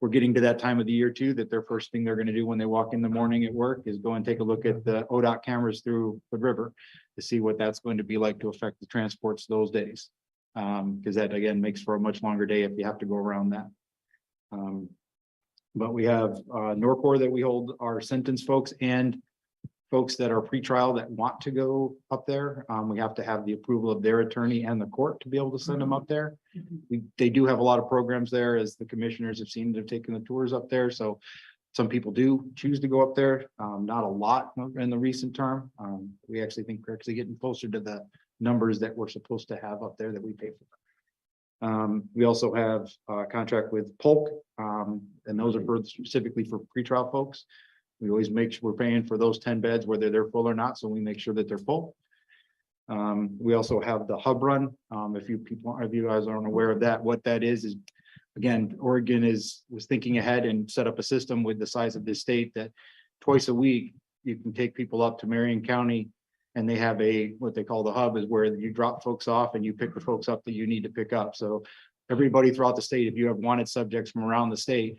We're getting to that time of the year too, that their first thing they're going to do when they walk in the morning at work is go and take a look at the ODOT cameras through the river to see what that's going to be like to affect the transports those days. Because that again makes for a much longer day if you have to go around that. But we have Norcor that we hold our sentence folks and folks that are pretrial that want to go up there. We have to have the approval of their attorney and the court to be able to send them up there. They do have a lot of programs there, as the commissioners have seen, they've taken the tours up there. So some people do choose to go up there, not a lot in the recent term. We actually think we're actually getting closer to the numbers that we're supposed to have up there that we pay for. We also have a contract with Polk, and those are specifically for pretrial folks. We always make sure we're paying for those 10 beds, whether they're full or not. So we make sure that they're full. We also have the hub run. If you guys aren't aware of that, what that is again, Oregon was thinking ahead and set up a system with the size of this state that twice a week you can take people up to Marion County, and they have what they call the hub, is where you drop folks off and you pick the folks up that you need to pick up. So everybody throughout the state, if you have wanted subjects from around the state,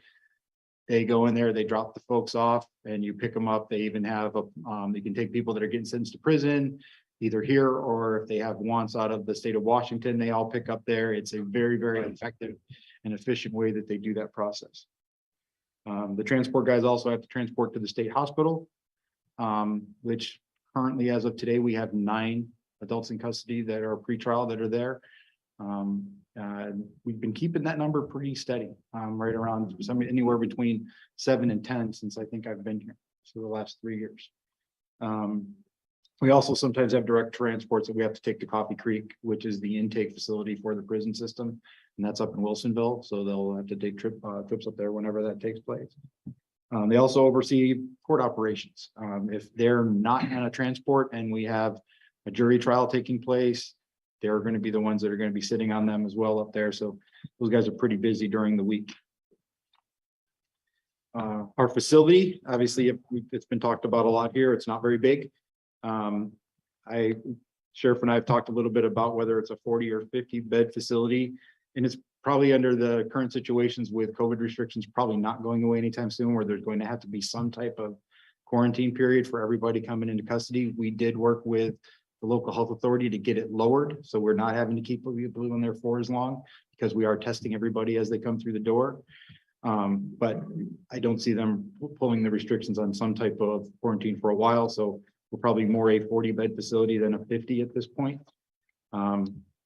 they go in there, they drop the folks off and you pick them up. They even have you can take people that are getting sentenced to prison, either here or if they have wants out of the state of Washington, they all pick up there. It's a very, very effective and efficient way that they do that process. The transport guys also have to transport to the state hospital, which currently, as of today, we have 9 adults in custody that are pretrial that are there. We've been keeping that number pretty steady, right around anywhere between 7 and 10 since I think I've been here for the last 3 years. We also sometimes have direct transports that we have to take to Coffee Creek, which is the intake facility for the prison system. And that's up in Wilsonville, so they'll have to take trips up there whenever that takes place. They also oversee court operations. If they're not on a transport and we have a jury trial taking place, they're going to be the ones that are going to be sitting on them as well up there. So those guys are pretty busy during the week. Our facility, obviously, it's been talked about a lot here. It's not very big. Sheriff and I have talked a little bit about whether it's a 40 or 50 bed facility, and it's probably under the current situations with COVID restrictions, probably not going away anytime soon, where there's going to have to be some type of quarantine period for everybody coming into custody. We did work with the local health authority to get it lowered, so we're not having to keep people in there for as long, because we are testing everybody as they come through the door. But I don't see them pulling the restrictions on some type of quarantine for a while, so we're probably more a 40 bed facility than a 50 at this point.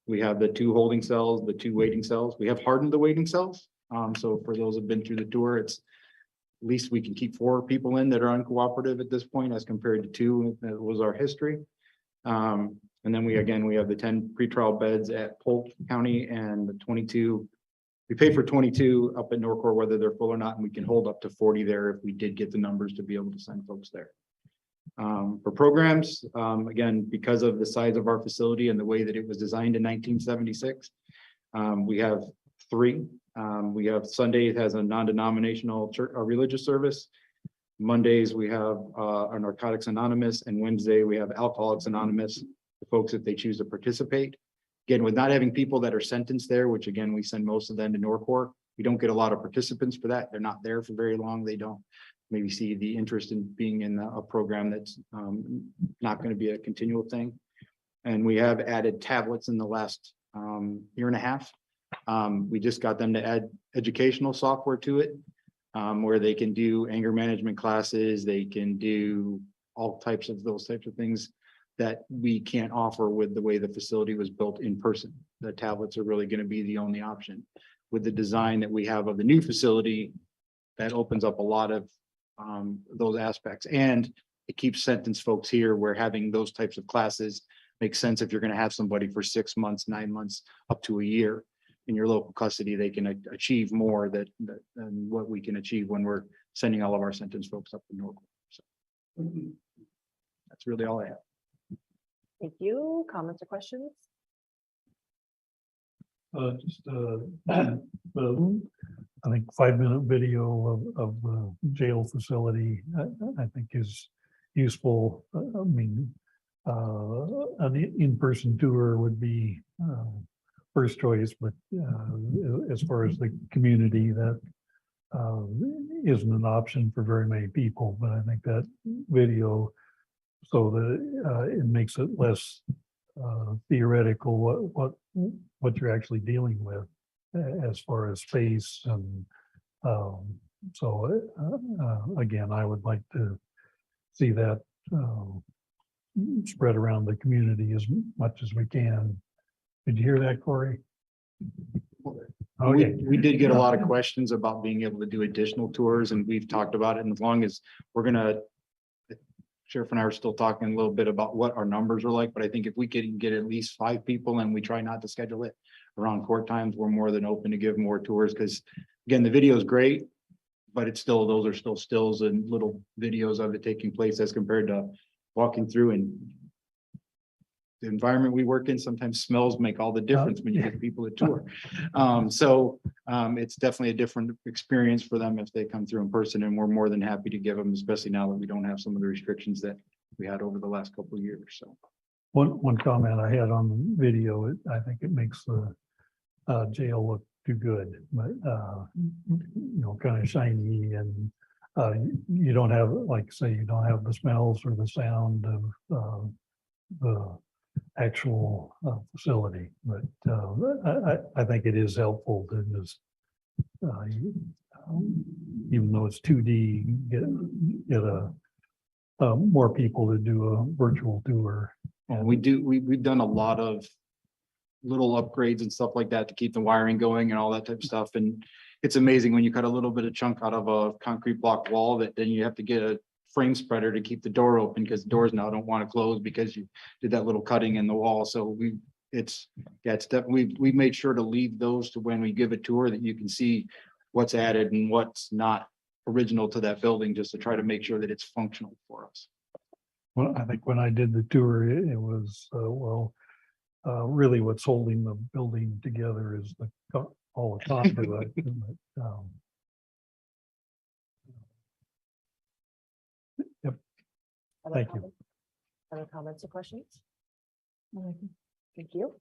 We have the 2 holding cells, the 2 waiting cells. We have hardened the waiting cells. So for those who've been through the tour, it's at least we can keep 4 people in that are uncooperative at this point, as compared to 2 that was our history. And then we have the 10 pretrial beds at Polk County and the 22. We pay for 22 up at Norcor, whether they're full or not, and we can hold up to 40 there if we did get the numbers to be able to send folks there. For programs, again, because of the size of our facility and the way that it was designed in 1976, we have 3. We have Sunday, it has a non-denominational church, a religious service. Mondays, we have our Narcotics Anonymous, and Wednesday, we have Alcoholics Anonymous, the folks that they choose to participate. Again, with not having people that are sentenced there, which again, we send most of them to Norcor, we don't get a lot of participants for that. They're not there for very long. They don't maybe see the interest in being in a program that's not going to be a continual thing. And we have added tablets in the last year and a half. We just got them to add educational software to it, where they can do anger management classes. They can do all types of those types of things that we can't offer with the way the facility was built in person. The tablets are really going to be the only option. With the design that we have of the new facility, that opens up a lot of those aspects, and it keeps sentence folks here, where having those types of classes makes sense. If you're going to have somebody for 6 months, 9 months, up to a year in your local custody, they can achieve more than what we can achieve when we're sending all of our sentence folks up to Norfolk. So that's really all I have. Thank you. Comments or questions? I think 5-minute video of the jail facility, I think is useful. I mean, an in-person tour would be first choice, but as far as the community, that isn't an option for very many people. But I think that video, so that it makes it less theoretical what you're actually dealing with as far as space. And again, I would like to see that spread around the community as much as we can. Did you hear that, Corey? Okay. We did get a lot of questions about being able to do additional tours, and we've talked about it. And as long as we're gonna, Sheriff and I are still talking a little bit about what our numbers are like, but I think if we can get at least 5 people and we try not to schedule it around court times, we're more than open to give more tours. Because again, the video is great, but it's still, those are still stills and little videos of it taking place as compared to walking through. And the environment we work in, sometimes smells make all the difference when you get people to tour. It's definitely a different experience for them if they come through in person, and we're more than happy to give them, especially now that we don't have some of the restrictions that we had over the last couple of years. So one comment I had on the video, I think it makes the jail look too good, but kind of shiny, and you don't have, like, say, you don't have the smells or the sound of the actual facility. But I think it is helpful to just even though it's 2D, get more people to do a virtual tour. and we've done a lot of little upgrades and stuff like that to keep the wiring going and all that type of stuff. And it's amazing when you cut a little bit of chunk out of a concrete block wall that then you have to get a frame spreader to keep the door open because doors now don't want to close because you did that little cutting in the wall. So it's we made sure to leave those to when we give a tour that you can see what's added and what's not original to that building, just to try to make sure that it's functional for us. Well, I think when I did the tour, it was, really what's holding the building together is all the conduit. Yep. Thank you. Other comments or questions? Thank you.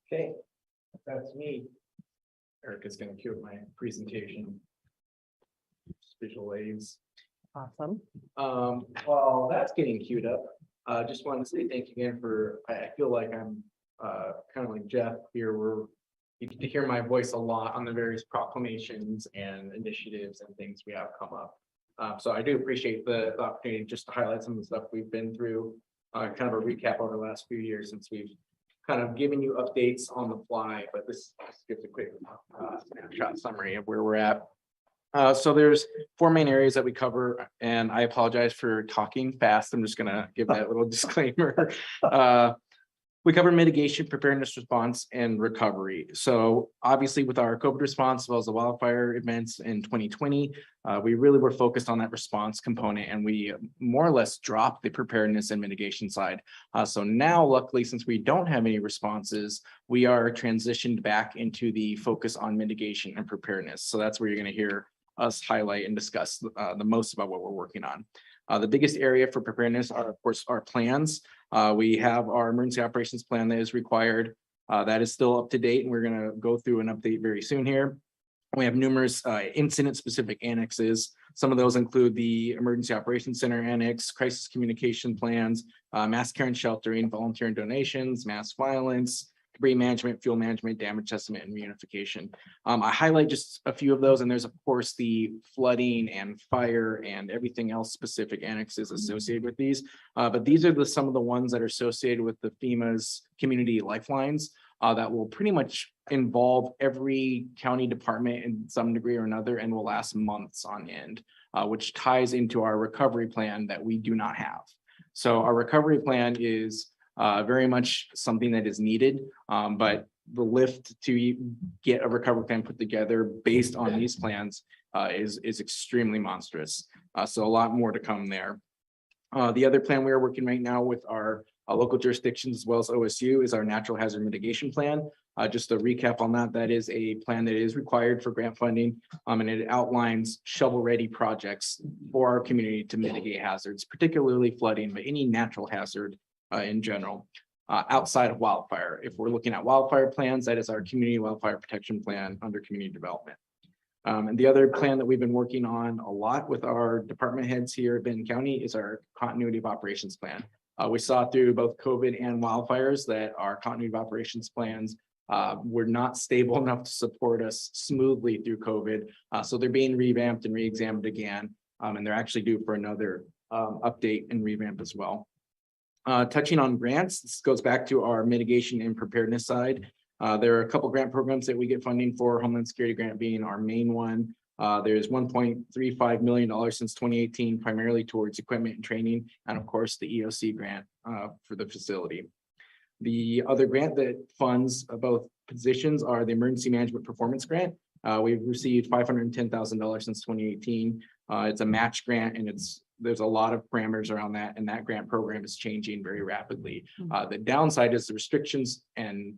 Okay, that's me. Erica's gonna cue my presentation. Visual aids. Awesome. While that's getting queued up, just wanted to say thank you again for, I feel like I'm kind of like Jeff here, where you get to hear my voice a lot on the various proclamations and initiatives and things we have come up. So I do appreciate the opportunity just to highlight some of the stuff we've been through, kind of a recap over the last few years since we've kind of given you updates on the fly, but this gives a quick snapshot summary of where we're at. So there's 4 main areas that we cover, and I apologize for talking fast. I'm just gonna give that little disclaimer. We cover mitigation, preparedness, response, and recovery. So obviously with our COVID response, as well as the wildfire events in 2020, we really were focused on that response component, and we more or less dropped the preparedness and mitigation side. So now, luckily, since we don't have any responses, we are transitioned back into the focus on mitigation and preparedness. So that's where you're gonna hear us highlight and discuss the most about what we're working on. The biggest area for preparedness are, of course, our plans. We have our emergency operations plan that is required. That is still up to date, and we're going to go through an update very soon here. We have numerous incident-specific annexes. Some of those include the Emergency Operations Center Annex, crisis communication plans, mass care and sheltering, volunteer and donations, mass violence, debris management, fuel management, damage estimate, and reunification. I highlight just a few of those, and there's of course the flooding and fire and everything else specific annexes associated with these. But these are some of the ones that are associated with the FEMA's community lifelines that will pretty much involve every county department in some degree or another and will last months on end, which ties into our recovery plan that we do not have. So our recovery plan is very much something that is needed, but the lift to get a recovery plan put together based on these plans is extremely monstrous. So a lot more to come there. The other plan we are working right now with our local jurisdictions as well as OSU is our natural hazard mitigation plan. Just a recap on that, that is a plan that is required for grant funding, and it outlines shovel-ready projects for our community to mitigate hazards, particularly flooding, but any natural hazard in general, outside of wildfire. If we're looking at wildfire plans, that is our community wildfire protection plan under community development. And the other plan that we've been working on a lot with our department heads here at Benton County is our continuity of operations plan. We saw through both COVID and wildfires that our continuity of operations plans were not stable enough to support us smoothly through COVID. So they're being revamped and re-examined again, and they're actually due for another update and revamp as well. Touching on grants, this goes back to our mitigation and preparedness side. There are a couple grant programs that we get funding for, Homeland Security grant being our main one. There's $1.35 million since 2018, primarily towards equipment and training, and of course the EOC grant for the facility. The other grant that funds both positions are the Emergency Management Performance Grant. We've received $510,000 since 2018. It's a match grant, and there's a lot of parameters around that, and that grant program is changing very rapidly. The downside is the restrictions and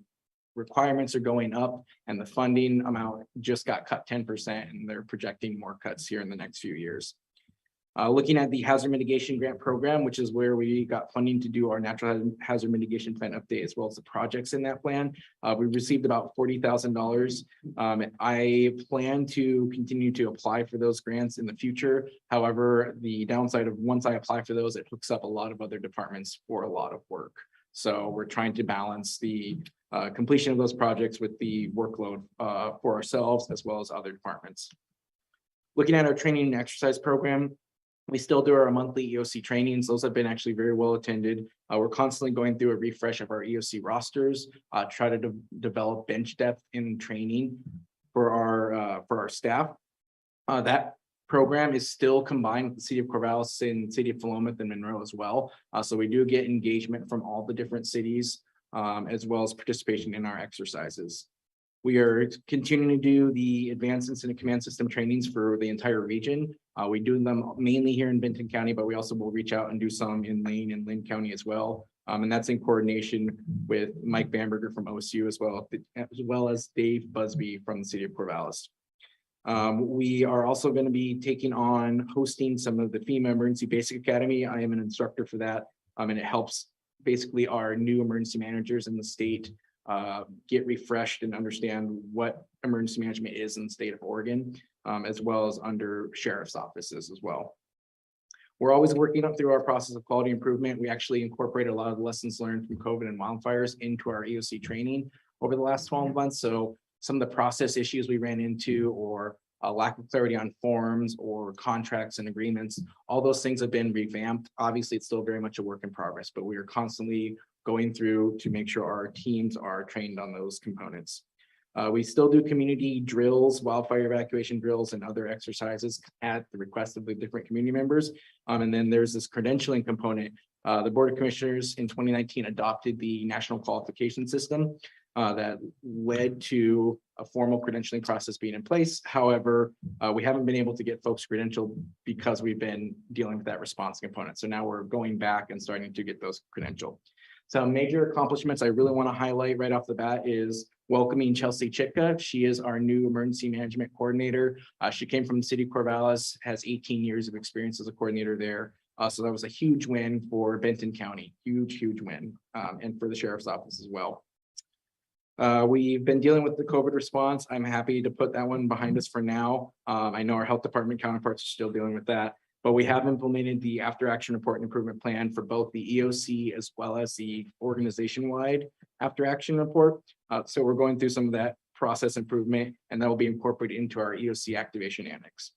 requirements are going up, and the funding amount just got cut 10%, and they're projecting more cuts here in the next few years. Looking at the hazard mitigation grant program, which is where we got funding to do our natural hazard mitigation plan update, as well as the projects in that plan. We received about $40,000. I plan to continue to apply for those grants in the future. However, the downside of once I apply for those, it hooks up a lot of other departments for a lot of work. So we're trying to balance the completion of those projects with the workload for ourselves as well as other departments. Looking at our training and exercise program, we still do our monthly EOC trainings. Those have been actually very well attended. We're constantly going through a refresh of our EOC rosters, try to develop bench depth in training for our staff. That program is still combined with the city of Corvallis and city of Philomath and Monroe as well. So we do get engagement from all the different cities, as well as participation in our exercises. We are continuing to do the advanced incident command system trainings for the entire region. We do them mainly here in Benton County, but we also will reach out and do some in Lane and Lynn County as well. And that's in coordination with Mike Bamberger from OSU as well as Dave Busby from the city of Corvallis. We are also going to be taking on hosting some of the FEMA Emergency Basic Academy. I am an instructor for that, and it helps basically our new emergency managers in the state get refreshed and understand what emergency management is in the state of Oregon, as well as under sheriff's offices as well. We're always working up through our process of quality improvement. We actually incorporate a lot of the lessons learned from COVID and wildfires into our EOC training over the last 12 months. So some of the process issues we ran into, or a lack of clarity on forms or contracts and agreements, all those things have been revamped. Obviously, it's still very much a work in progress, but we are constantly going through to make sure our teams are trained on those components. We still do community drills, wildfire evacuation drills, and other exercises at the request of the different community members. And then there's this credentialing component. The Board of Commissioners in 2019 adopted the National Qualification System that led to a formal credentialing process being in place. However, we haven't been able to get folks credentialed because we've been dealing with that response component. So now we're going back and starting to get those credentialed. Some major accomplishments I really want to highlight right off the bat is welcoming Chelsea Chitka. She is our new emergency management coordinator. She came from the city of Corvallis, has 18 years of experience as a coordinator there. So that was a huge win for Benton County, huge win, and for the sheriff's office as well. We've been dealing with the COVID response. I'm happy to put that one behind us for now. I know our health department counterparts are still dealing with that, but we have implemented the after action report and improvement plan for both the EOC as well as the organization-wide after action report. So we're going through some of that process improvement, and that will be incorporated into our EOC activation annex.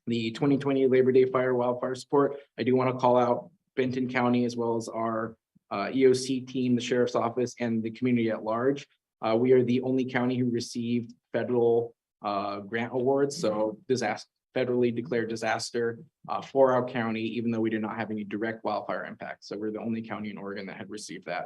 The 2020 Labor Day fire wildfire support, I do want to call out Benton County as well as our EOC team, the sheriff's office, and the community at large. We are the only county who received federal grant awards, so federally declared disaster for our county, even though we did not have any direct wildfire impact. So we're the only county in Oregon that had received that.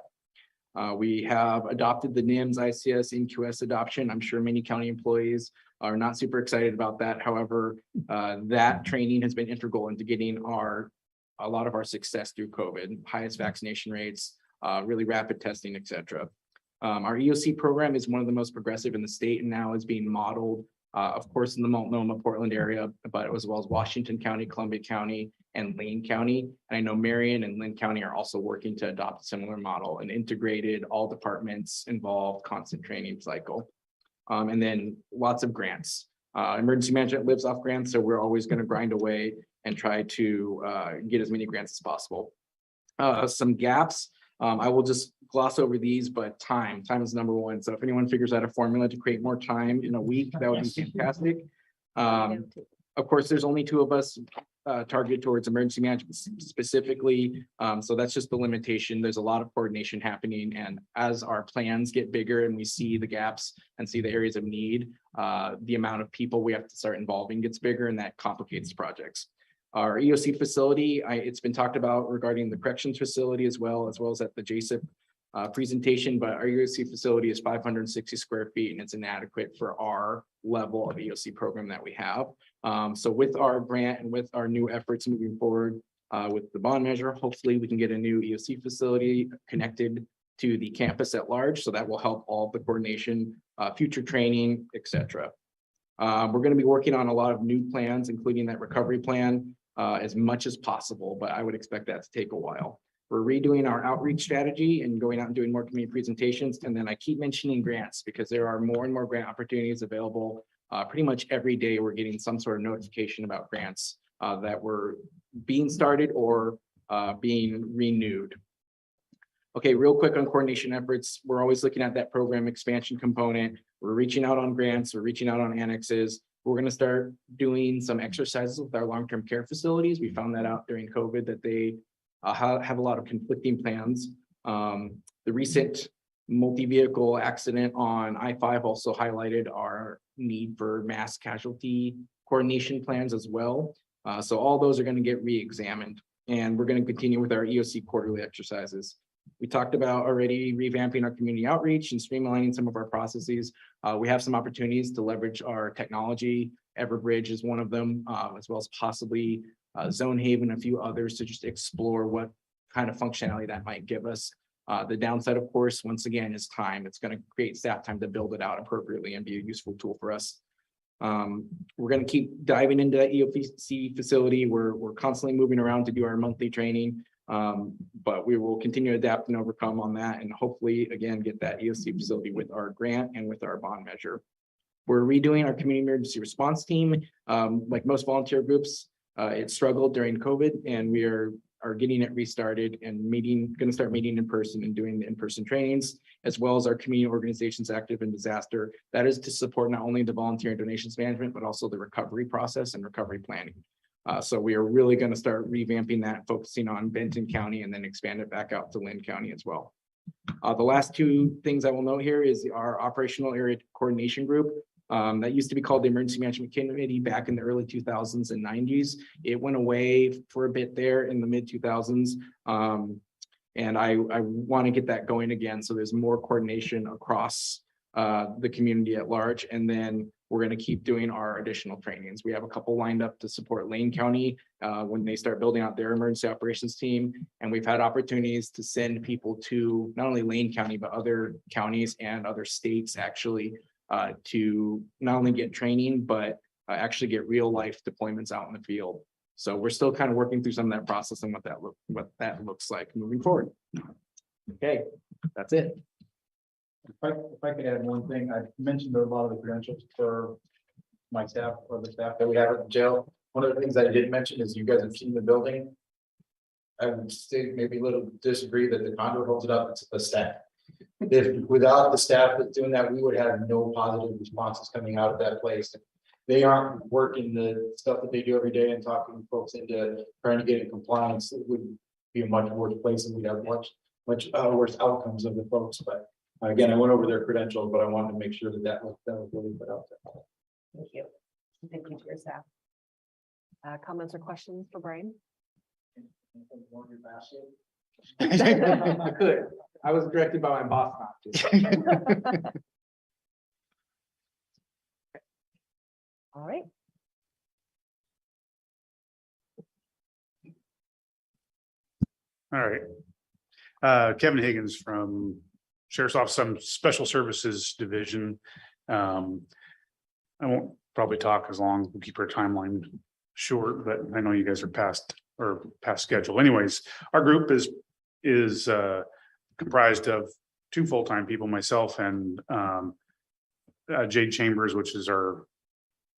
We have adopted the NIMS ICS NQS adoption. I'm sure many county employees are not super excited about that. However, that training has been integral into getting a lot of our success through COVID, highest vaccination rates, really rapid testing, etc. Our EOC program is one of the most progressive in the state and now is being modeled, of course, in the Multnomah, Portland area, but as well as Washington County, Columbia County, and Lane County. And I know Marion and Lynn County are also working to adopt a similar model, an integrated, all departments involved, constant training cycle. And then lots of grants. Emergency management lives off grants, so we're always going to grind away and try to get as many grants as possible. Some gaps. I will just gloss over these, but time is number one. So if anyone figures out a formula to create more time in a week, that would be fantastic. Of course, there's only 2 of us targeted towards emergency management specifically. So that's just the limitation. There's a lot of coordination happening. And as our plans get bigger and we see the gaps and see the areas of need, the amount of people we have to start involving gets bigger, and that complicates projects. Our EOC facility, it's been talked about regarding the corrections facility as well as at the JSIP presentation, but our EOC facility is 560 square feet and it's inadequate for our level of EOC program that we have. So with our grant and with our new efforts moving forward with the bond measure, hopefully we can get a new EOC facility connected to the campus at large. So that will help all the coordination, future training, etc. We're going to be working on a lot of new plans, including that recovery plan, as much as possible, but I would expect that to take a while. We're redoing our outreach strategy and going out and doing more community presentations. And then I keep mentioning grants because there are more and more grant opportunities available. Pretty much every day we're getting some sort of notification about grants that were being started or being renewed. Okay, real quick on coordination efforts. We're always looking at that program expansion component. We're reaching out on grants. We're reaching out on annexes. We're going to start doing some exercises with our long-term care facilities. We found that out during COVID that they have a lot of conflicting plans. The recent multi-vehicle accident on I-5 also highlighted our need for mass casualty coordination plans as well. So all those are going to get re-examined, and we're going to continue with our EOC quarterly exercises. We talked about already revamping our community outreach and streamlining some of our processes. We have some opportunities to leverage our technology. Everbridge is one of them, as well as possibly Zone Haven, a few others, to just explore what kind of functionality that might give us. The downside, of course, once again, is time. It's going to create staff time to build it out appropriately and be a useful tool for us. We're going to keep diving into that EOC facility. We're constantly moving around to do our monthly training. But we will continue to adapt and overcome on that, and hopefully, again, get that EOC facility with our grant and with our bond measure. We're redoing our community emergency response team. Like most volunteer groups, it struggled during COVID, and we are getting it restarted and going to start meeting in person and doing the in-person trainings, as well as our community organizations active in disaster. That is to support not only the volunteer and donations management, but also the recovery process and recovery planning. So we are really going to start revamping that, focusing on Benton County, and then expand it back out to Lynn County as well. The last two things I will note here is our operational area coordination group. That used to be called the Emergency Management Committee back in the early 2000s and 90s. It went away for a bit there in the mid 2000s. And I want to get that going again. So there's more coordination across the community at large. And then we're going to keep doing our additional trainings. We have a couple lined up to support Lane County when they start building out their emergency operations team. And we've had opportunities to send people to not only Lane County, but other counties and other states actually to not only get training, but actually get real life deployments out in the field. So we're still kind of working through some of that process and what that looks like moving forward. Okay, that's it. If I could add one thing, I mentioned a lot of the credentials for my staff or the staff that we have at the jail. One of the things I did mention is you guys have seen the building. I would say maybe a little disagree that the conduit holds it up, it's the staff. If without the staff that's doing that, we would have no positive responses coming out of that place. They aren't working the stuff that they do every day and talking folks into trying to get in compliance. It would be a much worse place, and we'd have much worse outcomes of the folks. But again, I went over their credentials, but I wanted to make sure that was really put out there. Thank you. Thank you to your staff. Comments or questions for Brian? I could. I was directed by my boss not to. All right. All right. Kevin Higgins from Sheriff's Office, some Special Services Division. I won't probably talk as long. We'll keep our timeline short, but I know you guys are past schedule. Anyways, our group is comprised of 2 full-time people, myself and Jade Chambers, which is our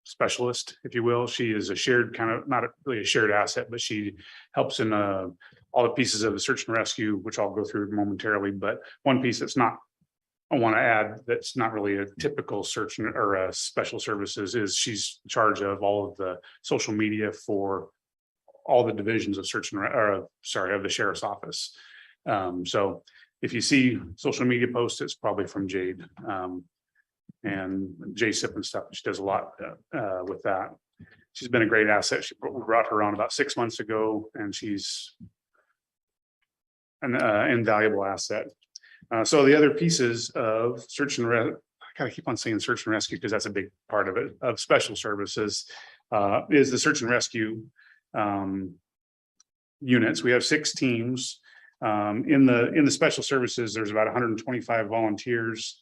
specialist, if you will. She is a shared kind of, not really a shared asset, but she helps in all the pieces of the search and rescue, which I'll go through momentarily. But one piece that's not, I want to add, that's not really a typical search or a special services is she's in charge of all of the social media for all the divisions of search and of the sheriff's office. So if you see social media posts, it's probably from Jade and JSIP and stuff. She does a lot with that. She's been a great asset. We brought her on about 6 months ago, and she's an invaluable asset. So the other pieces of search and I gotta keep on saying search and rescue because that's a big part of it, of special services, is the search and rescue units. We have 6 teams. In the special services, there's about 125 volunteers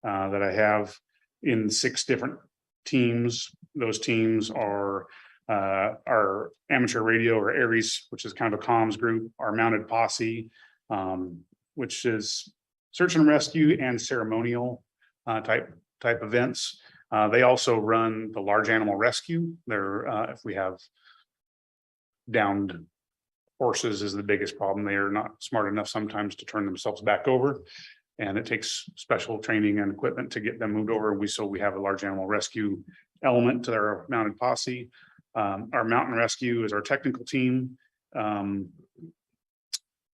that I have in 6 different teams. Those teams are our amateur radio, or ARES, which is kind of a comms group, our mounted posse, which is search and rescue and ceremonial type events. They also run the large animal rescue. They're if we have downed horses is the biggest problem. They are not smart enough sometimes to turn themselves back over, and it takes special training and equipment to get them moved over. We have a large animal rescue element to their mounted posse. Our mountain rescue is our technical team.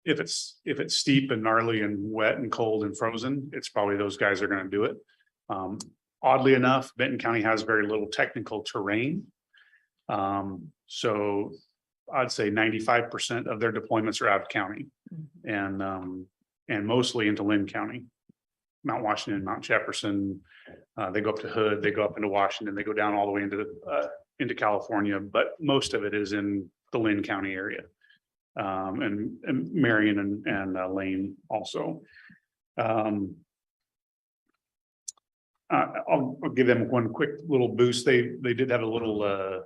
If it's steep and gnarly and wet and cold and frozen, it's probably those guys that are going to do it. Oddly enough, Benton County has very little technical terrain. So I'd say 95% of their deployments are out of county and mostly into Lynn County. Mount Washington, Mount Jefferson, they go up to Hood, they go up into Washington, they go down all the way into California, but most of it is in the Lynn County area. And Marion and Lane also. I'll give them one quick little boost. They did have a little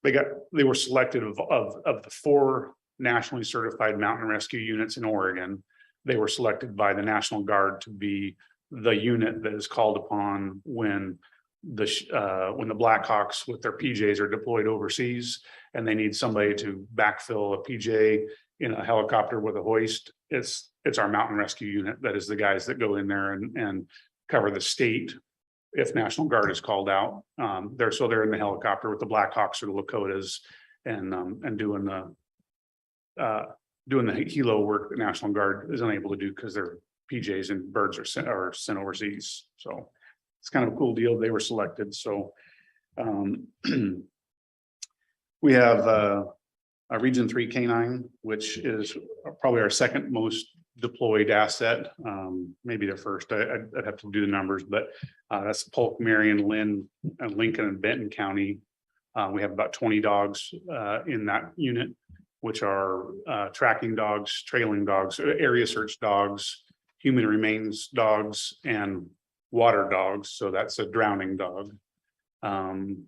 they were selected of the 4 nationally certified mountain rescue units in Oregon. They were selected by the National Guard to be the unit that is called upon when the Blackhawks with their PJs are deployed overseas and they need somebody to backfill a PJ in a helicopter with a hoist. It's our mountain rescue unit that is the guys that go in there and cover the state if National Guard is called out. They're in the helicopter with the Blackhawks or the Lakotas and doing the helo work that National Guard is unable to do because their PJs and birds are sent overseas. So it's kind of a cool deal. They were selected. So we have a Region 3 K9, which is probably our second most deployed asset. Maybe the first. I'd have to do the numbers, but that's Polk, Marion, Lynn, and Lincoln and Benton County. We have about 20 dogs in that unit, which are tracking dogs, trailing dogs, area search dogs, human remains dogs, and water dogs. So that's a drowning dog. And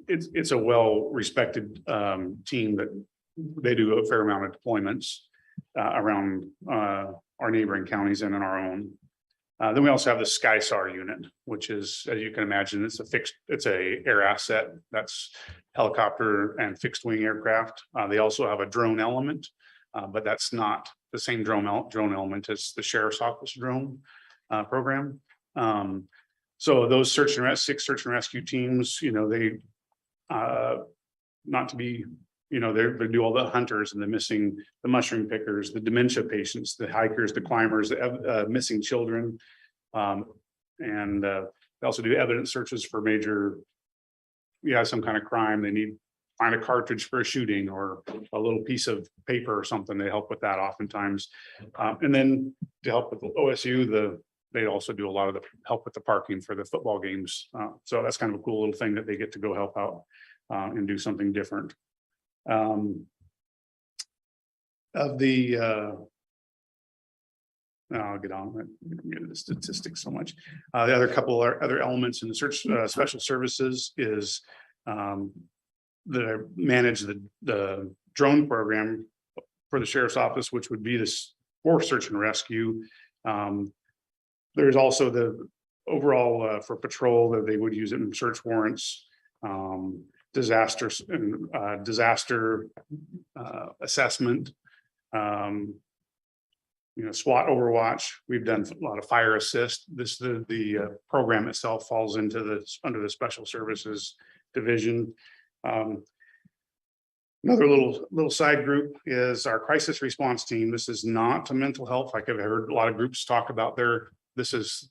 it's a well-respected team that they do a fair amount of deployments around our neighboring counties and in our own. Then we also have the SkySAR unit, which is, as you can imagine, it's a air asset that's helicopter and fixed wing aircraft. They also have a drone element, but that's not the same drone element as the Sheriff's Office drone program. So those six search and rescue teams, they not to be, they do all the hunters and the mushroom pickers, the dementia patients, the hikers, the climbers, the missing children. And they also do evidence searches for major, some kind of crime. They need find a cartridge for a shooting or a little piece of paper or something. They help with that oftentimes. And then to help with the OSU, they also do a lot of the help with the parking for the football games. So that's kind of a cool little thing that they get to go help out and do something different. I'll get on the statistics so much. The other couple other elements in the search special services is that I manage the drone program for the Sheriff's Office, which would be this for search and rescue. There's also the overall for patrol that they would use it in search warrants, disasters and disaster assessment, SWAT Overwatch. We've done a lot of fire assist. The program itself falls into under the special services division. Another little side group is our crisis response team. This is not a mental health, like I've heard a lot of groups talk about this is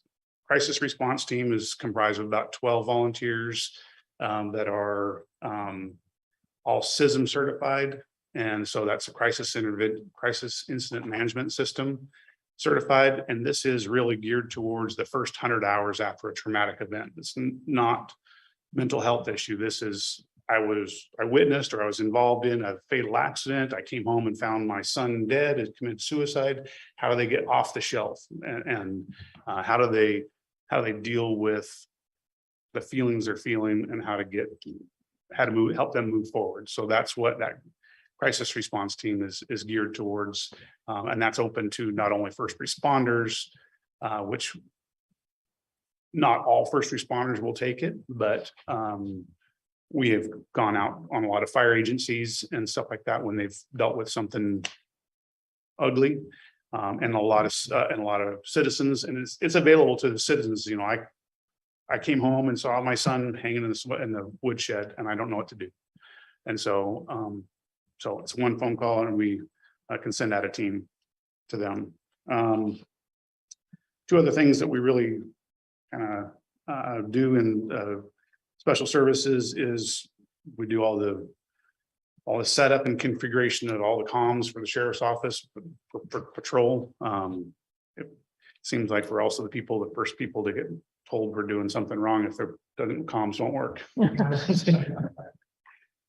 crisis response team is comprised of about 12 volunteers that are all CISM certified. And so that's a crisis incident management system certified. And this is really geared towards the first 100 hours after a traumatic event. It's not mental health issue. This is, I witnessed or I was involved in a fatal accident. I came home and found my son dead and committed suicide. How do they get off the shelf? And how do they deal with the feelings they're feeling and how to help them move forward? So that's what that crisis response team is geared towards. And that's open to not only first responders, which not all first responders will take it, but we have gone out on a lot of fire agencies and stuff like that when they've dealt with something ugly, and a lot of citizens, and it's available to the citizens. I came home and saw my son hanging in the woodshed, and I don't know what to do. And so it's one phone call, and we can send out a team to them. Two other things that we really kind of do in special services is we do all the setup and configuration of all the comms for the sheriff's office for patrol. It seems like we're also the first people to get told we're doing something wrong if their comms don't work.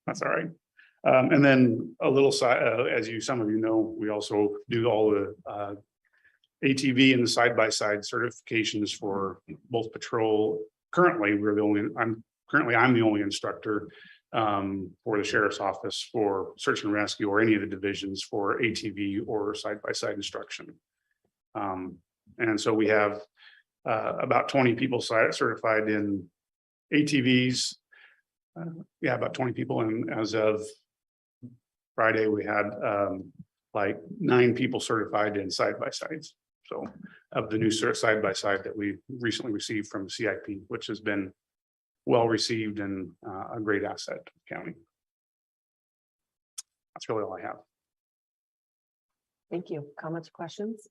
That's all right. And then a little side, as some of you know, we also do all the ATV and the side-by-side certifications for both patrol. Currently, I'm the only instructor for the sheriff's office for search and rescue or any of the divisions for ATV or side-by-side instruction. And so we have about 20 people certified in ATVs. About 20 people. And as of Friday, we had like 9 people certified in side-by-sides. So of the new side-by-side that we recently received from CIP, which has been well received and a great asset to the county. That's really all I have. Thank you. Comments, questions?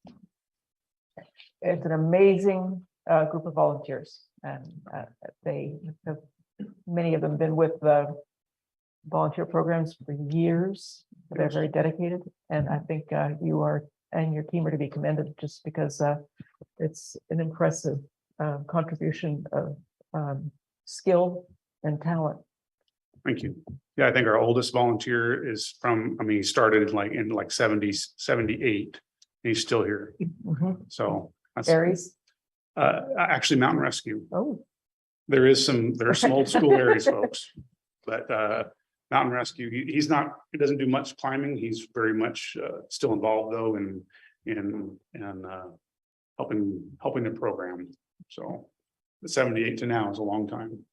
It's an amazing group of volunteers, and they have, many of them, been with the volunteer programs for years. They're very dedicated, and I think you are and your team are to be commended, just because it's an impressive contribution of skill and talent. Thank you. Yeah, I think our oldest volunteer is he started in 78. He's still here. So that's Aries. Actually Mountain Rescue. Oh. There's some old school Aries folks, but Mountain Rescue, he doesn't do much climbing. He's very much still involved though in helping the program. So the 78 to now is a long time.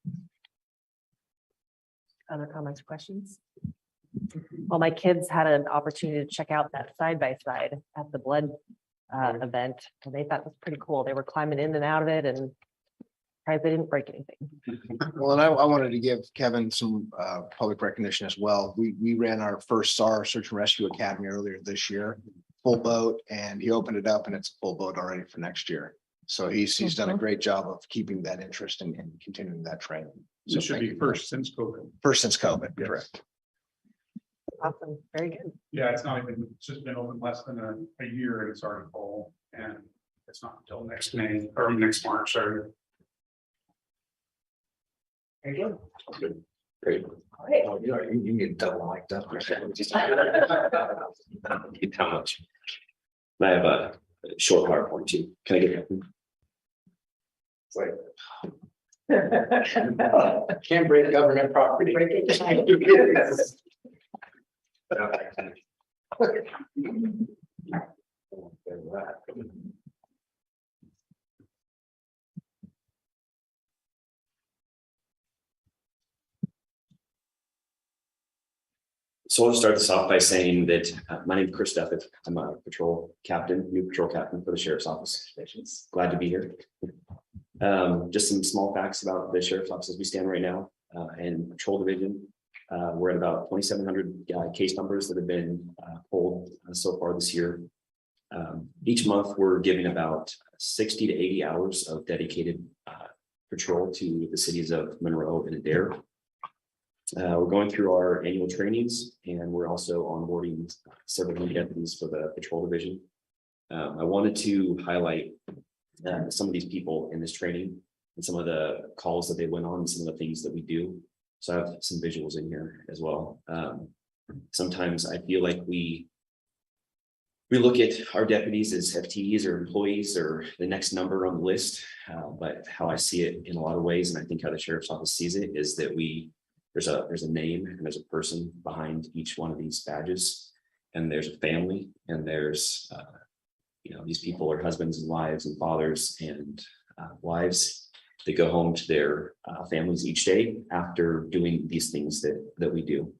Other comments, questions? Well, my kids had an opportunity to check out that side-by-side at the blood event, and they thought it was pretty cool. They were climbing in and out of it, and surprised they didn't break anything. Well, and I wanted to give Kevin some public recognition as well. We ran our first SAR Search and Rescue Academy earlier this year, full boat, and he opened it up and it's a full boat already for next year. So he's done a great job of keeping that interest and continuing that training. So it should be first since COVID. First since COVID, correct. Awesome, very good. Yeah, it's just been open less than a year and it's already full, and it's not until next May or next March. Sorry. Very good. Good. Great. All right. Oh, you need double like that. How much? I have a short PowerPoint too. Can I get that? It's like. Can't break government property. So I'll start this off by saying that my name is Chris Duffett. I'm a new patrol captain for the Sheriff's Office. Glad to be here. Just some small facts about the Sheriff's Office as we stand right now. And Patrol Division, we're at about 2,700 case numbers that have been pulled so far this year. Each month, we're giving about 60 to 80 hours of dedicated patrol to the cities of Monroe and Adair. We're going through our annual trainings, and we're also onboarding several new deputies for the Patrol Division. I wanted to highlight some of these people in this training and some of the calls that they went on and some of the things that we do. So I have some visuals in here as well. Sometimes I feel like we look at our deputies as FTEs or employees or the next number on the list, but how I see it in a lot of ways, and I think how the Sheriff's Office sees it, is that there's a name and there's a person behind each one of these badges, and there's a family, and there's these people are husbands and wives and fathers and wives that go home to their families each day after doing these things that we do.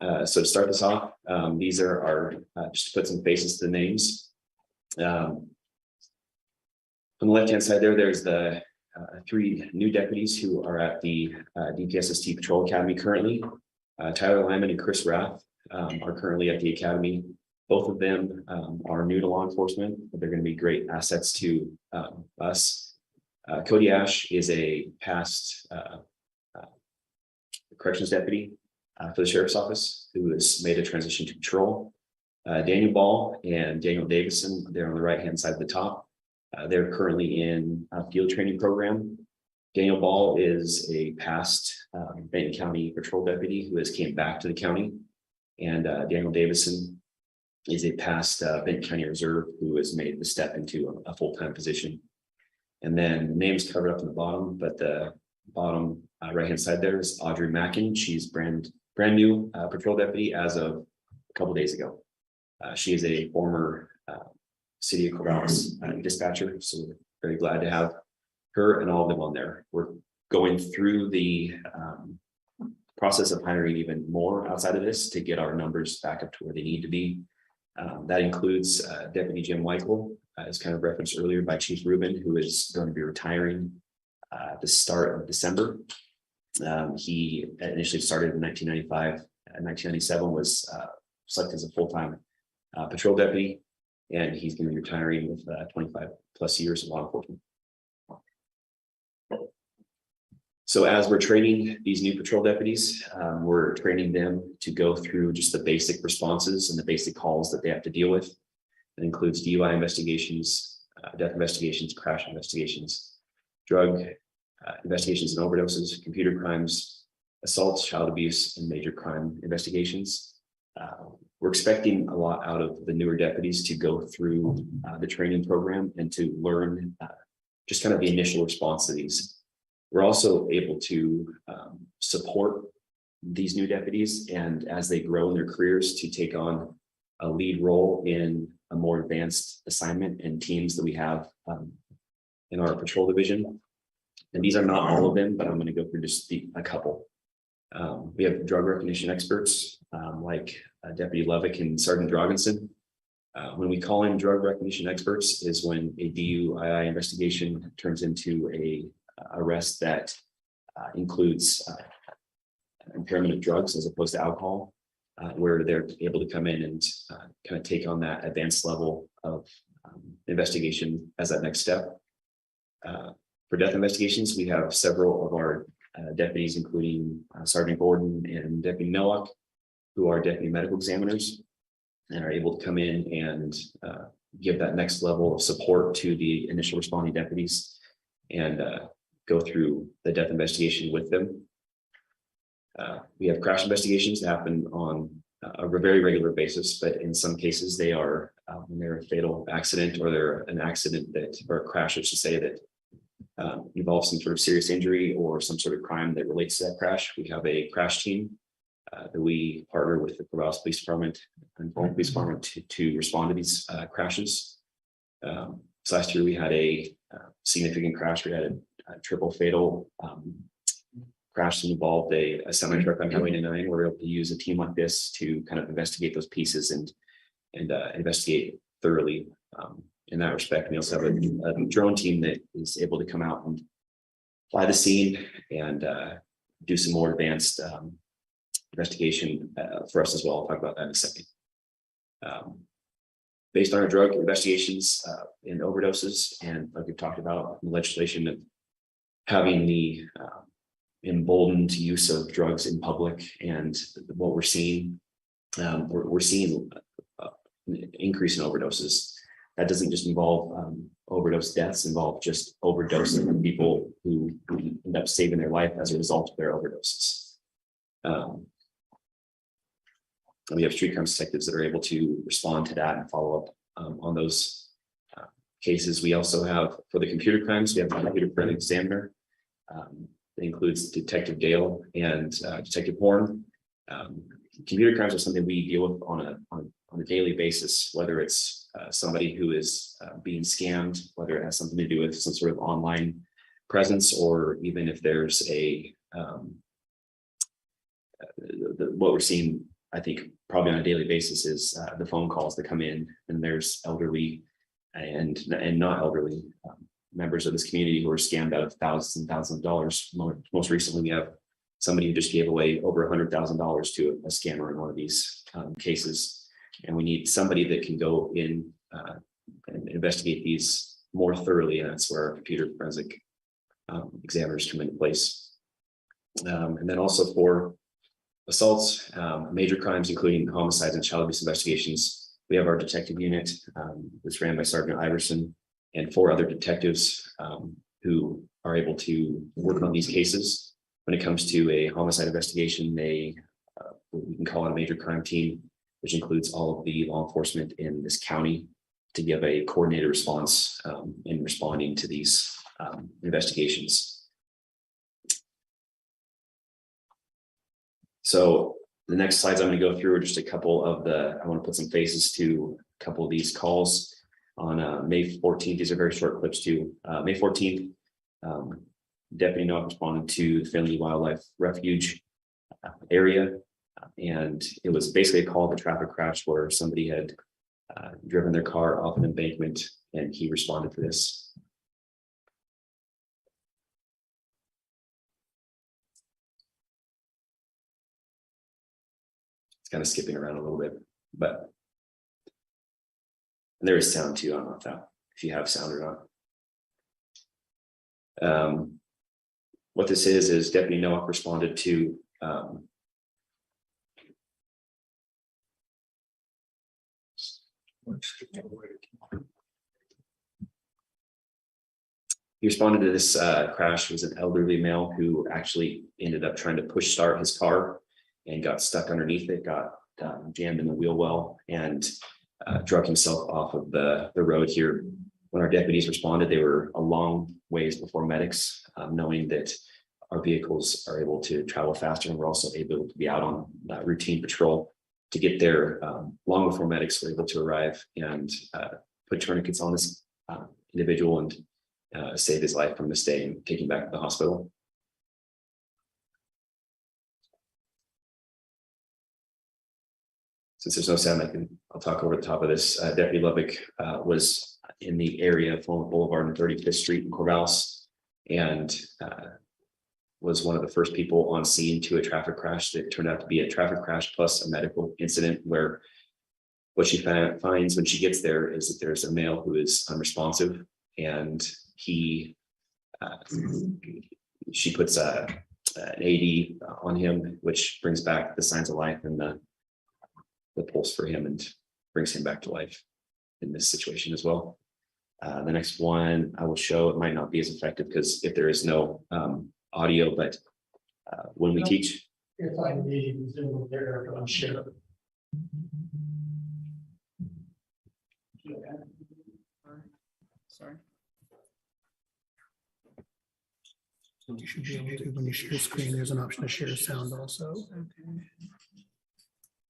So to start this off, these are our just to put some faces to the names. On the left-hand side there's the 3 new deputies who are at the DPSST Patrol Academy currently. Tyler Lyman and Chris Rath are currently at the Academy. Both of them are new to law enforcement, but they're going to be great assets to us. Cody Ash is a past corrections deputy for the sheriff's office who has made a transition to patrol. Daniel Ball and Daniel Davison, they're on the right-hand side of the top. They're currently in a field training program. Daniel Ball is a past Benton County patrol deputy who has came back to the county. And Daniel Davison is a past Benton County Reserve who has made the step into a full-time position. And then names covered up in the bottom, but the bottom right-hand side there is Audrey Mackin. She's brand new patrol deputy as of a couple days ago. She is a former City of Corvallis dispatcher, so we're very glad to have her and all of them on there. We're going through the process of hiring even more outside of this to get our numbers back up to where they need to be. That includes Deputy Jim Weichel, as kind of referenced earlier by Chief Rubin, who is going to be retiring at the start of December. He initially started in 1995. In 1997 was selected as a full-time patrol deputy, and he's going to be retiring with 25 plus years of law enforcement. So as we're training these new patrol deputies, we're training them to go through just the basic responses and the basic calls that they have to deal with. It includes DUI investigations, death investigations, crash investigations, drug investigations and overdoses, computer crimes, assaults, child abuse, and major crime investigations. We're expecting a lot out of the newer deputies to go through the training program and to learn just kind of the initial response to these. We're also able to support these new deputies, and as they grow in their careers, to take on a lead role in a more advanced assignment and teams that we have in our patrol division. And these are not all of them, but I'm going to go through just a couple. We have drug recognition experts like Deputy Levick and Sergeant Drogensen. When we call in drug recognition experts is when a DUI investigation turns into a arrest that includes impairment of drugs as opposed to alcohol, where they're able to come in and kind of take on that advanced level of investigation as that next step. For death investigations, we have several of our deputies, including Sergeant Gordon and Deputy Nowak, who are deputy medical examiners and are able to come in and give that next level of support to the initial responding deputies and go through the death investigation with them. We have crash investigations that happen on a very regular basis, but in some cases they are when they're a fatal accident or they're an accident that, or a crash, I should say, that involves some sort of serious injury or some sort of crime that relates to that crash. We have a crash team that we partner with the Corvallis Police Department and Bolton Police Department to respond to these crashes. So last year we had a significant crash. We had a triple fatal crash that involved a semi truck on Highway 99. We're able to use a team like this to kind of investigate those pieces and investigate thoroughly. In that respect, we also have a drone team that is able to come out and fly the scene and do some more advanced investigation for us as well. I'll talk about that in a second. Based on our drug investigations and overdoses, and like we've talked about the legislation of having the emboldened use of drugs in public, and what we're seeing, we're seeing an increase in overdoses. That doesn't just involve overdose deaths, involve just overdosing of people who end up saving their life as a result of their overdoses. We have street crime detectives that are able to respond to that and follow up on those cases. We also have, for the computer crimes, we have a computer forensic examiner. That includes Detective Dale and Detective Horn. Computer crimes are something we deal with on a daily basis, whether it's somebody who is being scammed, whether it has something to do with some sort of online presence, or even if there's what we're seeing, I think probably on a daily basis, is the phone calls that come in, and there's elderly and not elderly members of this community who are scammed out of thousands and thousands of dollars. Most recently, we have somebody who just gave away over $100,000 to a scammer in one of these cases. And we need somebody that can go in and investigate these more thoroughly. And that's where our computer forensic examiners come into place. And then also for assaults, major crimes, including homicides and child abuse investigations, we have our detective unit that's ran by Sergeant Iverson and 4 other detectives who are able to work on these cases. When it comes to a homicide investigation, we can call it a major crime team, which includes all of the law enforcement in this county to give a coordinated response in responding to these investigations. So the next slides I'm going to go through are just a couple of I want to put some faces to a couple of these calls on May 14th. These are very short clips too. May 14th, Deputy Noah responded to the Family Wildlife Refuge area. And it was basically a call of a traffic crash where somebody had driven their car off an embankment, and he responded to this. It's kind of skipping around a little bit, but there is sound too. I don't know if you have sound or not. What this is Deputy Noah responded to he responded to this crash. It was an elderly male who actually ended up trying to push start his car and got stuck underneath it, got jammed in the wheel well, and drug himself off of the road here. When our deputies responded, they were a long ways before medics, knowing that our vehicles are able to travel faster, and we're also able to be out on routine patrol to get there long before medics were able to arrive and put tourniquets on this individual and save his life from this day and take him back to the hospital. Since there's no sound, I'll talk over the top of this. Deputy Lubbock was in the area of Fulton Boulevard and 35th Street in Corvallis, and was one of the first people on scene to a traffic crash that turned out to be a traffic crash plus a medical incident, where what she finds when she gets there is that there's a male who is unresponsive, and she puts an AED on him, which brings back the signs of life and the pulse for him and brings him back to life in this situation as well. The next one I will show, it might not be as effective because if there is no audio, but when we teach. If I need Zoom there, I'm sure. Sorry. You should be able to, when you share screen, there's an option to share sound also. Okay.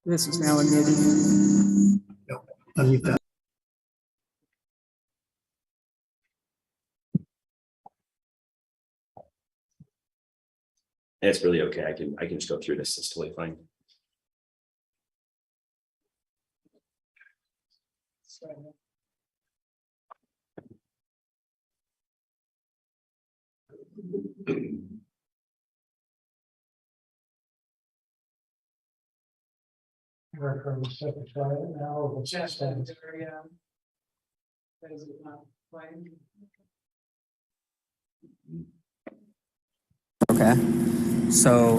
This is now unmuted. No, unmute that. It's really okay. I can just go through this. It's totally fine. Okay, so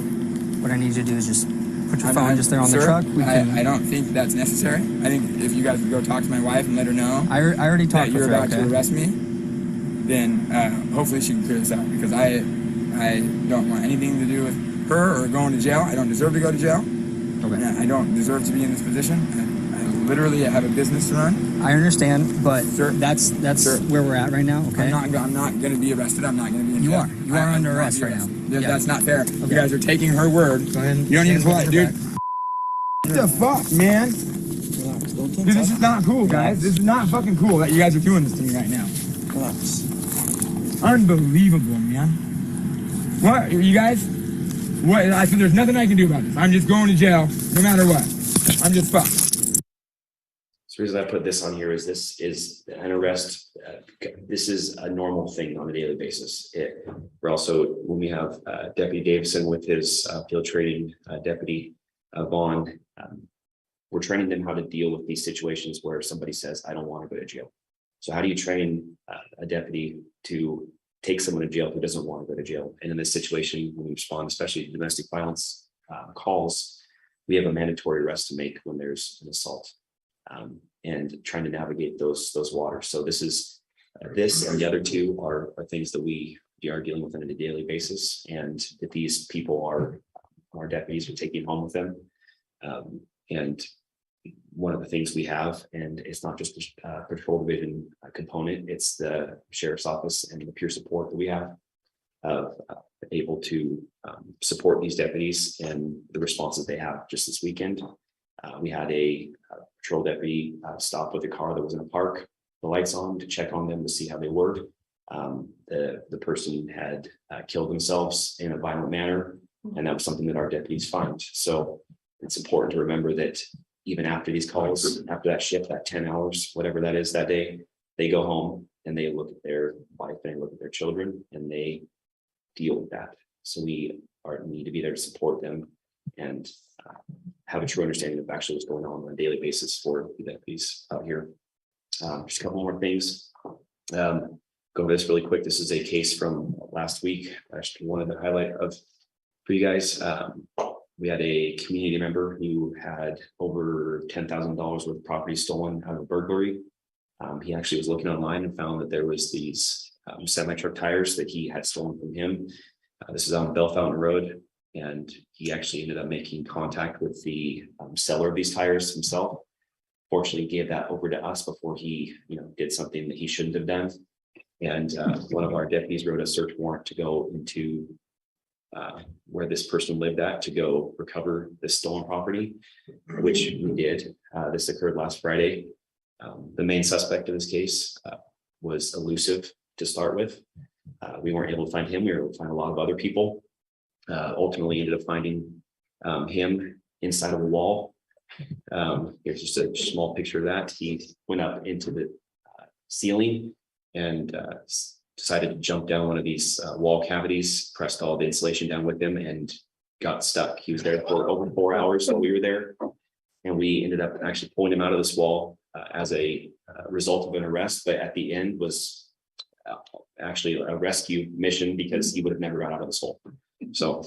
what I need you to do is just put your phone just there on the truck. I don't think that's necessary. I think if you guys would go talk to my wife and let her know I already talked that you're about to okay? arrest me, then hopefully she can clear this out, because I don't want anything to do with her or going to jail. I don't deserve to go to jail. Okay. I don't deserve to be in this position. I literally have a business to run. I understand, but that's where we're at right now. Okay. I'm not going to be arrested. I'm not going to be in jail. You are under arrest right now. That's not fair. Okay. You guys are taking her word. Go ahead. You don't need to pull it, dude. What the fuck, man? Dude, this is not cool, guys. This is not fucking cool that you guys are doing this to me right now. Relax. Unbelievable, man. What, you guys? What? I said there's nothing I can do about this. I'm just going to jail no matter what. I'm just fucked. So the reason I put this on here is this is an arrest. This is a normal thing on a daily basis. We're also, when we have Deputy Davison with his field training deputy Vaughn, we're training them how to deal with these situations where somebody says, I don't want to go to jail. So how do you train a deputy to take someone to jail who doesn't want to go to jail. And in this situation, when we respond, especially to domestic violence calls, we have a mandatory arrest to make when there's an assault, and trying to navigate those waters. So this is this and the other two are things that we are dealing with on a daily basis, and that these people are our deputies are taking home with them. And one of the things we have, and it's not just the patrol division component, it's the sheriff's office and the peer support that we have of able to support these deputies and the responses they have. Just this weekend, we had a patrol deputy stop with a car that was in a park, the lights on, to check on them to see how they were. The person had killed themselves in a violent manner, and that was something that our deputies find. So it's important to remember that even after these calls, after that shift, that 10 hours, whatever that is that day, they go home and they look at their wife and they look at their children and they deal with that. So we need to be there to support them and have a true understanding of actually what's going on a daily basis for the deputies out here. Just a couple more things. Go over this really quick. This is a case from last week. I just wanted to highlight for you guys. We had a community member who had over $10,000 worth of property stolen out of a burglary. He actually was looking online and found that there was these semi-truck tires that he had stolen from him. This is on Bell Fountain Road, and he actually ended up making contact with the seller of these tires himself. Fortunately, gave that over to us before he, did something that he shouldn't have done. And one of our deputies wrote a search warrant to go into where this person lived at to go recover this stolen property, which we did. This occurred last Friday. The main suspect in this case was elusive to start with. We weren't able to find him. We were able to find a lot of other people. Ultimately ended up finding him inside of a wall. Here's just a small picture of that. He went up into the ceiling and decided to jump down one of these wall cavities, pressed all the insulation down with him and got stuck. He was there for over 4 hours while we were there. And we ended up actually pulling him out of this wall as a result of an arrest, but at the end was actually a rescue mission because he would have never got out of this hole. So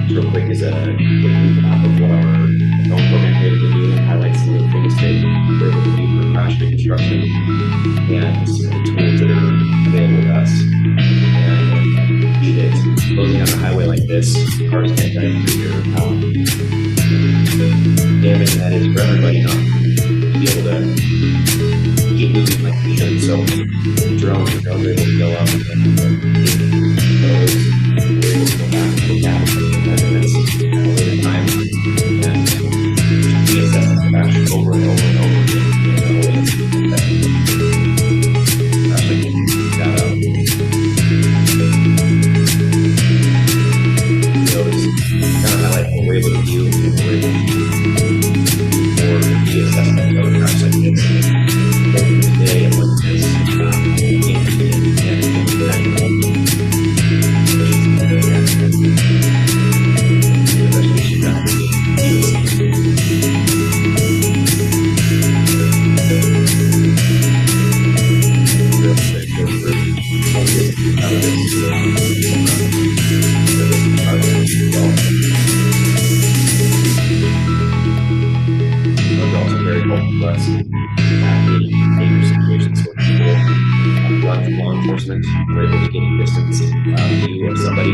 real quick is a quick recap of what our film program here to do and highlight some of the things that we're able to do for crash reconstruction and some of the tools that are available to us. And be that closing on a highway like this, cars can't drive through here. How damaging that is for everybody not to be able to keep moving like we should. So the drones are able to go up and those we're able to go back and look at measurements over the time and reassess the crash over and over and over again in a way that actually can keep that up. Those kind of highlight what we're able to do and what we're able to do for the assessment of a crash like this. Today and look at this law enforcement, we're able to get a distance view of somebody.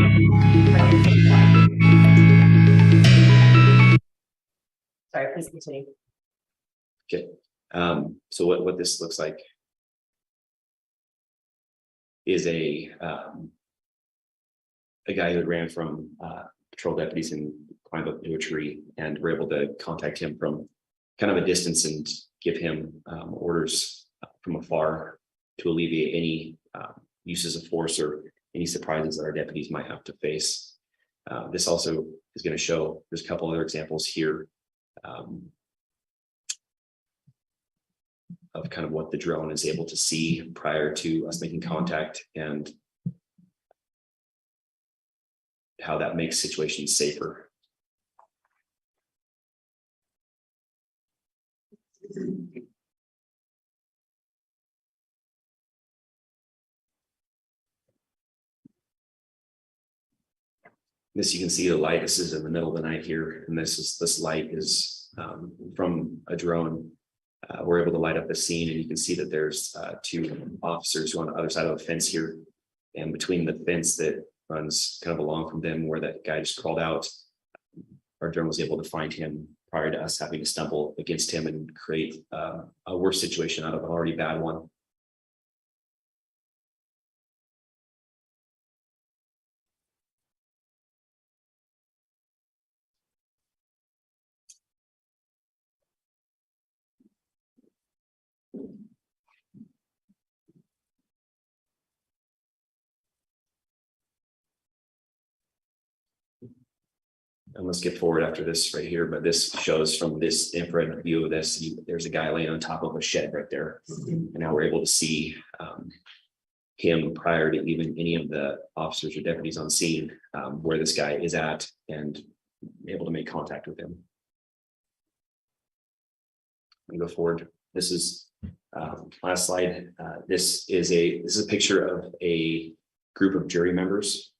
Sorry, please continue. Okay, so what this looks like is a guy who had ran from patrol deputies and climbed up into a tree, and we're able to contact him from kind of a distance and give him orders from afar to alleviate any uses of force or any surprises that our deputies might have to face. This also is going to show, there's a couple other examples here of kind of what the drone is able to see prior to us making contact and how that makes situations safer. This, you can see the light. This is in the middle of the night here, and this light is from a drone. We're able to light up the scene, and you can see that there's two officers who are on the other side of the fence here, and between the fence that runs kind of along from them where that guy just crawled out, our drone was able to find him prior to us having to stumble against him and create a worse situation out of an already bad one. And let's get forward after this right here, but this shows from this infrared view of this, there's a guy laying on top of a shed right there. And now we're able to see him prior to even any of the officers or deputies on scene, where this guy is at, and able to make contact with him. And go forward. This is last slide. This is a picture of a group of jury members.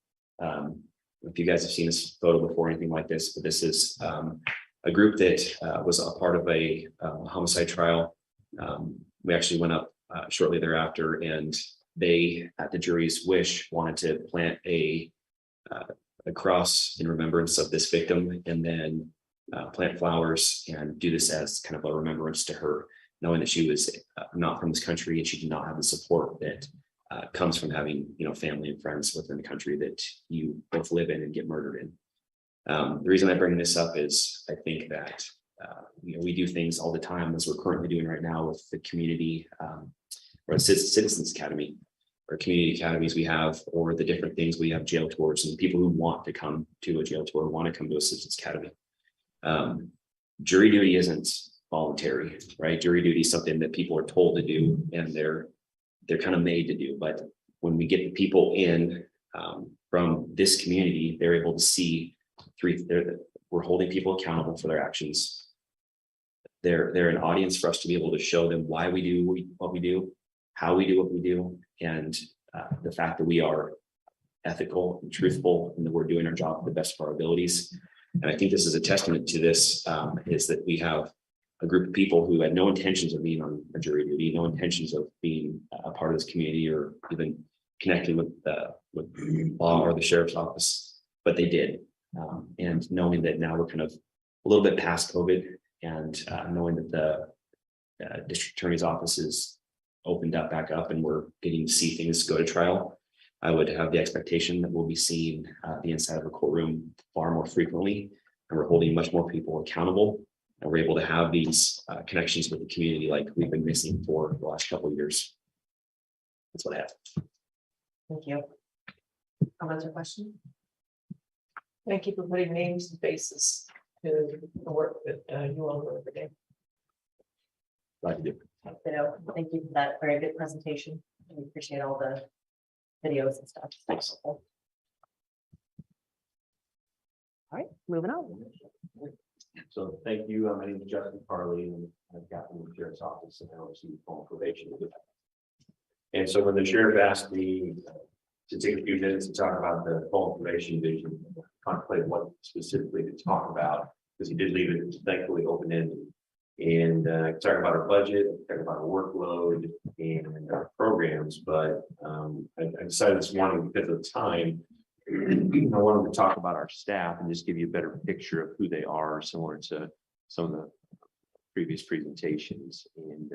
If you guys have seen this photo before, anything like this, but this is a group that was a part of a homicide trial. We actually went up shortly thereafter, and they, at the jury's wish, wanted to plant a cross in remembrance of this victim, and then plant flowers and do this as kind of a remembrance to her, knowing that she was not from this country and she did not have the support that comes from having, family and friends within the country that you both live in and get murdered in. The reason I bring this up is I think that we do things all the time, as we're currently doing right now with the community or Citizens Academy or community academies we have, or the different things we have, jail tours, and people who want to come to a jail tour, want to come to a Citizens Academy. Jury duty isn't voluntary, right? Jury duty is something that people are told to do, and they're kind of made to do. But when we get the people in from this community, they're able to see we're holding people accountable for their actions. They're an audience for us to be able to show them why we do what we do, how we do what we do, and the fact that we are ethical and truthful, and that we're doing our job to the best of our abilities. And I think this is a testament to this, is that we have a group of people who had no intentions of being on a jury duty, no intentions of being a part of this community or even connecting with law or the sheriff's office, but they did. And knowing that now we're kind of a little bit past COVID, and knowing that the district attorney's office is opened up back up and we're getting to see things go to trial, I would have the expectation that we'll be seeing the inside of a courtroom far more frequently, and we're holding much more people accountable. And we're able to have these connections with the community like we've been missing for the last couple of years. That's what I have. Thank you. Comments or questions? Thank you for putting names and faces to the work that you all do every day. Glad to do. Thank you for that very good presentation. We appreciate all the videos and stuff. Thanks. All right, moving on. So thank you. My name is Justin Farley, and I've got from the sheriff's office, and I oversee home probation. And so when the sheriff asked me to take a few minutes to talk about the home probation division, contemplate what specifically to talk about, because he did leave it thankfully open-ended. And talk about our budget, talk about our workload and our programs, but I decided this morning, because of time, I wanted to talk about our staff and just give you a better picture of who they are, similar to some of the previous presentations, and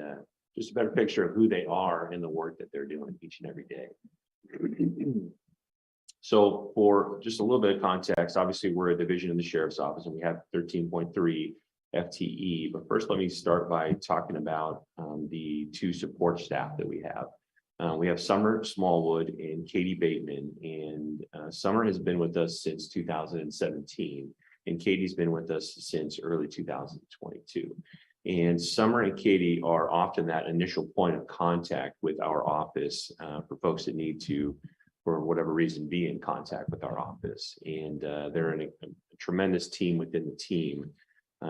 just a better picture of who they are and the work that they're doing each and every day. So for just a little bit of context, obviously we're a division in the sheriff's office, and we have 13.3 FTE, but first let me start by talking about the two support staff that we have. We have Summer Smallwood and Katie Bateman, and Summer has been with us since 2017, and Katie's been with us since early 2022. And Summer and Katie are often that initial point of contact with our office for folks that need to, for whatever reason, be in contact with our office. And they're a tremendous team within the team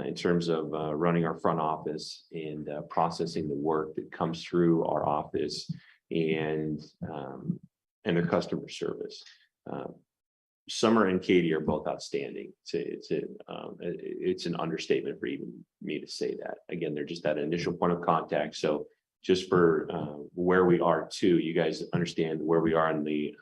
in terms of running our front office and processing the work that comes through our office, and their customer service. Summer and Katie are both outstanding. It's an understatement for even me to say that. Again, they're just that initial point of contact. So just for where we are too, you guys understand where we are in the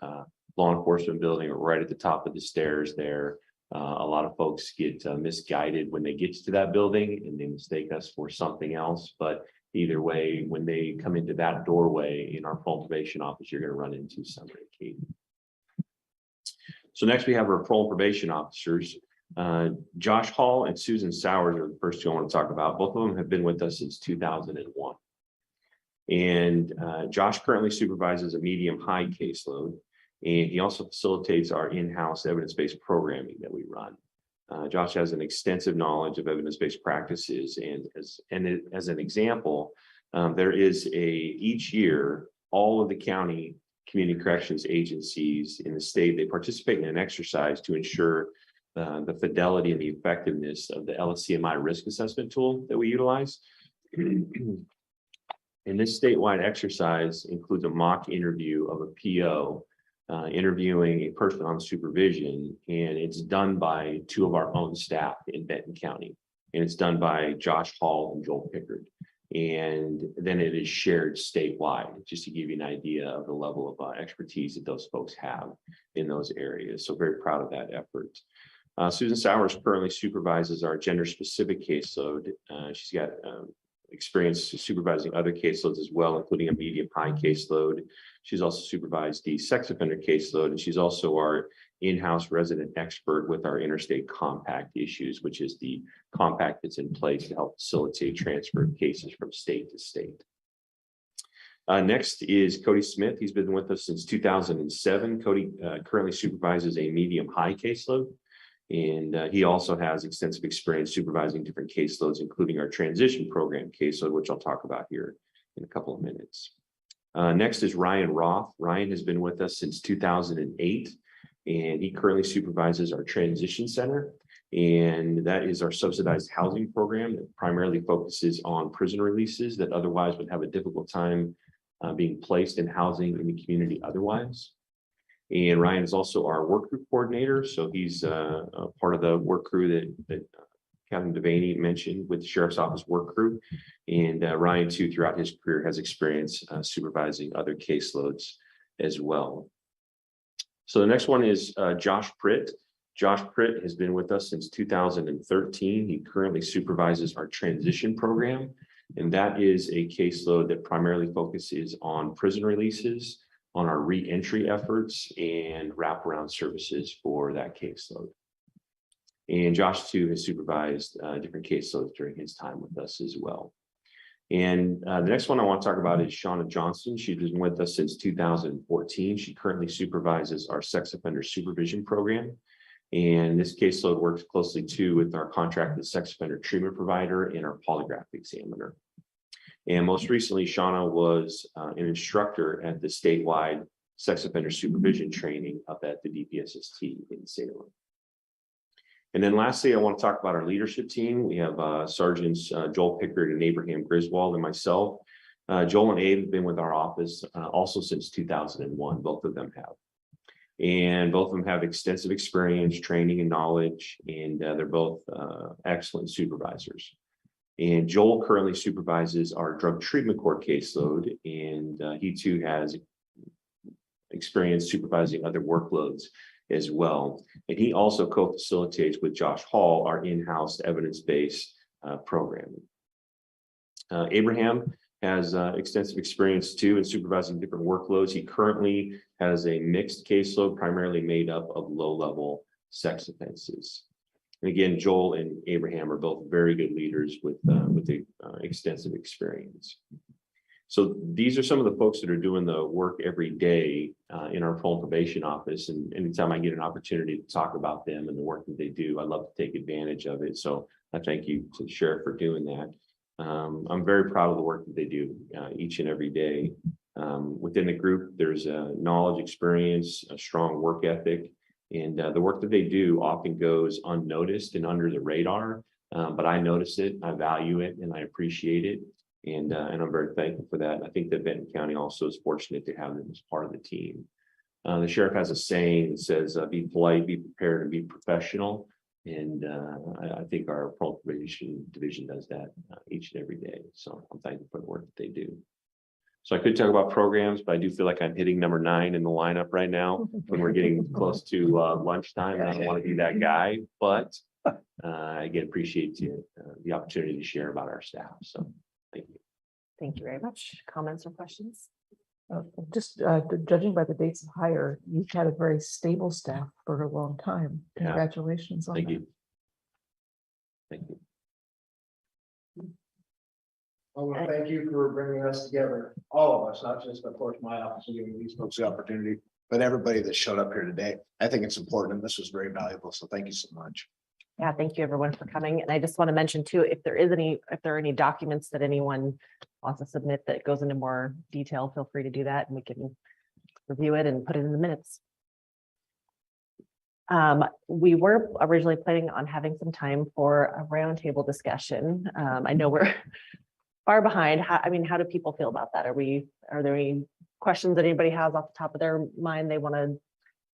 law enforcement building, or right at the top of the stairs there. A lot of folks get misguided when they get to that building and they mistake us for something else. But either way, when they come into that doorway in our parole probation office, you're going to run into Summer and Katie. So next we have our parole probation officers. Josh Hall and Susan Sowers are the first two I want to talk about. Both of them have been with us since 2001. And Josh currently supervises a medium-high caseload, and he also facilitates our in-house evidence-based programming that we run. Josh has an extensive knowledge of evidence-based practices, and as an example, there is each year, all of the county community corrections agencies in the state, they participate in an exercise to ensure the fidelity and the effectiveness of the LSCMI risk assessment tool that we utilize. And this statewide exercise includes a mock interview of a PO interviewing a person on supervision, and it's done by two of our own staff in Benton County, and it's done by Josh Hall and Joel Pickard. And then it is shared statewide, just to give you an idea of the level of expertise that those folks have in those areas. So very proud of that effort. Susan Sowers currently supervises our gender-specific caseload. She's got experience supervising other caseloads as well, including a medium-high caseload. She's also supervised the sex offender caseload, and she's also our in-house resident expert with our interstate compact issues, which is the compact that's in place to help facilitate transfer of cases from state to state. Next is Cody Smith. He's been with us since 2007. Cody currently supervises a medium-high caseload, and he also has extensive experience supervising different caseloads, including our transition program caseload, which I'll talk about here in a couple of minutes. Next is Ryan Roth. Ryan has been with us since 2008, and he currently supervises our transition center. And that is our subsidized housing program that primarily focuses on prison releases that otherwise would have a difficult time being placed in housing in the community otherwise. And Ryan is also our work group coordinator. So he's a part of the work crew that Captain Devaney mentioned with the Sheriff's Office work group. And Ryan too, throughout his career, has experience supervising other caseloads as well. So the next one is Josh Pritt. Josh Pritt has been with us since 2013. He currently supervises our transition program, and that is a caseload that primarily focuses on prison releases, on our re-entry efforts, and wraparound services for that caseload. And Josh too has supervised different caseloads during his time with us as well. And the next one I want to talk about is Shauna Johnson. She's been with us since 2014. She currently supervises our sex offender supervision program. And this caseload works closely too with our contracted sex offender treatment provider and our polygraph examiner. And most recently, Shauna was an instructor at the statewide sex offender supervision training up at the DPSST in Salem. And then lastly, I want to talk about our leadership team. We have Sergeants Joel Pickard and Abraham Griswold and myself. Joel and Abe have been with our office also since 2001. Both of them have. And both of them have extensive experience, training, and knowledge, and they're both excellent supervisors. And Joel currently supervises our drug treatment court caseload, and he too has experience supervising other workloads as well. And he also co-facilitates with Josh Hall our in-house evidence-based programming. Abraham has extensive experience too in supervising different workloads. He currently has a mixed caseload primarily made up of low-level sex offenses. And again, Joel and Abraham are both very good leaders with extensive experience. So these are some of the folks that are doing the work every day in our parole probation office. And anytime I get an opportunity to talk about them and the work that they do, I love to take advantage of it. So I thank you to the sheriff for doing that. I'm very proud of the work that they do each and every day. Within the group, there's a knowledge, experience, a strong work ethic, and the work that they do often goes unnoticed and under the radar. But I notice it, I value it, and I appreciate it. And I'm very thankful for that. And I think that Benton County also is fortunate to have them as part of the team. The sheriff has a saying that says, be polite, be prepared, and be professional. And I think our probation division does that each and every day. So I'm thankful for the work that they do. So I could talk about programs, but I do feel like I'm hitting number 9 in the lineup right now when we're getting close to lunchtime. And I don't want to be that guy, but again, appreciate the opportunity to share about our staff. So thank you. Thank you very much. Comments or questions? Just judging by the dates of hire, you've had a very stable staff for a long time. Yeah. Congratulations on Thank that. you. Thank you. I want to thank you for bringing us together, all of us, not just, of course, my office and giving these folks the opportunity, but everybody that showed up here today. I think it's important, and this was very valuable. So thank you so much. Yeah, thank you everyone for coming. And I just want to mention too, if there are any documents that anyone wants to submit that goes into more detail, feel free to do that and we can review it and put it in the minutes. We were originally planning on having some time for a roundtable discussion. I know we're far behind. How do people feel about that? Are there any questions that anybody has off the top of their mind they want to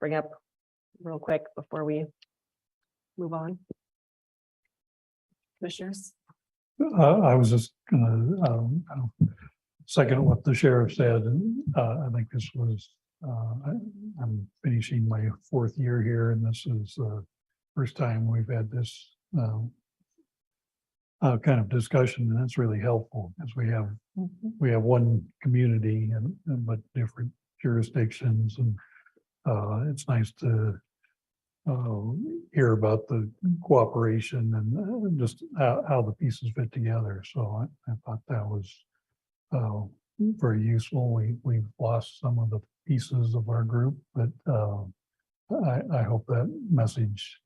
bring up real quick before we move on? Commissioners? I was just gonna second what the sheriff said. I think this was, I'm finishing my 4th year here, and this is the first time we've had this kind of discussion, and it's really helpful because we have one community but different jurisdictions, and it's nice to hear about the cooperation and just how the pieces fit together. So I thought that was very useful. We've lost some of the pieces of our group, but I hope that message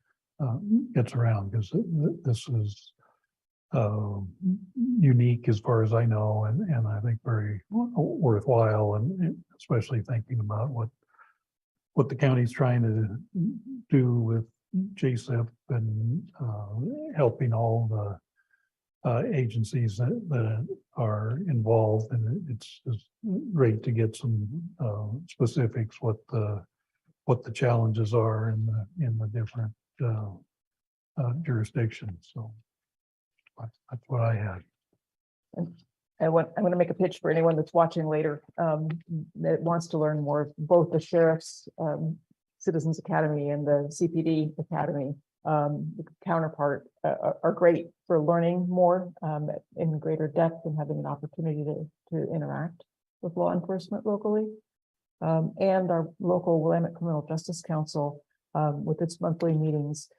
gets around, because this is unique as far as I know, and I think very worthwhile, and especially thinking about what the county's trying to do with JSIP and helping all the agencies that are involved. And it's great to get some specifics what the challenges are in the different jurisdictions. So that's what I had. I'm going to make a pitch for anyone that's watching later that wants to learn more. Both the Sheriff's Citizens Academy and the CPD Academy, the counterpart, are great for learning more in greater depth and having an opportunity to interact with law enforcement locally. And our local Willamette Criminal Justice Council, with its monthly meetings,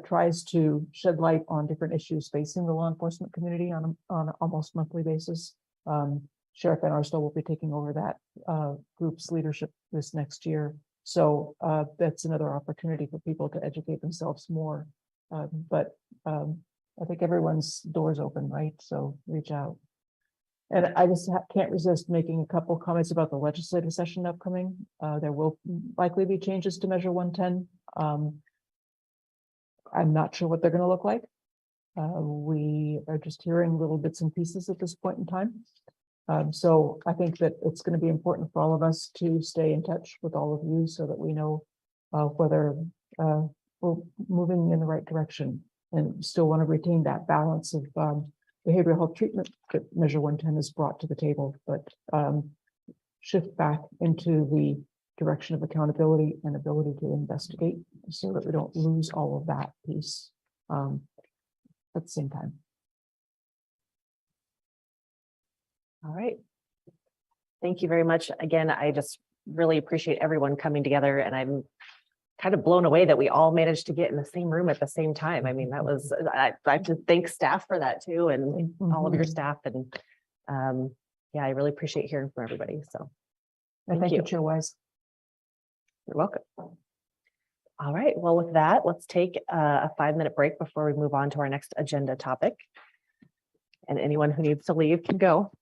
tries to shed light on different issues facing the law enforcement community on an almost monthly basis. Sheriff Van Arsdale will be taking over that group's leadership this next year. So that's another opportunity for people to educate themselves more. But I think everyone's door's open, right? So reach out. And I just can't resist making a couple comments about the legislative session upcoming. There will likely be changes to Measure 110. I'm not sure what they're going to look like. We are just hearing little bits and pieces at this point in time. So I think that it's going to be important for all of us to stay in touch with all of you so that we know whether we're moving in the right direction, and still want to retain that balance of behavioral health treatment that Measure 110 has brought to the table, but shift back into the direction of accountability and ability to investigate so that we don't lose all of that piece at the same time. All right. Thank you very much. Again, I just really appreciate everyone coming together, and I'm kind of blown away that we all managed to get in the same room at the same time. I mean, that was, I have to thank staff for that too, and all of your staff. And yeah, I really appreciate hearing from everybody. So thank you, Chair Wise. You're welcome. All right. Well, with that, let's take a 5-minute break before we move on to our next agenda topic. And anyone who needs to leave can go.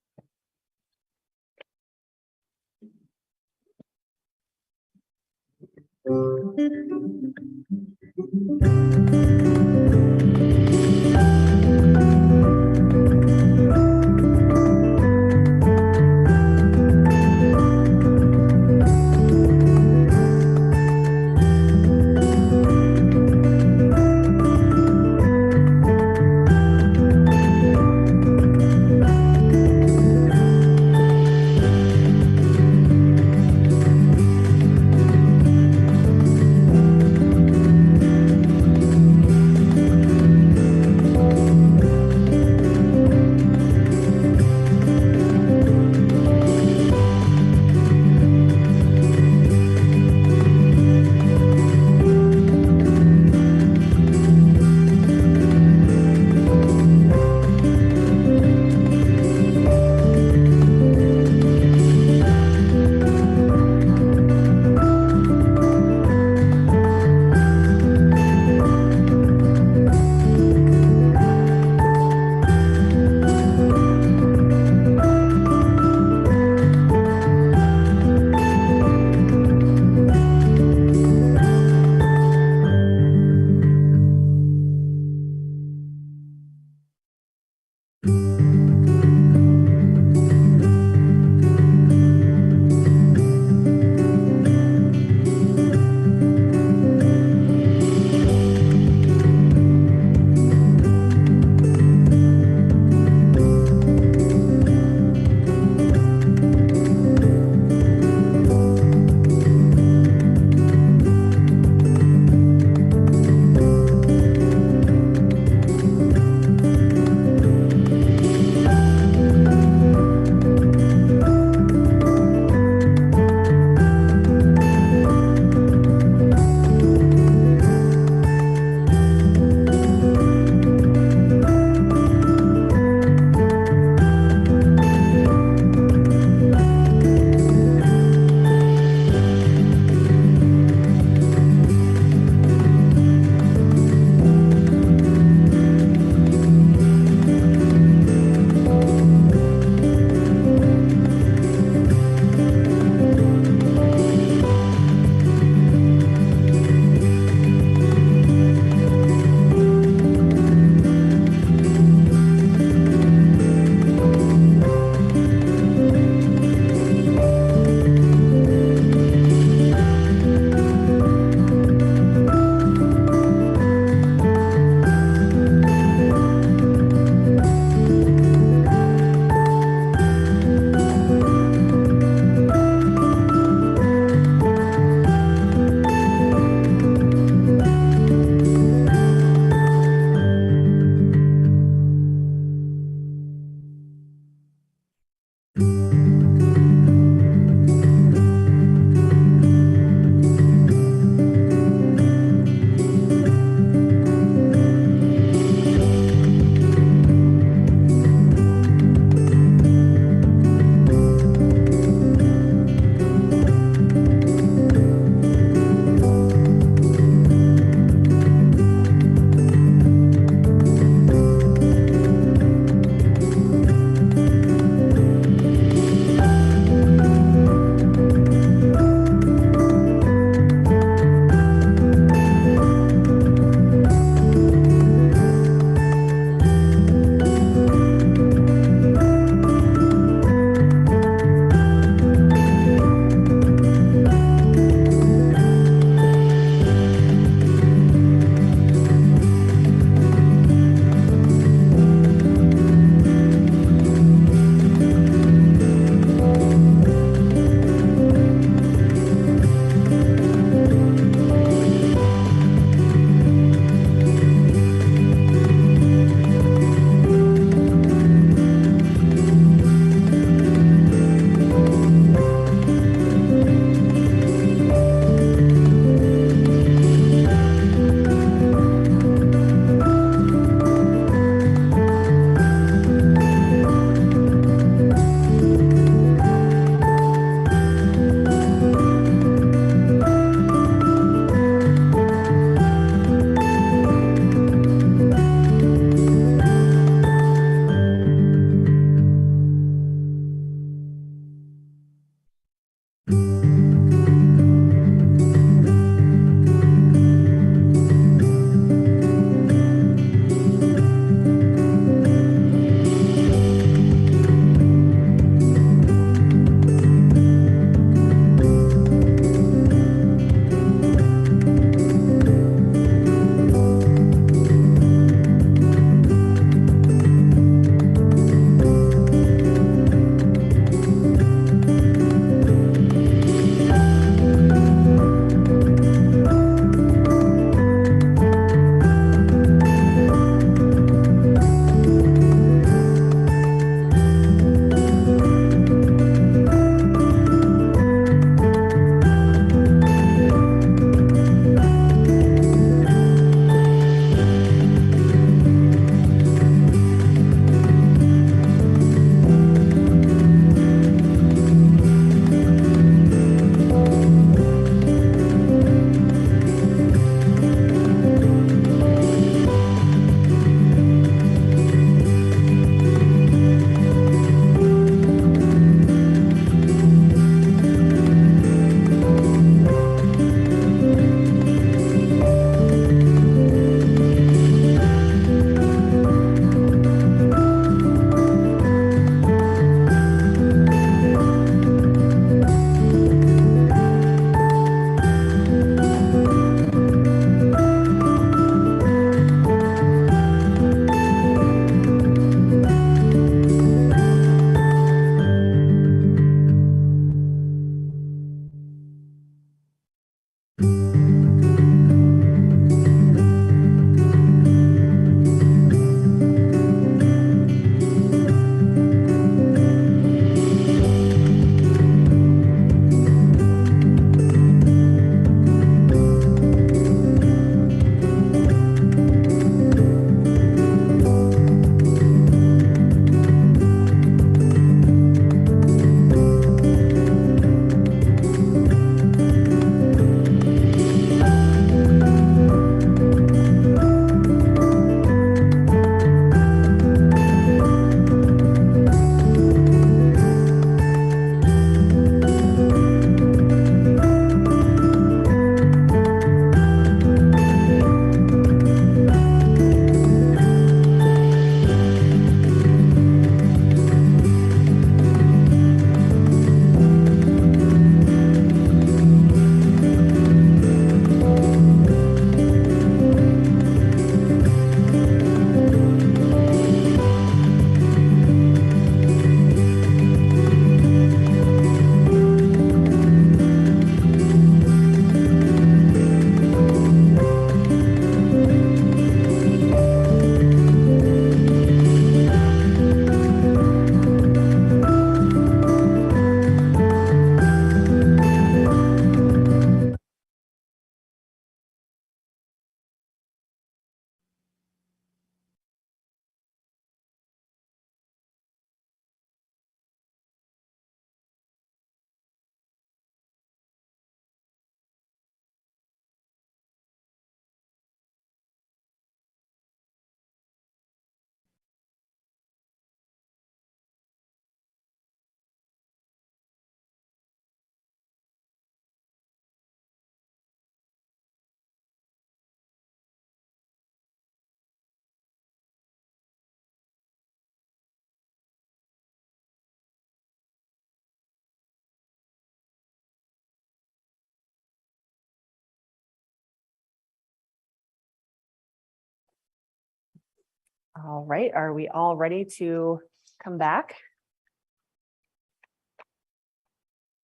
All right, are we all ready to come back?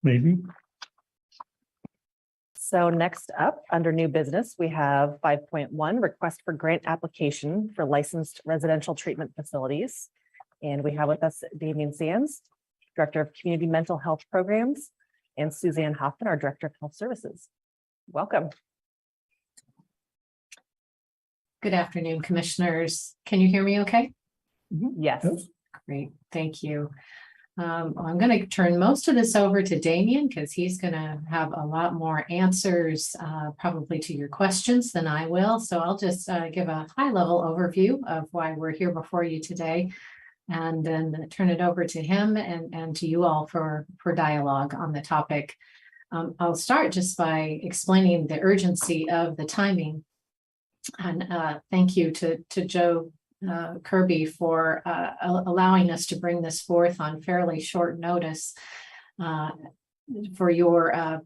Maybe. So next up, under new business, we have 5.1, request for grant application for licensed residential treatment facilities. And we have with us Damian Sands, Director of Community Mental Health Programs, and Suzanne Hoffman, our Director of Health Services. Welcome. Good afternoon, commissioners. Can you hear me okay? Yes. Great, thank you. I'm going to turn most of this over to Damian because he's going to have a lot more answers probably to your questions than I will. So I'll just give a high-level overview of why we're here before you today, and then turn it over to him and to you all for dialogue on the topic. I'll start just by explaining the urgency of the timing. And thank you to Joe Kirby for allowing us to bring this forth on fairly short notice for your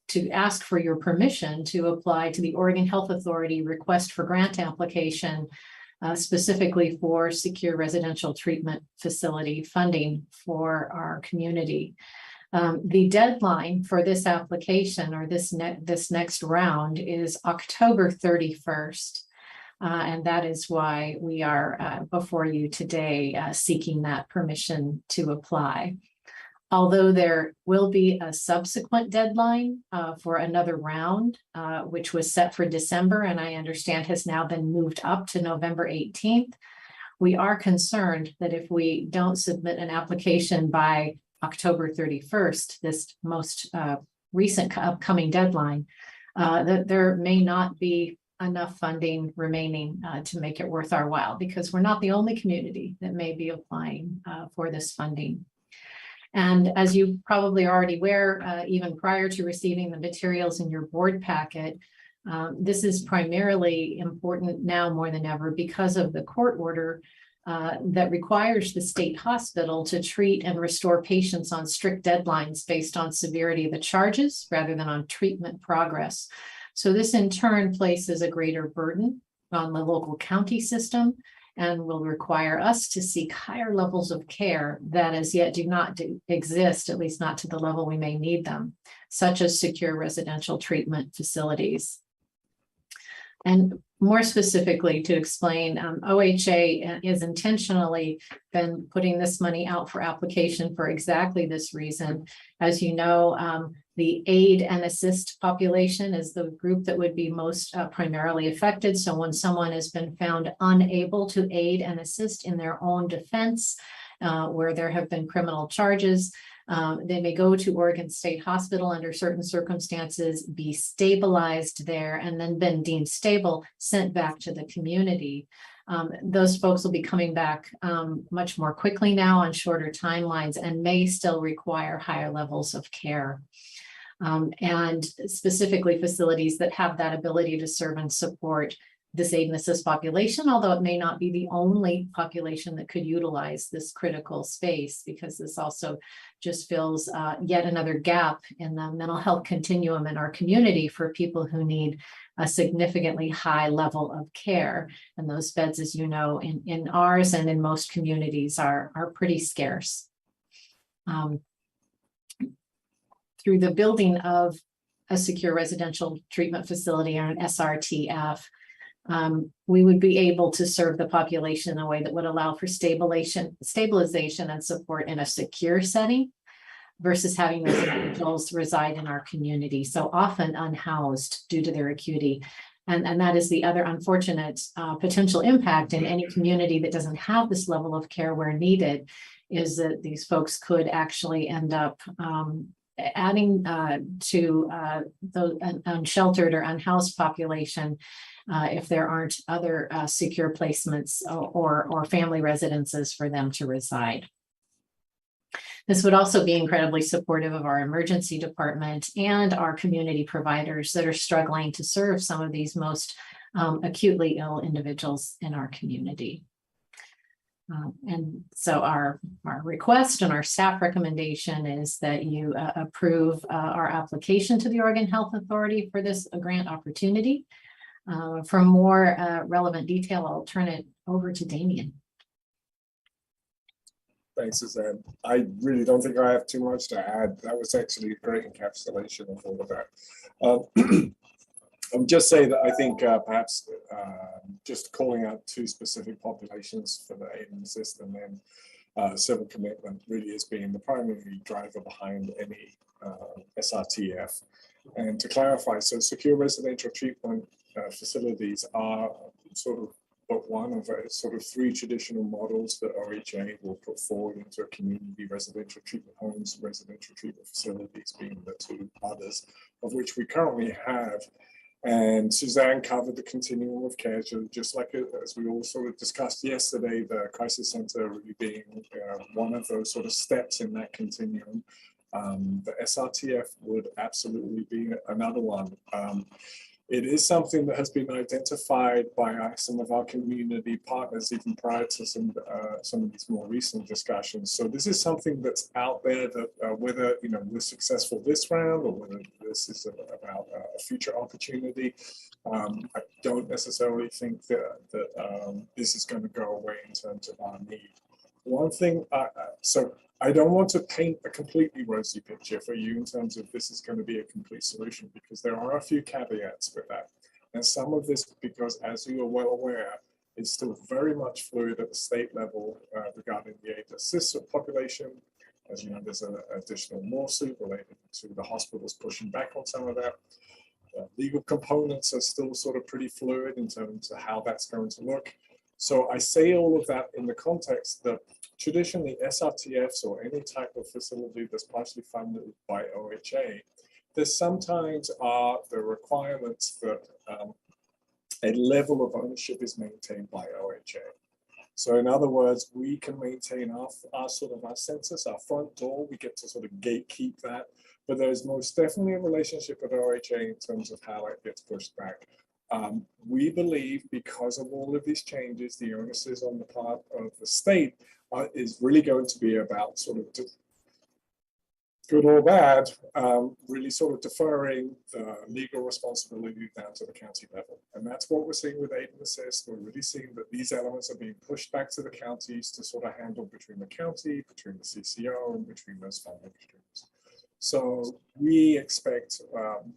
to ask for your permission to apply to the Oregon Health Authority request for grant application specifically for secure residential treatment facility funding for our community. The deadline for this application or this next round is October 31st. And that is why we are before you today seeking that permission to apply. Although there will be a subsequent deadline for another round, which was set for December, and I understand has now been moved up to November 18th. We are concerned that if we don't submit an application by October 31st, this most recent upcoming deadline, that there may not be enough funding remaining to make it worth our while, because we're not the only community that may be applying for this funding. And as you probably already aware, even prior to receiving the materials in your board packet, this is primarily important now more than ever because of the court order that requires the state hospital to treat and restore patients on strict deadlines based on severity of the charges rather than on treatment progress. So this in turn places a greater burden on the local county system and will require us to seek higher levels of care that as yet do not exist, at least not to the level we may need them, such as secure residential treatment facilities. And more specifically to explain, OHA is intentionally been putting this money out for application for exactly this reason. As you know, the aid and assist population is the group that would be most primarily affected. So when someone has been found unable to aid and assist in their own defense, where there have been criminal charges, they may go to Oregon State Hospital under certain circumstances, be stabilized there, and then been deemed stable, sent back to the community. Those folks will be coming back much more quickly now on shorter timelines and may still require higher levels of care. And specifically facilities that have that ability to serve and support this aid and assist population, although it may not be the only population that could utilize this critical space, because this also just fills yet another gap in the mental health continuum in our community for people who need a significantly high level of care. And those beds, as you know, in ours and in most communities are pretty scarce. Through the building of a secure residential treatment facility or an SRTF, we would be able to serve the population in a way that would allow for stabilization and support in a secure setting versus having those individuals reside in our community, so often unhoused due to their acuity. And that is the other unfortunate potential impact in any community that doesn't have this level of care where needed, is that these folks could actually end up adding to the unsheltered or unhoused population if there aren't other secure placements or family residences for them to reside. This would also be incredibly supportive of our emergency department and our community providers that are struggling to serve some of these most acutely ill individuals in our community. And so our request and our staff recommendation is that you approve our application to the Oregon Health Authority for this grant opportunity. For more relevant detail, I'll turn it over to Damien. Thanks, Suzanne. I really don't think I have too much to add. That was actually a great encapsulation of all of that. I'm just saying that I think perhaps just calling out two specific populations for the aid and assist and then civil commitment really has been the primary driver behind any SRTF. And to clarify, so secure residential treatment facilities are sort of but one of sort of three traditional models that OHA will put forward into a community: residential treatment homes, residential treatment facilities being the two others, of which we currently have. And Suzanne covered the continuum of care, just like as we all sort of discussed yesterday, the crisis center really being one of those sort of steps in that continuum. The SRTF would absolutely be another one. It is something that has been identified by some of our community partners even prior to some of these more recent discussions. So this is something that's out there that whether we're successful this round or whether this is about a future opportunity, I don't necessarily think that this is going to go away in terms of our need. One thing, so I don't want to paint a completely rosy picture for you in terms of this is going to be a complete solution, because there are a few caveats with that. And some of this, because as you are well aware, is still very much fluid at the state level regarding the aid assist population. As you know, there's an additional lawsuit related to the hospitals pushing back on some of that. Legal components are still sort of pretty fluid in terms of how that's going to look. So I say all of that in the context that traditionally SRTFs or any type of facility that's partially funded by OHA, there sometimes are the requirements that a level of ownership is maintained by OHA. So in other words, we can maintain our sort of our census, our front door, we get to sort of gatekeep that, but there's most definitely a relationship with OHA in terms of how it gets pushed back. We believe because of all of these changes, the onus is on the part of the state is really going to be about sort of good or bad, really sort of deferring the legal responsibility down to the county level. And that's what we're seeing with aid and assist. We're really seeing that these elements are being pushed back to the counties to sort of handle between the county, between the CCO, and between those funding streams. So we expect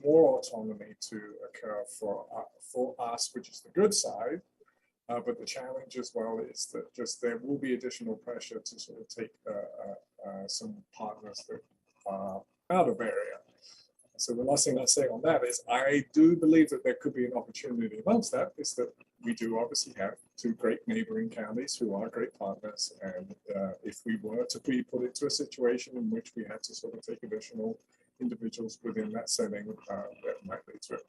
more autonomy to occur for us, which is the good side. But the challenge as well is that just there will be additional pressure to sort of take some partners that are out of area. So the last thing I say on that is I do believe that there could be an opportunity amongst that, is that we do obviously have two great neighboring counties who are great partners. And if we were to be put into a situation in which we had to sort of take additional individuals within that setting, that might lead to it.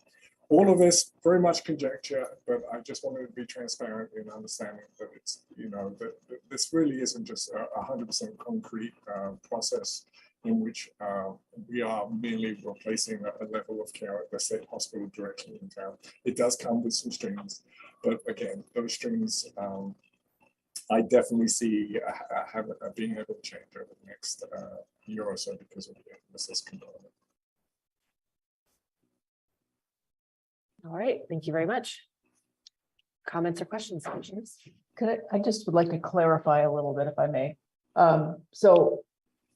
All of this very much conjecture, but I just wanted to be transparent in understanding that it's, that this really isn't just a 100% concrete process in which we are merely replacing a level of care at the state hospital directly in town. It does come with some strings, but again, those strings I definitely see being able to change over the next year or so because of the assist component. All right, thank you very much. Comments or questions, Commissioners? I just would like to clarify a little bit, if I may. So,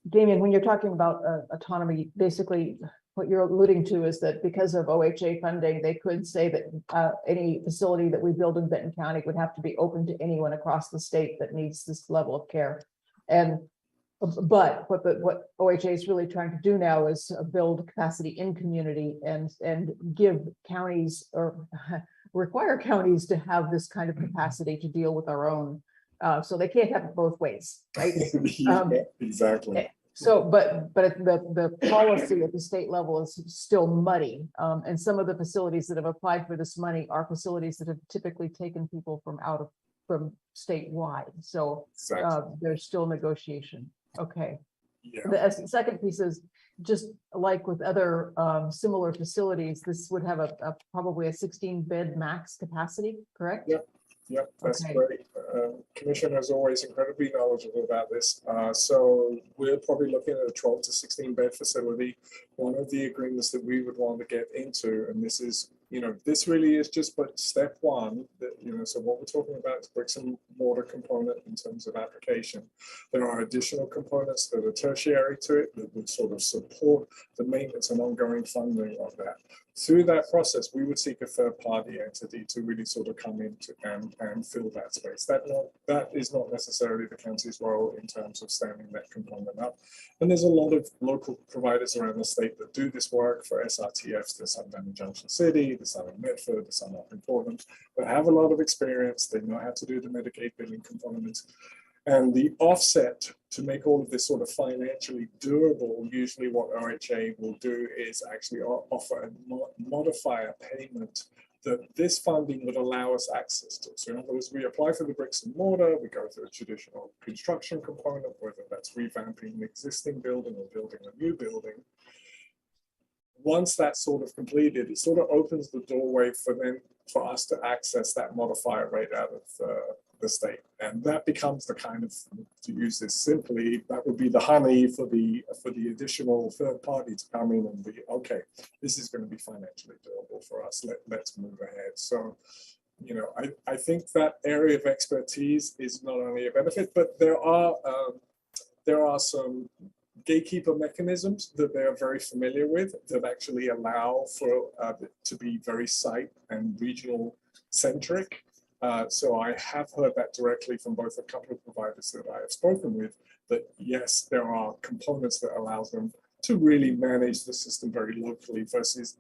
Damien, when you're talking about autonomy, basically what you're alluding to is that because of OHA funding, they could say that any facility that we build in Benton County would have to be open to anyone across the state that needs this level of care. But what OHA is really trying to do now is build capacity in community and give counties or require counties to have this kind of capacity to deal with our own. So they can't have it both ways, right? Exactly. So, but the policy at the state level is still muddy. And some of the facilities that have applied for this money are facilities that have typically taken people from statewide. So there's still negotiation. Okay. Yeah. The second piece is just like with other similar facilities, this would have probably a 16-bed max capacity, correct? Yep, that's great. Commissioner is always incredibly knowledgeable about this. So we're probably looking at a 12 to 16 bed facility. One of the agreements that we would want to get into, and this is, this really is just but step one. So what we're talking about is bricks and mortar component in terms of application. There are additional components that are tertiary to it that would sort of support the maintenance and ongoing funding of that. Through that process, we would seek a third-party entity to really sort of come in and fill that space. That is not necessarily the county's role in terms of standing that component up. And there's a lot of local providers around the state that do this work for SRTFs. There's some down in Junction City, there's some in Medford, there's some up in Portland, that have a lot of experience. They know how to do the Medicaid billing components. And the offset to make all of this sort of financially durable, usually what OHA will do is actually offer a modifier payment that this funding would allow us access to. So in other words, we apply for the bricks and mortar, we go through a traditional construction component, whether that's revamping an existing building or building a new building. Once that's sort of completed, it sort of opens the doorway for us to access that modifier rate out of the state. And that becomes the kind of, to use this simply, that would be the honey for the additional third party to come in and be, okay, this is going to be financially doable for us. Let's move ahead. So, I think that area of expertise is not only a benefit, but there are some gatekeeper mechanisms that they are very familiar with that actually allow for to be very site and regional centric. So I have heard that directly from both a couple of providers that I have spoken with, that yes, there are components that allows them to really manage the system very locally versus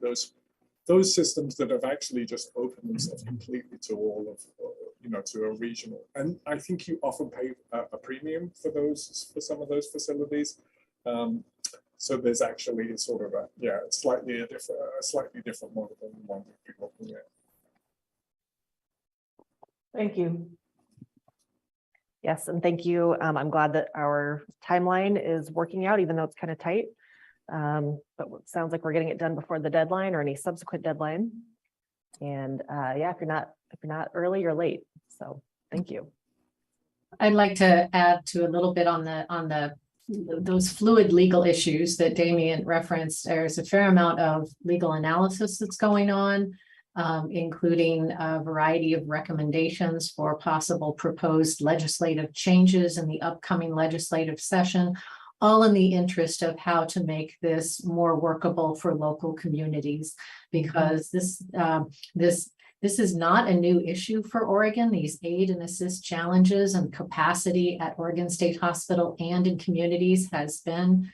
those systems that have actually just opened themselves completely to all of, to a regional. And I think you often pay a premium for some of those facilities. So there's actually sort of a slightly different model than the one we've been looking at. Thank you. Yes, and thank you. I'm glad that our timeline is working out, even though it's kind of tight. But it sounds like we're getting it done before the deadline or any subsequent deadline. And if you're not early, you're late. So thank you. I'd like to add to a little bit on those fluid legal issues that Damien referenced. There's a fair amount of legal analysis that's going on, including a variety of recommendations for possible proposed legislative changes in the upcoming legislative session, all in the interest of how to make this more workable for local communities, because this is not a new issue for Oregon. These aid and assist challenges and capacity at Oregon State Hospital and in communities has been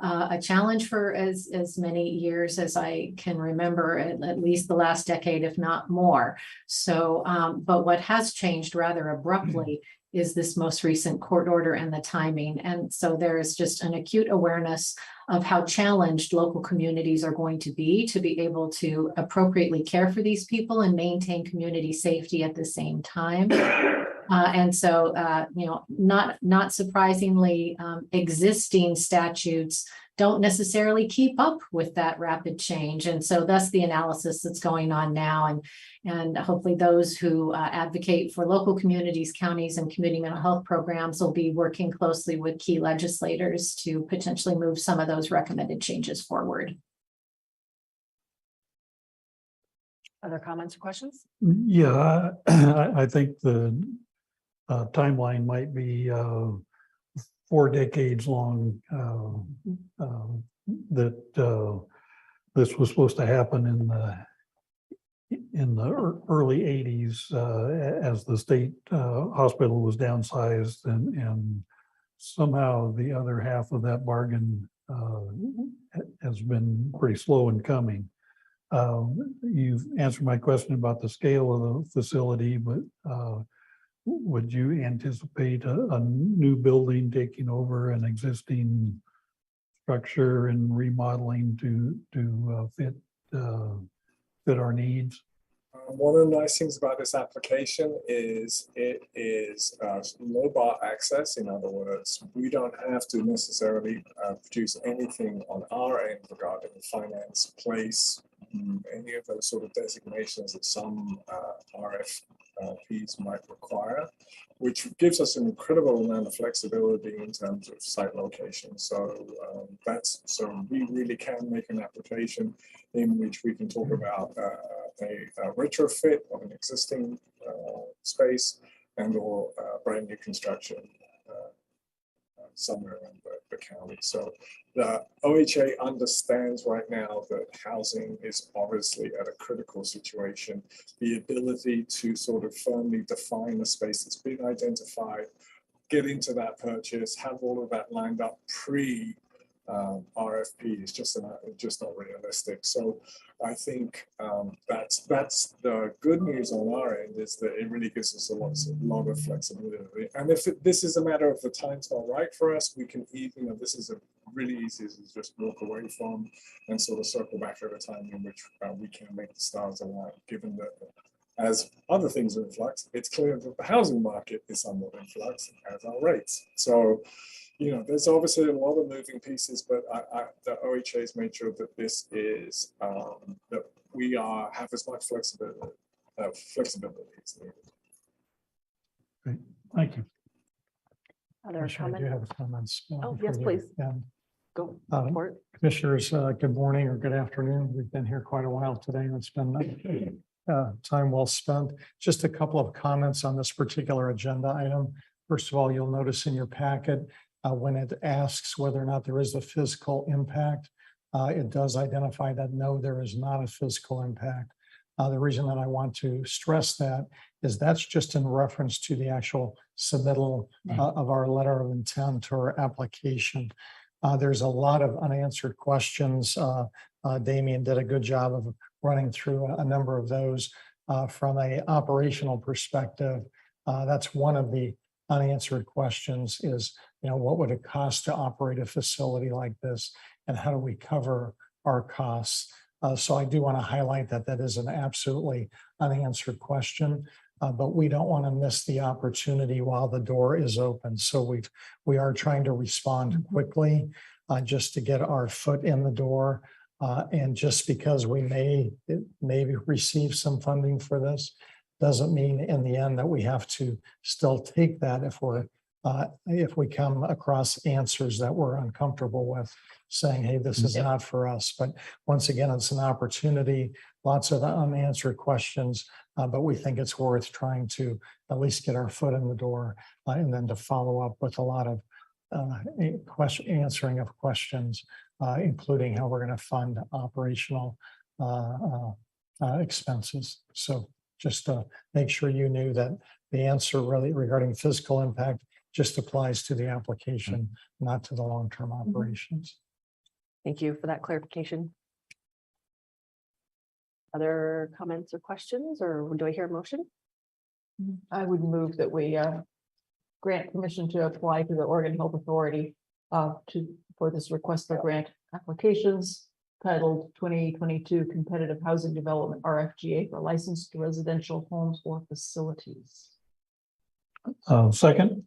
a challenge for as many years as I can remember, at least the last decade, if not more. So, but what has changed rather abruptly is this most recent court order and the timing. And so there is just an acute awareness of how challenged local communities are going to be able to appropriately care for these people and maintain community safety at the same time. And so, not surprisingly, existing statutes don't necessarily keep up with that rapid change. And so thus the analysis that's going on now, and hopefully those who advocate for local communities, counties, and community mental health programs will be working closely with key legislators to potentially move some of those recommended changes forward. Other comments or questions? Yeah, I think the timeline might be 4 decades long, that this was supposed to happen in the early 80s as the state hospital was downsized, and somehow the other half of that bargain has been pretty slow in coming. You've answered my question about the scale of the facility, but would you anticipate a new building taking over an existing structure and remodeling to fit our needs? One of the nice things about this application is it is low bar access. In other words, we don't have to necessarily produce anything on our end regarding finance, place, any of those sort of designations that some RFPs might require, which gives us an incredible amount of flexibility in terms of site location. So so we really can make an application in which we can talk about a retrofit of an existing space and or brand new construction somewhere in the county. So the OHA understands right now that housing is obviously at a critical situation. The ability to sort of firmly define a space that's been identified, get into that purchase, have all of that lined up pre RFP is just not realistic. So I think that's the good news on our end, is that it really gives us a lot of flexibility. And if this is a matter of the time's not right for us, we can even, this is a really easy to just walk away from and sort of circle back at a time in which we can make the stars align, given that as other things are in flux, it's clear that the housing market is somewhat in flux, as are rates. So, you know, there's obviously a lot of moving pieces, but the OHA has made sure that this is, that we have as much flexibility as needed. Great, thank you. Other Commissioner, I do comments? have comments. Oh, yes, before you please. end. Go Um, for it. Commissioners, good morning or good afternoon. We've been here quite a while today, and it's been time well spent. Just a couple of comments on this particular agenda item. First of all, you'll notice in your packet, when it asks whether or not there is a physical impact, it does identify that no, there is not a physical impact. The reason that I want to stress that is that's just in reference to the actual submittal of our letter of intent or application. There's a lot of unanswered questions. Damien did a good job of running through a number of those from an operational perspective. That's one of the unanswered questions is, you know, what would it cost to operate a facility like this, and how do we cover our costs? So I do want to highlight that that is an absolutely unanswered question, but we don't want to miss the opportunity while the door is open. So we are trying to respond quickly just to get our foot in the door. And just because we may receive some funding for this, doesn't mean in the end that we have to still take that if we come across answers that we're uncomfortable with, saying, hey, this is not for us. But once again, it's an opportunity, lots of unanswered questions, but we think it's worth trying to at least get our foot in the door and then to follow up with a lot of answering of questions, including how we're going to fund operational expenses. So just to make sure you knew that the answer really regarding physical impact just applies to the application, not to the long-term operations. Thank you for that clarification. Other comments or questions, or do I hear a motion? I would move that we grant permission to apply to the Oregon Health Authority for this request for grant applications titled 2022 Competitive Housing Development RFGA for licensed residential homes or facilities. Second.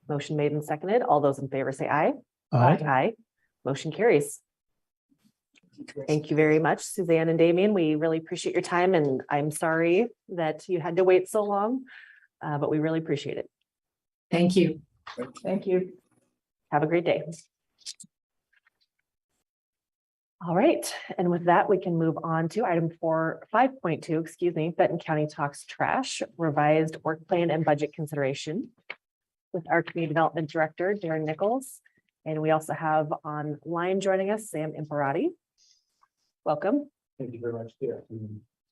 Motion made and seconded. All those in favor say aye. Aye. Aye. Motion carries. Thank you very much, Suzanne and Damien. We really appreciate your time, and I'm sorry that you had to wait so long, but we really appreciate it. Thank you. Thank you. Have a great day. All right, and with that, we can move on to item 5.2, excuse me, Benton County Talks Trash, revised work plan and budget consideration with our community development director, Darren Nichols. And we also have online joining us, Sam Imparati. Welcome. Thank you very much.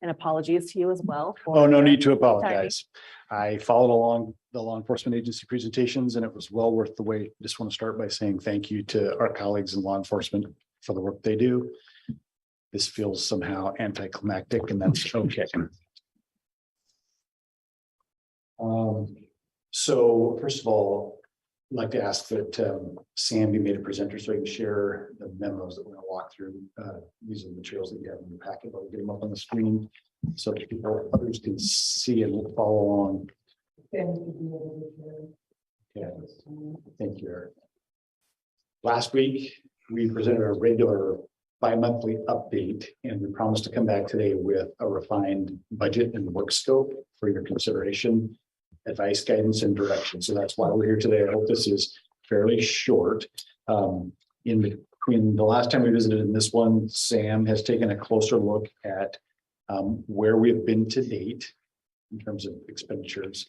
And apologies to you as well. Oh, no need to apologize. I followed along the law enforcement agency presentations and it was well worth the wait. Just want to start by saying thank you to our colleagues in law enforcement for the work they do. This feels somehow anticlimactic, and that's okay. So first of all, I'd like to ask that Sam be made a presenter so I can share the memos that we're going to walk through. These are the materials that you have in your packet, but we'll get them up on the screen so that people, others can see and follow along. Yeah. Thank you, Eric. Last week, we presented a regular bi-monthly update, and we promised to come back today with a refined budget and work scope for your consideration, advice, guidance, and direction. So that's why we're here today. I hope this is fairly short. In between the last time we visited in this one, Sam has taken a closer look at where we have been to date in terms of expenditures,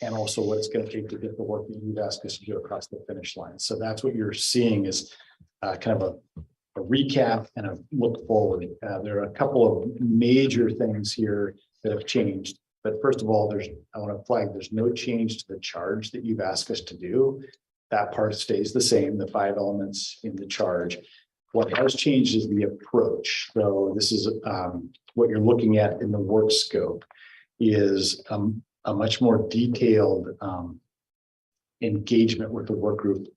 and also what it's going to take to get the work that you've asked us to do across the finish line. So that's what you're seeing is kind of a recap and a look forward. There are a couple of major things here that have changed. But first of all, I want to flag, there's no change to the charge that you've asked us to do. That part stays the same, the 5 elements in the charge. What has changed is the approach. So this is what you're looking at in the work scope is a much more detailed engagement with the work group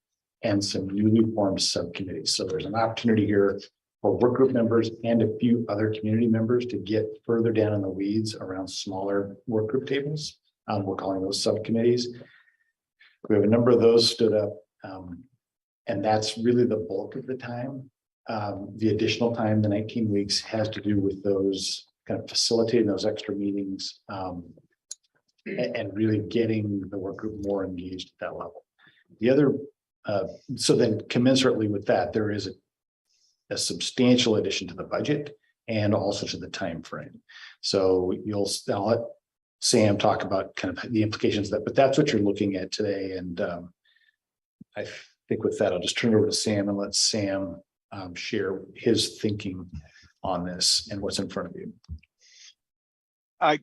and some newly formed subcommittees. So there's an opportunity here for work group members and a few other community members to get further down in the weeds around smaller work group tables. We're calling those subcommittees. We have a number of those stood up, and that's really the bulk of the time. The additional time, the 19 weeks, has to do with those kind of facilitating those extra meetings and really getting the work group more engaged at that level. The other, so then commensurately with that, there is a substantial addition to the budget and also to the time frame. So I'll let Sam talk about kind of the implications of that, but that's what you're looking at today. And I think with that, I'll just turn it over to Sam and let Sam share his thinking on this and what's in front of you.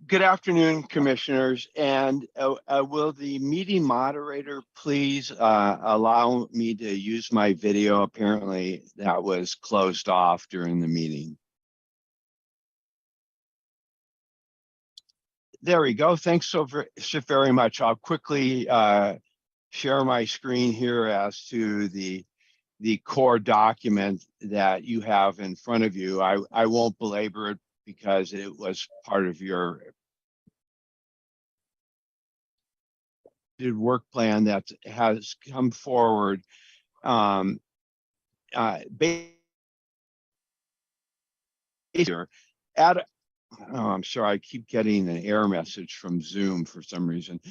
Good afternoon, commissioners. And will the meeting moderator please allow me to use my video? Apparently that was closed off during the meeting. There we go. Thanks so very much. I'll quickly share my screen here as to the core document that you have in front of you. I won't belabor it because it was part of your work plan that has come forward. I'm sorry, I keep getting an error message from Zoom for some reason.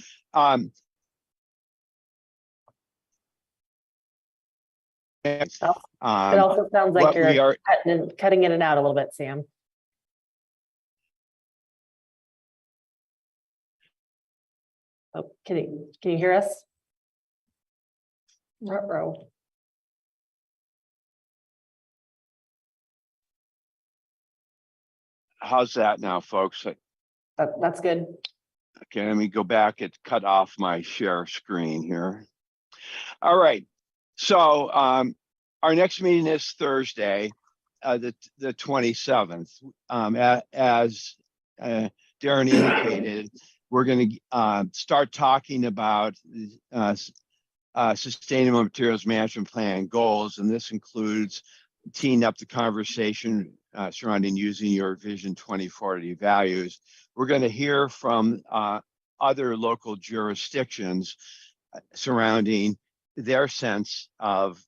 It also sounds like you're cutting in and out a little bit, Sam. Oh, can you hear us? Ruh-roh. How's that now, folks? That's good. Okay, let me go back and cut off my share screen here. All right. So our next meeting is Thursday, the 27th. As Darren indicated, we're going to start talking about sustainable materials management plan goals, and this includes teeing up the conversation surrounding using your Vision 2040 values. We're going to hear from other local jurisdictions surrounding their sense of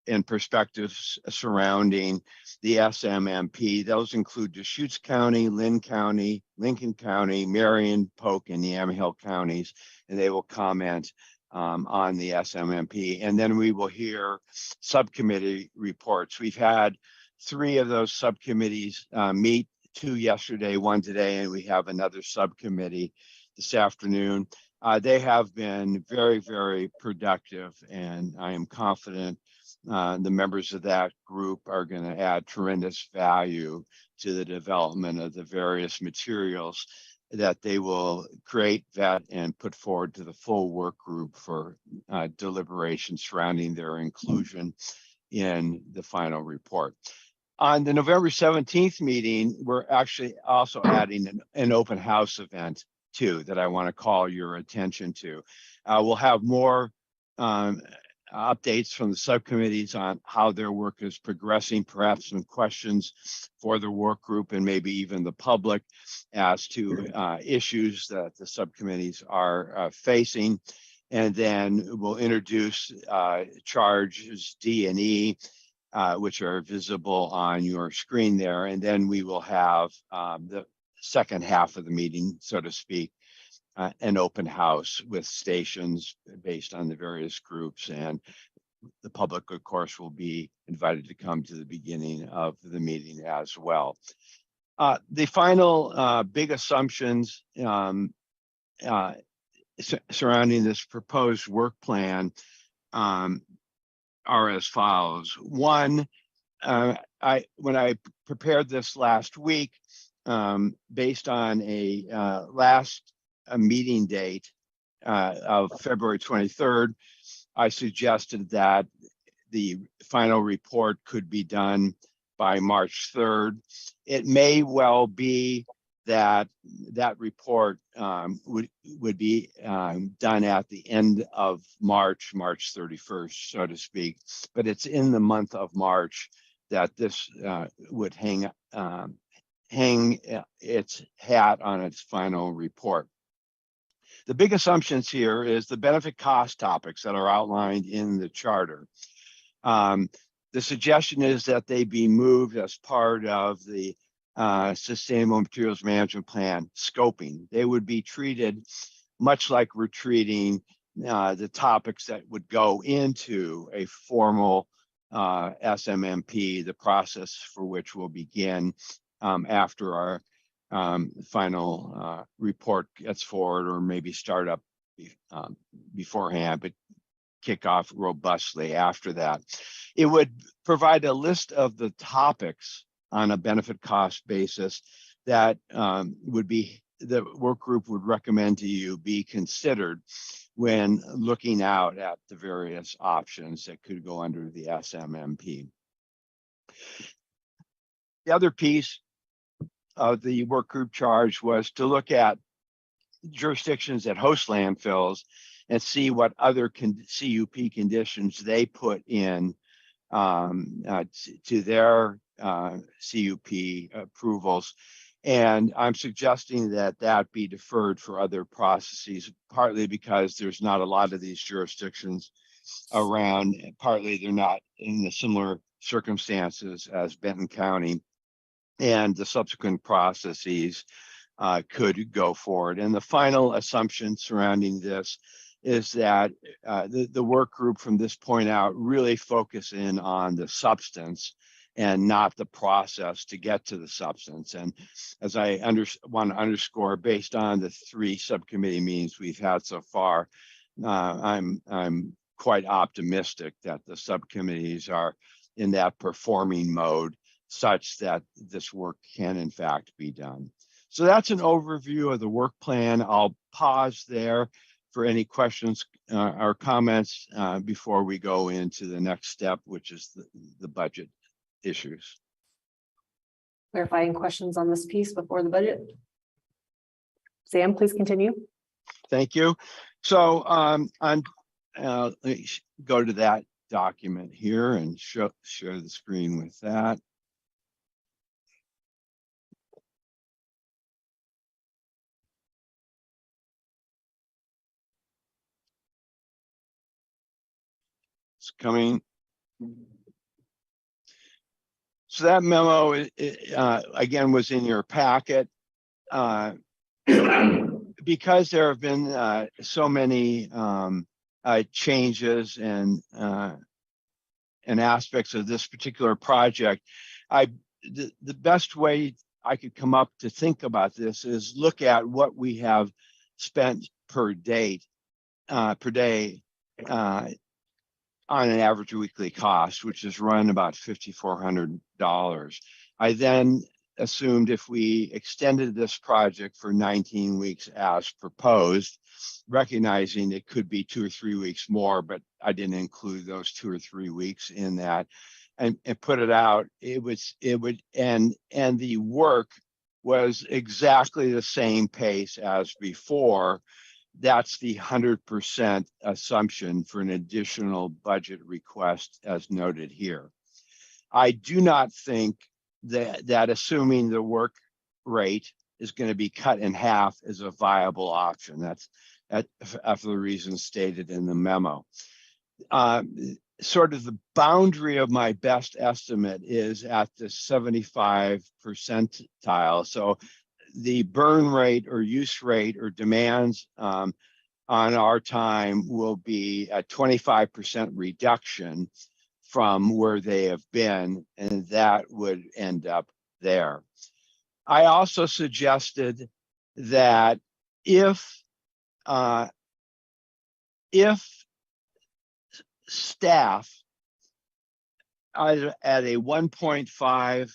and perspectives surrounding the SMMP. Those include Deschutes County, Lynn County, Lincoln County, Marion, Polk, and Yamhill counties, and they will comment on the SMMP. And then we will hear subcommittee reports. We've had 3 of those subcommittees meet, 2 yesterday, 1 today, and we have another subcommittee this afternoon. They have been very, very productive, and I am confident the members of that group are going to add tremendous value to the development of the various materials that they will create, vet, and put forward to the full work group for deliberation surrounding their inclusion in the final report. On the November 17th meeting, we're actually also adding an open house event too that I want to call your attention to. We'll have more updates from the subcommittees on how their work is progressing, perhaps some questions for the work group and maybe even the public as to issues that the subcommittees are facing. And then we'll introduce charges D and E, which are visible on your screen there. And then we will have the second half of the meeting, so to speak, an open house with stations based on the various groups, and the public, of course, will be invited to come to the beginning of the meeting as well. The final big assumptions surrounding this proposed work plan are as follows. One, when I prepared this last week, based on a meeting date of February 23rd, I suggested that the final report could be done by March 3rd. It may well be that that report would be done at the end of March 31st, so to speak. But it's in the month of March that this would hang its hat on its final report. The big assumptions here is the benefit cost topics that are outlined in the charter. The suggestion is that they be moved as part of the Sustainable Materials Management Plan scoping. They would be treated much like we're treating the topics that would go into a formal SMMP, the process for which will begin after our final report gets forward, or maybe start up beforehand, but kick off robustly after that. It would provide a list of the topics on a benefit cost basis that the work group would recommend to you be considered when looking out at the various options that could go under the SMMP. The other piece of the work group charge was to look at jurisdictions that host landfills and see what other CUP conditions they put in to their CUP approvals. And I'm suggesting that that be deferred for other processes, partly because there's not a lot of these jurisdictions around, and partly they're not in the similar circumstances as Benton County, and the subsequent processes could go forward. And the final assumption surrounding this is that the work group from this point out really focus in on the substance and not the process to get to the substance. And as I want to underscore, based on the 3 subcommittee meetings we've had so far, I'm quite optimistic that the subcommittees are in that performing mode such that this work can in fact be done. So that's an overview of the work plan. I'll pause there for any questions or comments before we go into the next step, which is the budget issues. Clarifying questions on this piece before the budget? Sam, please continue. Thank you. So let me go to that document here and share the screen with that. It's coming. So that memo, again, was in your packet. Because there have been so many changes and aspects of this particular project, the best way I could come up to think about this is look at what we have spent per day on an average weekly cost, which is run about $5,400. I then assumed if we extended this project for 19 weeks as proposed, recognizing it could be 2 or 3 weeks more, but I didn't include those 2 or 3 weeks in that, and put it out, and the work was exactly the same pace as before. That's the 100% assumption for an additional budget request as noted here. I do not think that assuming the work rate is going to be cut in half is a viable option. That's for the reasons stated in the memo. Sort of the boundary of my best estimate is at the 75 percentile. So the burn rate or use rate or demands on our time will be a 25% reduction from where they have been, and that would end up there. I also suggested that if staff at a 1.5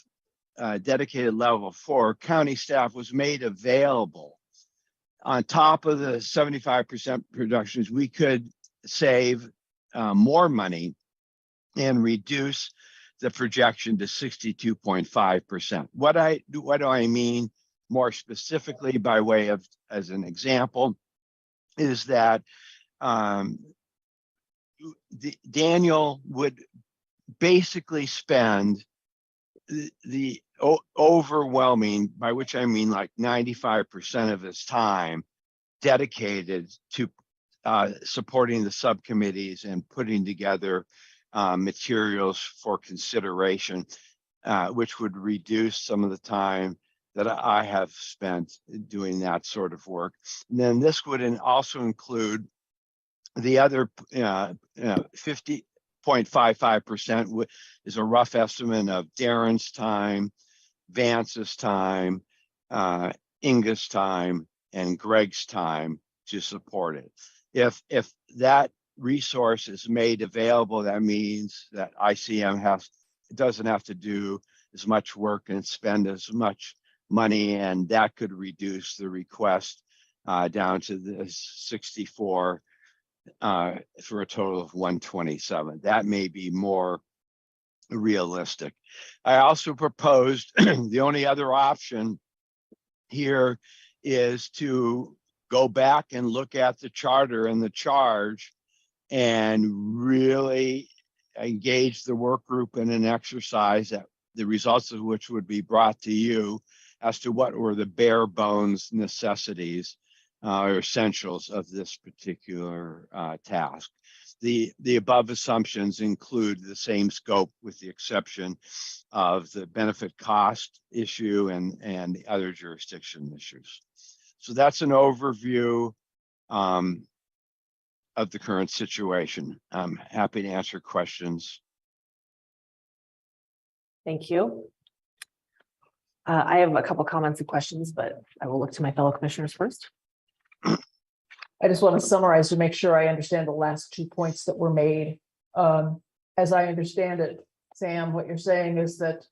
dedicated level 4 county staff was made available on top of the 75% reductions, we could save more money and reduce the projection to 62.5%. What do I mean more specifically by way of, as an example, is that Daniel would basically spend the overwhelming, by which I mean like 95% of his time dedicated to supporting the subcommittees and putting together materials for consideration, which would reduce some of the time that I have spent doing that sort of work. And then this would also include the other 50.55% is a rough estimate of Darren's time, Vance's time, Inga's time, and Greg's time to support it. If that resource is made available, that means that ICM doesn't have to do as much work and spend as much money, and that could reduce the request down to the 64 for a total of 127. That may be more realistic. I also proposed the only other option here is to go back and look at the charter and the charge and really engage the work group in an exercise that the results of which would be brought to you as to what were the bare bones necessities or essentials of this particular task. The above assumptions include the same scope with the exception of the benefit cost issue and the other jurisdiction issues. So that's an overview of the current situation. I'm happy to answer questions. Thank you. I have a couple comments and questions, but I will look to my fellow commissioners first. I just want to summarize to make sure I understand the last 2 points that were made. As I understand it, Sam, what you're saying is that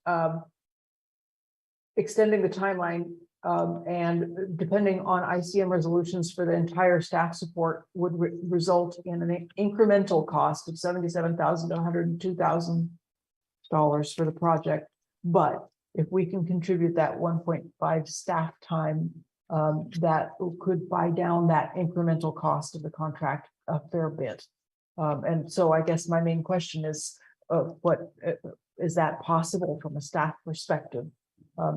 extending the timeline and depending on ICM resolutions for the entire staff support would result in an incremental cost of $77,000 to $102,000 for the project. But if we can contribute that 1.5 staff time, that could buy down that incremental cost of the contract a fair bit. And so I guess my main question is, what is that possible from a staff perspective?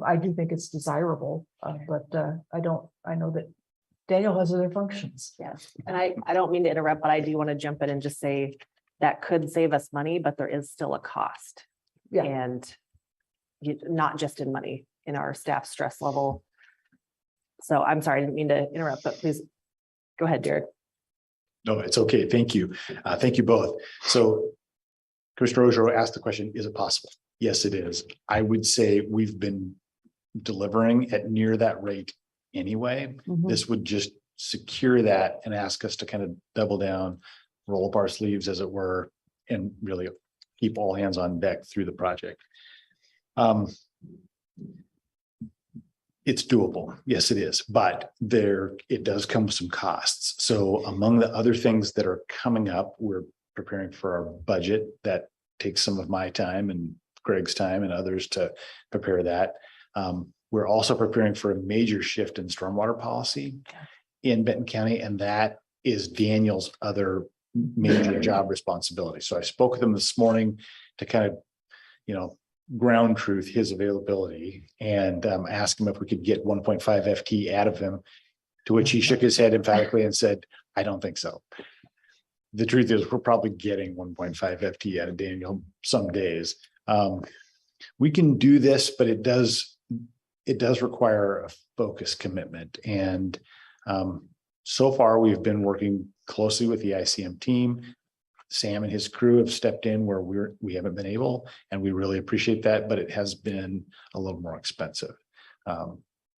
I do think it's desirable, but I know that Daniel has other functions. Yes, and I don't mean to interrupt, but I do want to jump in and just say that could save us money, but there is still a cost. Yeah. And not just in money, in our staff stress level. So I'm sorry, I didn't mean to interrupt, but please go ahead, Jared. No, it's okay. Thank you. Thank you both. So Commissioner Rojo asked the question, is it possible? Yes, it is. I would say we've been delivering at near that rate anyway. This would just secure that and ask us to kind of double down, roll up our sleeves as it were, and really keep all hands on deck through the project. It's doable. Yes, it is. But it does come with some costs. So among the other things that are coming up, we're preparing for our budget. That takes some of my time and Greg's time and others to prepare that. We're also preparing for a major shift in stormwater policy in Benton County, and that is Daniel's other major job responsibility. So I spoke with him this morning to kind of, ground truth his availability and ask him if we could get 1.5 FT out of him, to which he shook his head emphatically and said, I don't think so. The truth is we're probably getting 1.5 FT out of Daniel some days. We can do this, but it does require a focus commitment. And so far we've been working closely with the ICM team. Sam and his crew have stepped in where we haven't been able, and we really appreciate that, but it has been a little more expensive.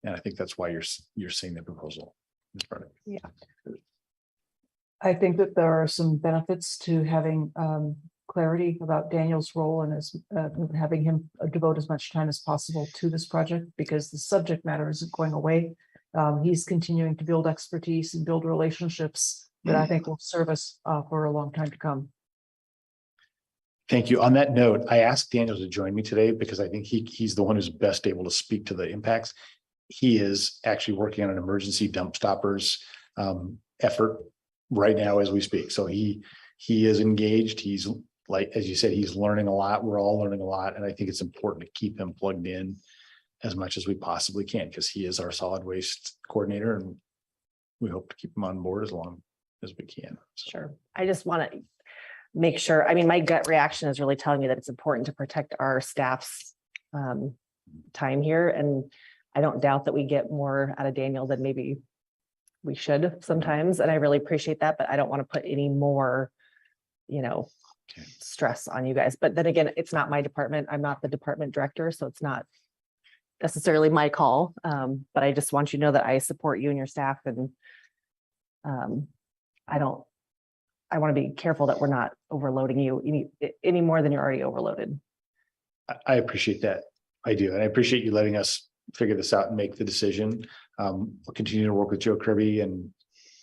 And I think that's why you're seeing the proposal. Yeah. I think that there are some benefits to having clarity about Daniel's role and having him devote as much time as possible to this project, because the subject matter isn't going away. He's continuing to build expertise and build relationships that I think will serve us for a long time to come. Thank you. On that note, I asked Daniel to join me today because I think he's the one who's best able to speak to the impacts. He is actually working on an emergency dump stoppers effort right now as we speak. So he is engaged. He's, like, as you said, he's learning a lot. We're all learning a lot. And I think it's important to keep him plugged in as much as we possibly can, because he is our solid waste coordinator, and we hope to keep him on board as long as we can. Sure. I just want to make sure, I mean, my gut reaction is really telling me that it's important to protect our staff's time here. And I don't doubt that we get more out of Daniel than maybe we should sometimes. And I really appreciate that, but I don't want to put any more, stress on you guys. But then again, it's not my department. I'm not the department director, so it's not necessarily my call. But I just want you to know that I support you and your staff, and I want to be careful that we're not overloading you any more than you're already overloaded. I appreciate that. I do. And I appreciate you letting us figure this out and make the decision. We'll continue to work with Joe Kirby and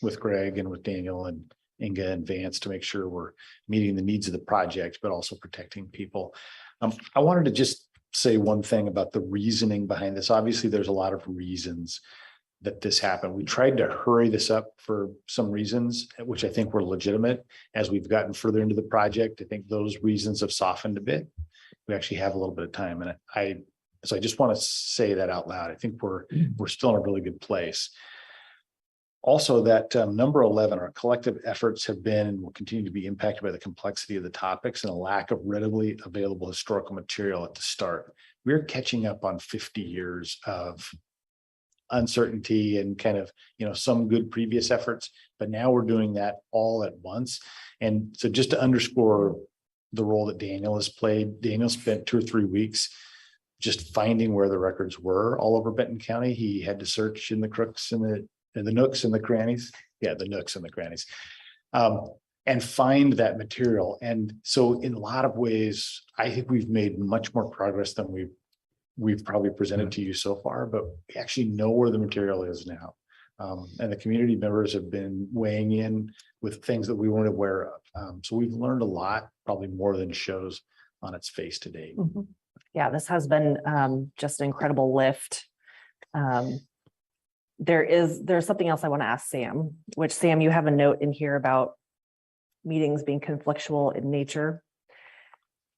with Greg and with Daniel and Inga and Vance to make sure we're meeting the needs of the project, but also protecting people. I wanted to just say one thing about the reasoning behind this. Obviously, there's a lot of reasons that this happened. We tried to hurry this up for some reasons, which I think were legitimate. As we've gotten further into the project, I think those reasons have softened a bit. We actually have a little bit of time, and so I just want to say that out loud. I think we're still in a really good place. Also, that number 11, our collective efforts have been and will continue to be impacted by the complexity of the topics and a lack of readily available historical material at the start. We're catching up on 50 years of uncertainty and kind of, some good previous efforts, but now we're doing that all at once. And so just to underscore the role that Daniel has played, Daniel spent 2 or 3 weeks just finding where the records were all over Benton County. He had to search in the crooks and the nooks and the crannies. Yeah, the nooks and the crannies. And find that material. And so in a lot of ways, I think we've made much more progress than we've probably presented to you so far, but we actually know where the material is now. And the community members have been weighing in with things that we weren't aware of. So we've learned a lot, probably more than shows on its face today. Mm-hmm. Yeah, this has been just an incredible lift. There's something else I want to ask Sam, which Sam, you have a note in here about meetings being conflictual in nature.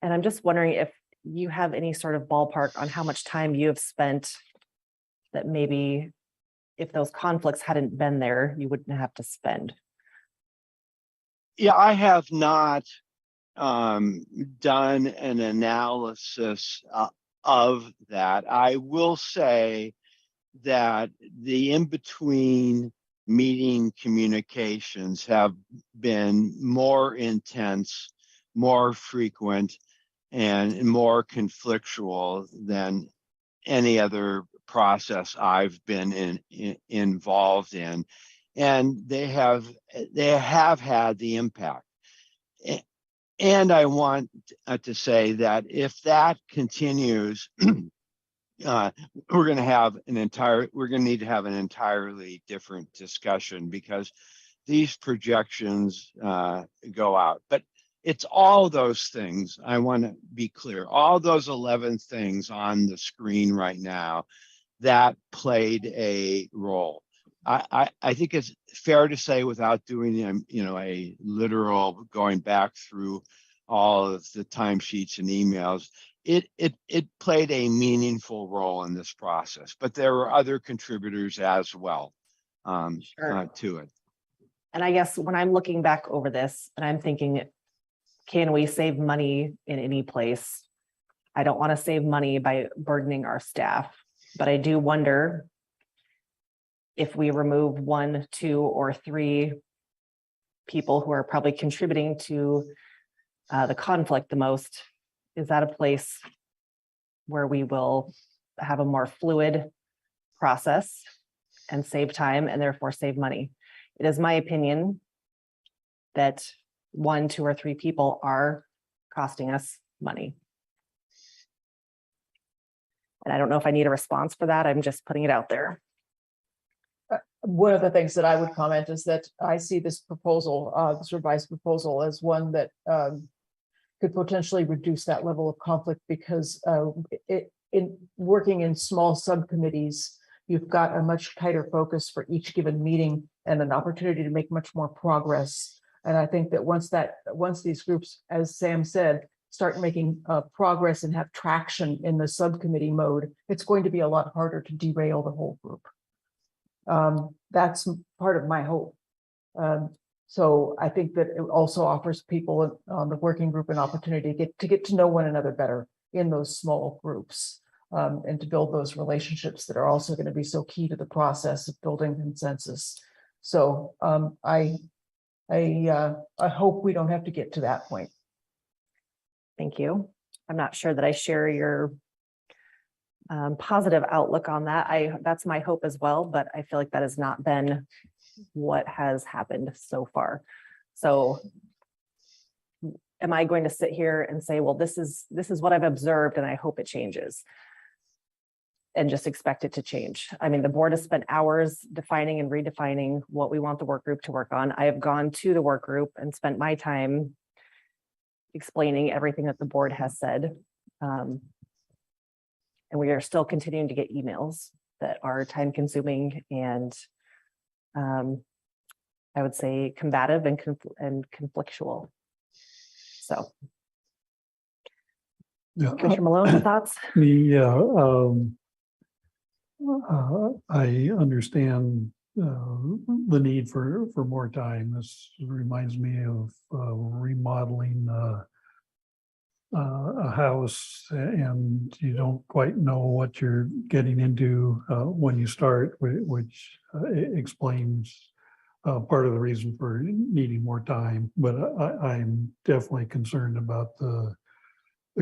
And I'm just wondering if you have any sort of ballpark on how much time you have spent that maybe if those conflicts hadn't been there, you wouldn't have to spend. Yeah, I have not done an analysis of that. I will say that the in-between meeting communications have been more intense, more frequent, and more conflictual than any other process I've been involved in. And they have had the impact. And I want to say that if that continues, we're going to need to have an entirely different discussion, because these projections go out. But it's all those things. I want to be clear. All those 11 things on the screen right now that played a role. I think it's fair to say, without doing a literal going back through all of the timesheets and emails, it played a meaningful role in this process. But there were other contributors as well to it. And I guess when I'm looking back over this and I'm thinking, can we save money in any place? I don't want to save money by burdening our staff, but I do wonder if we remove 1, 2, or 3 people who are probably contributing to the conflict the most, is that a place where we will have a more fluid process and save time and therefore save money. It is my opinion that 1, 2, or 3 people are costing us money. And I don't know if I need a response for that. I'm just putting it out there. One of the things that I would comment is that I see this proposal, this revised proposal, as one that could potentially reduce that level of conflict, because in working in small subcommittees, you've got a much tighter focus for each given meeting and an opportunity to make much more progress. And I think that once these groups, as Sam said, start making progress and have traction in the subcommittee mode, it's going to be a lot harder to derail the whole group. That's part of my hope. So I think that it also offers people on the working group an opportunity to get to know one another better in those small groups, and to build those relationships that are also going to be so key to the process of building consensus. So I hope we don't have to get to that point. Thank you. I'm not sure that I share your positive outlook on that. That's my hope as well, but I feel like that has not been what has happened so far. So am I going to sit here and say, well, this is what I've observed and I hope it changes, and just expect it to change? I mean, the board has spent hours defining and redefining what we want the work group to work on. I have gone to the work group and spent my time explaining everything that the board has said. And we are still continuing to get emails that are time consuming and I would say combative and conflictual. So. Yeah. Commissioner Malone, thoughts? I understand the need for more time. This reminds me of remodeling a house, and you don't quite know what you're getting into when you start, which explains part of the reason for needing more time. But I'm definitely concerned about the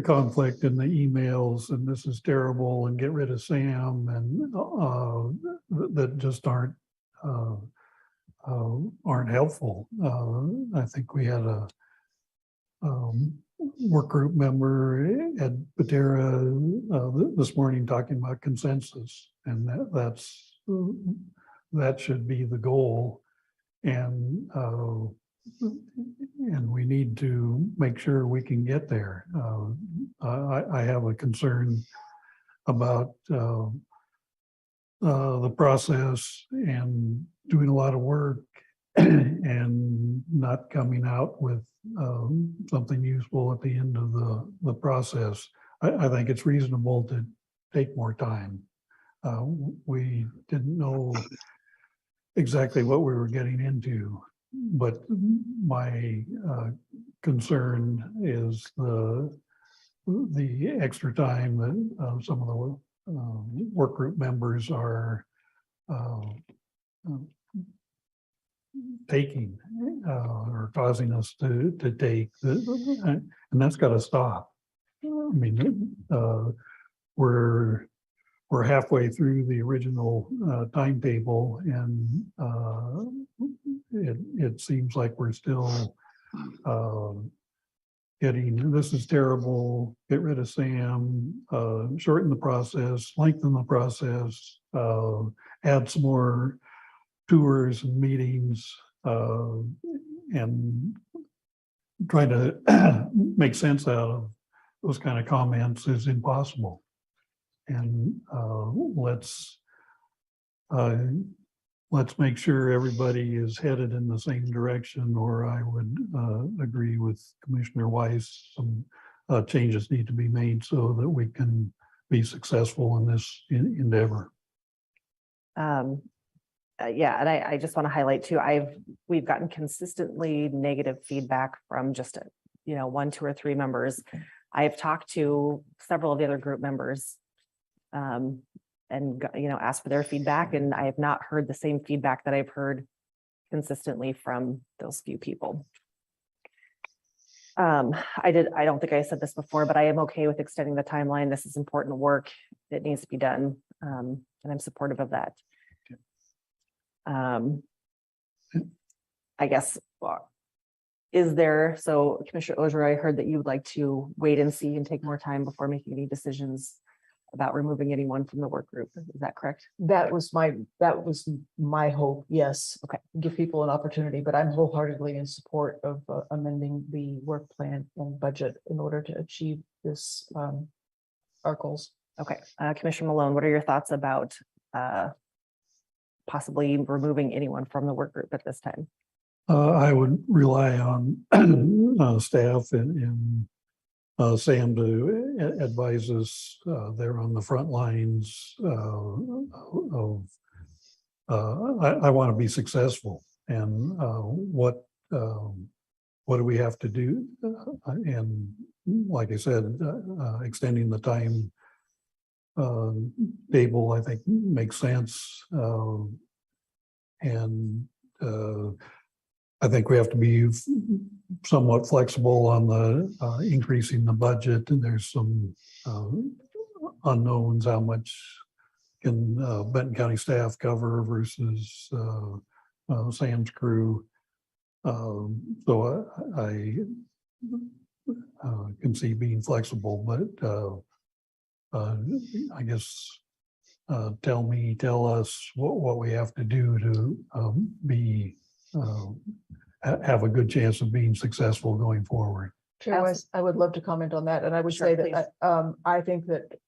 conflict in the emails, and this is terrible, and get rid of Sam, and that just aren't helpful. I think we had a work group member, Ed Patera, this morning talking about consensus, and that should be the goal, and we need to make sure we can get there. I have a concern about the process and doing a lot of work and not coming out with something useful at the end of the process. I think it's reasonable to take more time. We didn't know exactly what we were getting into, but my concern is the extra time that some of the work group members are taking or causing us to take, and that's got to stop. I mean, we're halfway through the original timetable, and it seems like we're still getting, this is terrible, get rid of Sam, shorten the process, lengthen the process, add some more tours and meetings, and trying to make sense out of those kind of comments is impossible. And let's make sure everybody is headed in the same direction, or I would agree with Commissioner Weiss, some changes need to be made so that we can be successful in this endeavor. Yeah, and I just want to highlight too, we've gotten consistently negative feedback from just 1, 2, or 3 members. I've talked to several of the other group members and asked for their feedback, and I have not heard the same feedback that I've heard consistently from those few people. I don't think I said this before, but I am okay with extending the timeline. This is important work. It needs to be done. and I'm supportive of that. I guess, is there, so Commissioner Ogier, I heard that you would like to wait and see and take more time before making any decisions about removing anyone from the work group. Is that correct? That was my hope, yes. Okay. Give people an opportunity, but I'm wholeheartedly in support of amending the work plan and budget in order to achieve this, our goals. Okay, Commissioner Malone, what are your thoughts about possibly removing anyone from the work group at this time? I would rely on staff and Sam to advise us. They're on the front lines of. I want to be successful, and what do we have to do? And like I said, extending the time table, I think, makes sense. And I think we have to be somewhat flexible on the increasing the budget, and there's some unknowns. How much can Benton County staff cover versus Sam's crew? So I can see being flexible, but I guess tell us what we have to do to be have a good chance of being successful going forward. Chair, I would love to comment on that, and I would Sure, say that I think that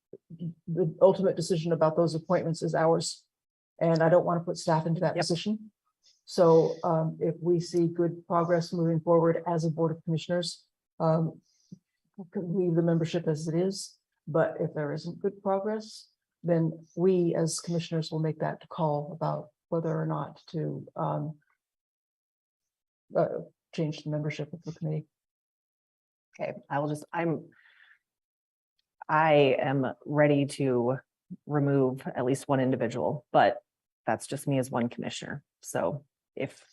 the ultimate decision about those appointments is ours, and I don't want to put staff into that position. So if we see good progress moving forward as a Board of Commissioners, leave the membership as it is. But if there isn't good progress, then we as commissioners will make that call about whether or not to change the membership of the committee. Okay, I am ready to remove at least one individual, but that's just me as one commissioner. So if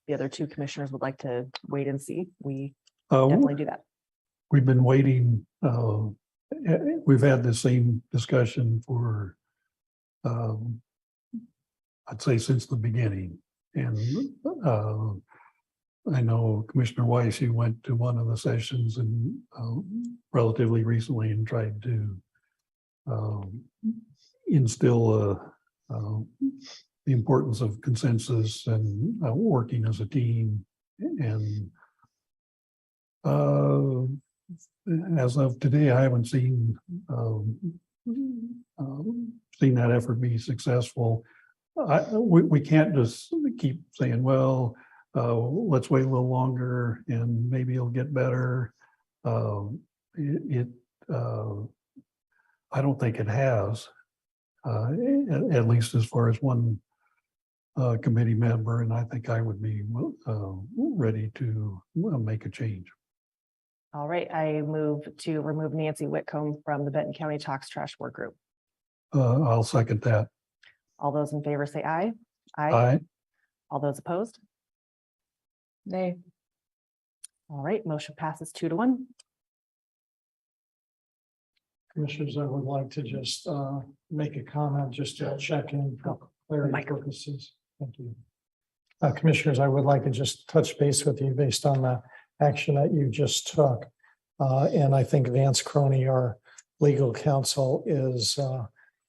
the other two commissioners would like to wait and see, we definitely do that. We've been waiting. We've had the same discussion for, I'd say, since the beginning. And I know Commissioner Weiss, you went to one of the sessions and relatively recently and tried to instill the importance of consensus and working as a team. And as of today, I haven't seen that effort be successful. We can't just keep saying, well, let's wait a little longer and maybe it'll get better. I don't think it has, at least as far as one committee member, and I think I would be ready to make a change. All right, I move to remove Nancy Whitcomb from the Benton County Talks Trash Work Group. I'll second that. All those in favor say aye. Aye. All those opposed? Nay. All right, motion passes 2-1. Commissioners, I would like to just make a comment, just to check in for clarity purposes. Thank you. Commissioners, I would like to just touch base with you based on the action that you just took. And I think Vance Croney, our legal counsel, is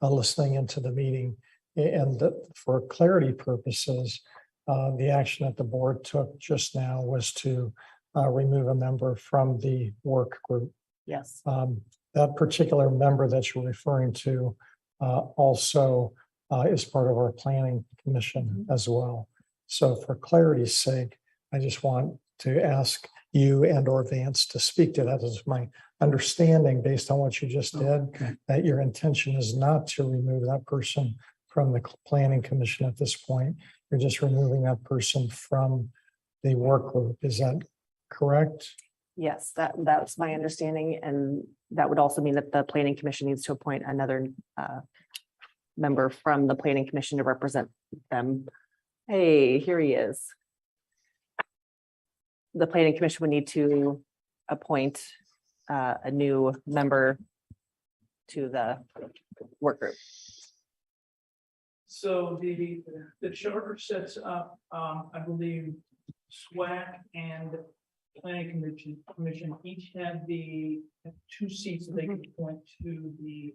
listening into the meeting. And for clarity purposes, the action that the board took just now was to remove a member from the work group. Yes. That particular member that you're referring to also is part of our planning commission as well. So for clarity's sake, I just want to ask you and or Vance to speak to that. As my understanding, based on what you just did, that your intention is not to remove that person from the planning commission at this point. You're just removing that person from the work group. Is that correct? Yes, that's my understanding. And that would also mean that the planning commission needs to appoint another member from the planning commission to represent them. Hey, here he is. The planning commission would need to appoint a new member to the work group. So the charter sets up, I believe, SWAC and planning commission each have have 2 seats that they can appoint to the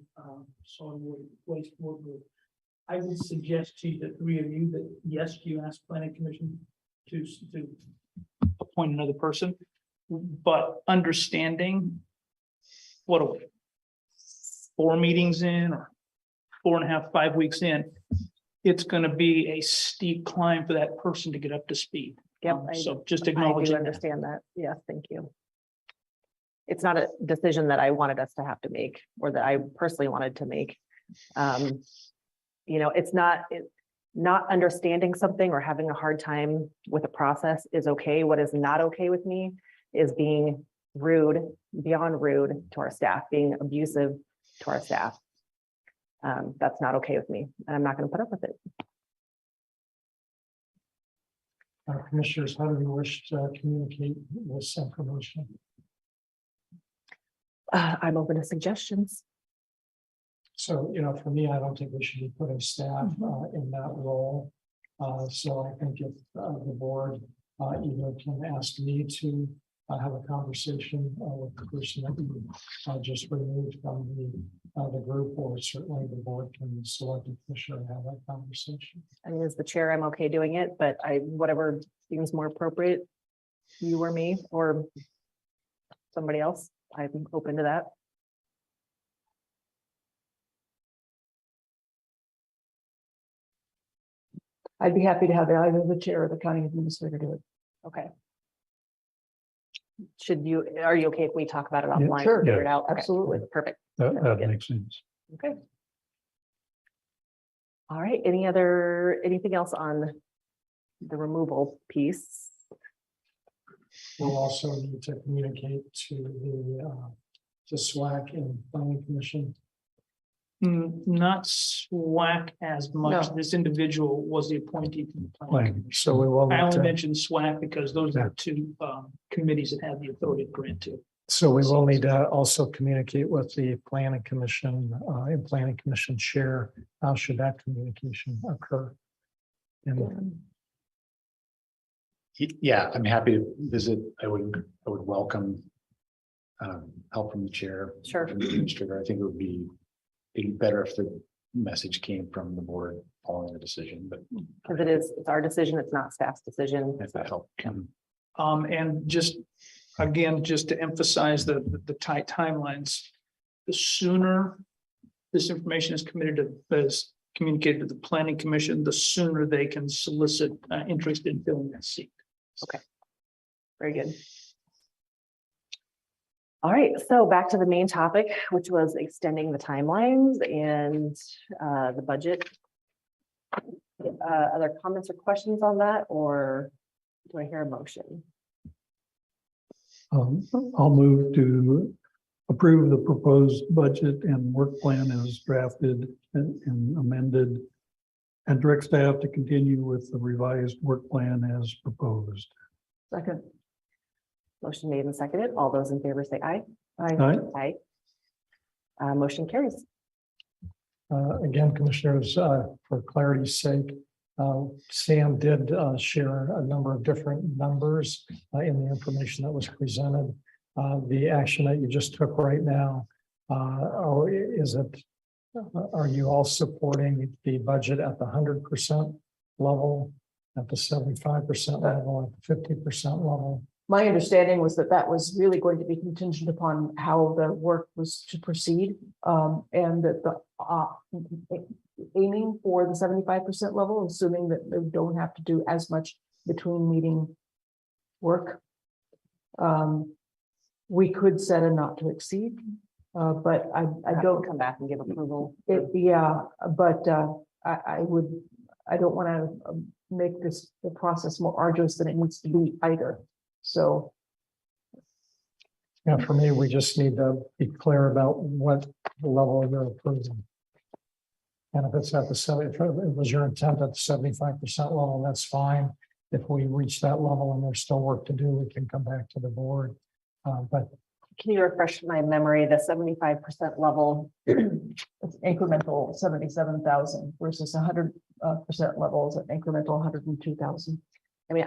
solid waste board group. I would suggest to the 3 of you that yes, you ask planning commission to appoint another person, but understanding what are we, 4 meetings in or 4.5, 5 weeks in, it's going to be a steep climb for that person to get up to speed. Yep. So just I do acknowledging that. understand that. Yes, thank you. It's not a decision that I wanted us to have to make, or that I personally wanted to make. You know, it's not understanding something or having a hard time with a process is okay. What is not okay with me is being rude, beyond rude to our staff, being abusive to our staff. That's not okay with me, and I'm not going to put up with it. Commissioners, how do you wish to communicate this information? I'm open to suggestions. So, you know, for me, I don't think we should be putting staff in that role. So I think if the board either can ask me to have a conversation with the person that we just removed from the group, or certainly the board can select a commissioner and have that conversation. I mean, as the chair, I'm okay doing it, but whatever seems more appropriate, you or me or somebody else, I'm open to that. I'd be happy to have either the chair or the county administrator do it. Okay. Are you okay if we talk about it offline? Sure. Figure it out? Okay, Absolutely. perfect. That makes sense. Okay. All right, anything else on the removal piece? We'll also need to communicate to the SWAC and planning commission. Not SWAC as much. No. This individual was the appointee to the planning. So we will. I need only to- mentioned SWAC because those are the 2 committees that have the authority to grant to. So we will need to also communicate with the planning commission and planning commission chair. How should that communication occur? And yeah, I'm happy to visit. I would welcome help from the chair. Sure. From the administrator. I think it would be better if the message came from the board following the decision, but Because it's our decision, it's not staff's decision. if that help can. And just, again, just to emphasize the tight timelines, the sooner this information is communicated to the planning commission, the sooner they can solicit interest in filling that seat. Okay. Very good. All right, so back to the main topic, which was extending the timelines and the budget. Other comments or questions on that, or do I hear a motion? I'll move to approve the proposed budget and work plan as drafted and amended, and direct staff to continue with the revised work plan as proposed. Second. Motion made and seconded. All those in favor say aye. Aye. Aye. Motion carries. Again, commissioners, for clarity's sake, Sam did share a number of different numbers in the information that was presented. The action that you just took right now, are you all supporting the budget at the 100% level, at the 75% level, at the 50% level? My understanding was that that was really going to be contingent upon how the work was to proceed. And that the aiming for the 75% level, assuming that they don't have to do as much between meeting work. We could set a not to exceed, but I don't come back and give approval. Yeah, but I don't want to make the process more arduous than it needs to be either. So. Yeah, for me, we just need to be clear about what level you're approving. And if it's at the if it was your intent at the 75% level, that's fine. If we reach that level and there's still work to do, we can come back to the board. But Can you refresh my memory, the 75% level? It's incremental 77,000 versus 100% levels at incremental 102,000. I mean,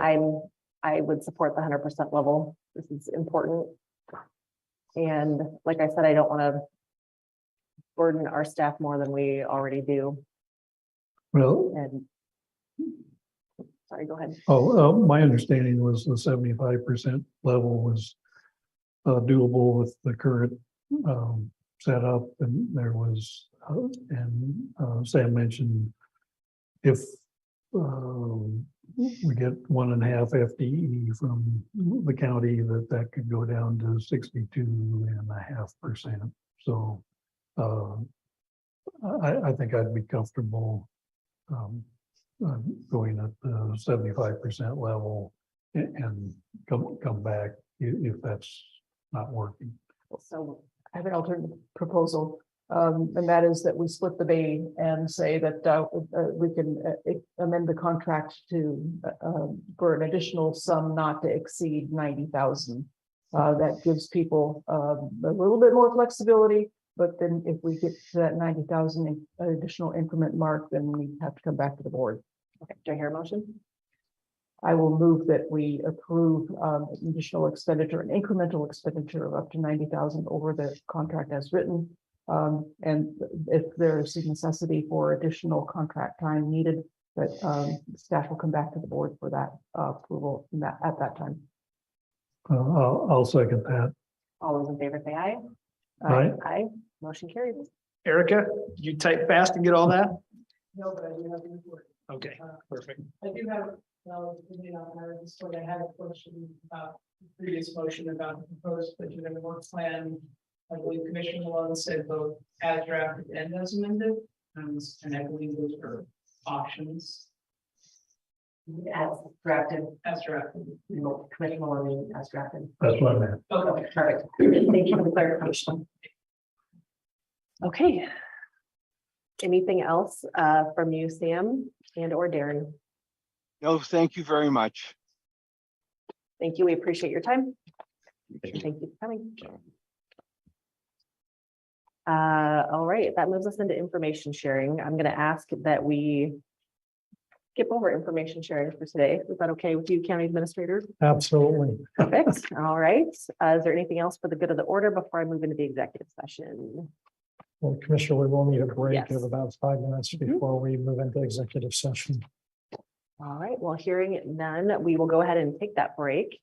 I would support the 100% level. This is important. And like I said, I don't want to burden our staff more than we already do. Well, And sorry, go ahead. my understanding was the 75% level was doable with the current setup, and there was, Sam mentioned if we get 1.5 FTE from the county, that could go down to 62.5%. So I think I'd be comfortable going at the 75% level and come back if that's not working. So I have an alternate proposal, and that is that we split the bay and say that we can amend the contract to for an additional sum not to exceed 90,000. That gives people a little bit more flexibility, but then if we get to that 90,000 additional increment mark, then we have to come back to the board. Okay, do I hear a motion? I will move that we approve additional expenditure, an incremental expenditure of up to 90,000 over the contract as written. And if there is a necessity for additional contract time needed, that staff will come back to the board for that approval at that time. I'll second that. All those in favor say aye. Aye. Aye. Motion carried. Erica, did you type fast and get all that? No, but I do have the report. Okay, perfect. I do have, I had a question about the previous motion about the proposed budget and work plan. I believe Commissioner Malone said both as drafted and as amended, and I believe those are options. As drafted. As drafted. Commissioner Maloney as drafted. That's what I meant. Okay, Perfect. Thank you for the clarification. Okay. Anything else from you, Sam and or Darren? No, thank you very much. Thank you. We appreciate your time. Thank you for coming. All right, that moves us into information sharing. I'm going to ask that we skip over information sharing for today. Is that okay with you, County Administrator? Absolutely. Perfect. All right. Is there anything else for the good of the order before I move into the executive session? Well, Commissioner, we will need a break Yes. of about 5 minutes before we move into executive session. All right, well, hearing none, we will go ahead and take that break.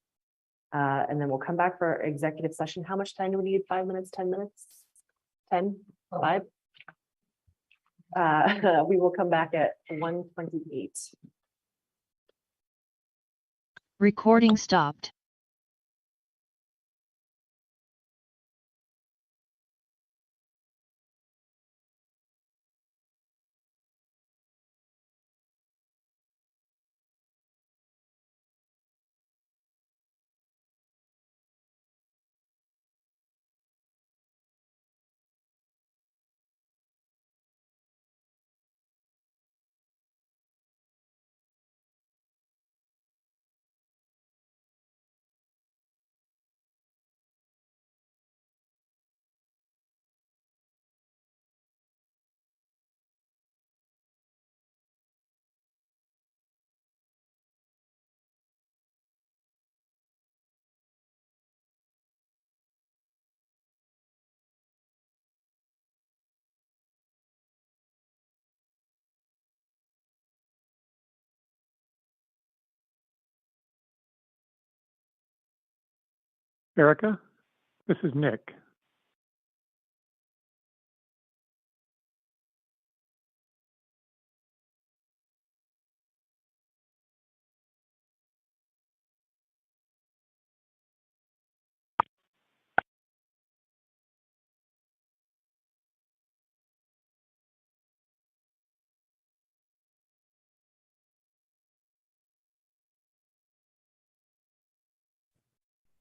And then we'll come back for our executive session. How much time do we need? 5 minutes, 10 minutes? 10, 5? We will come back at 1:28. Recording stopped. Erica, this is Nick.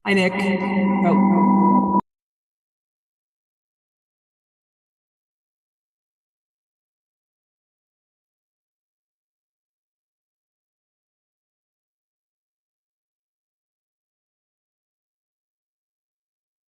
Hi, Nick. Oh.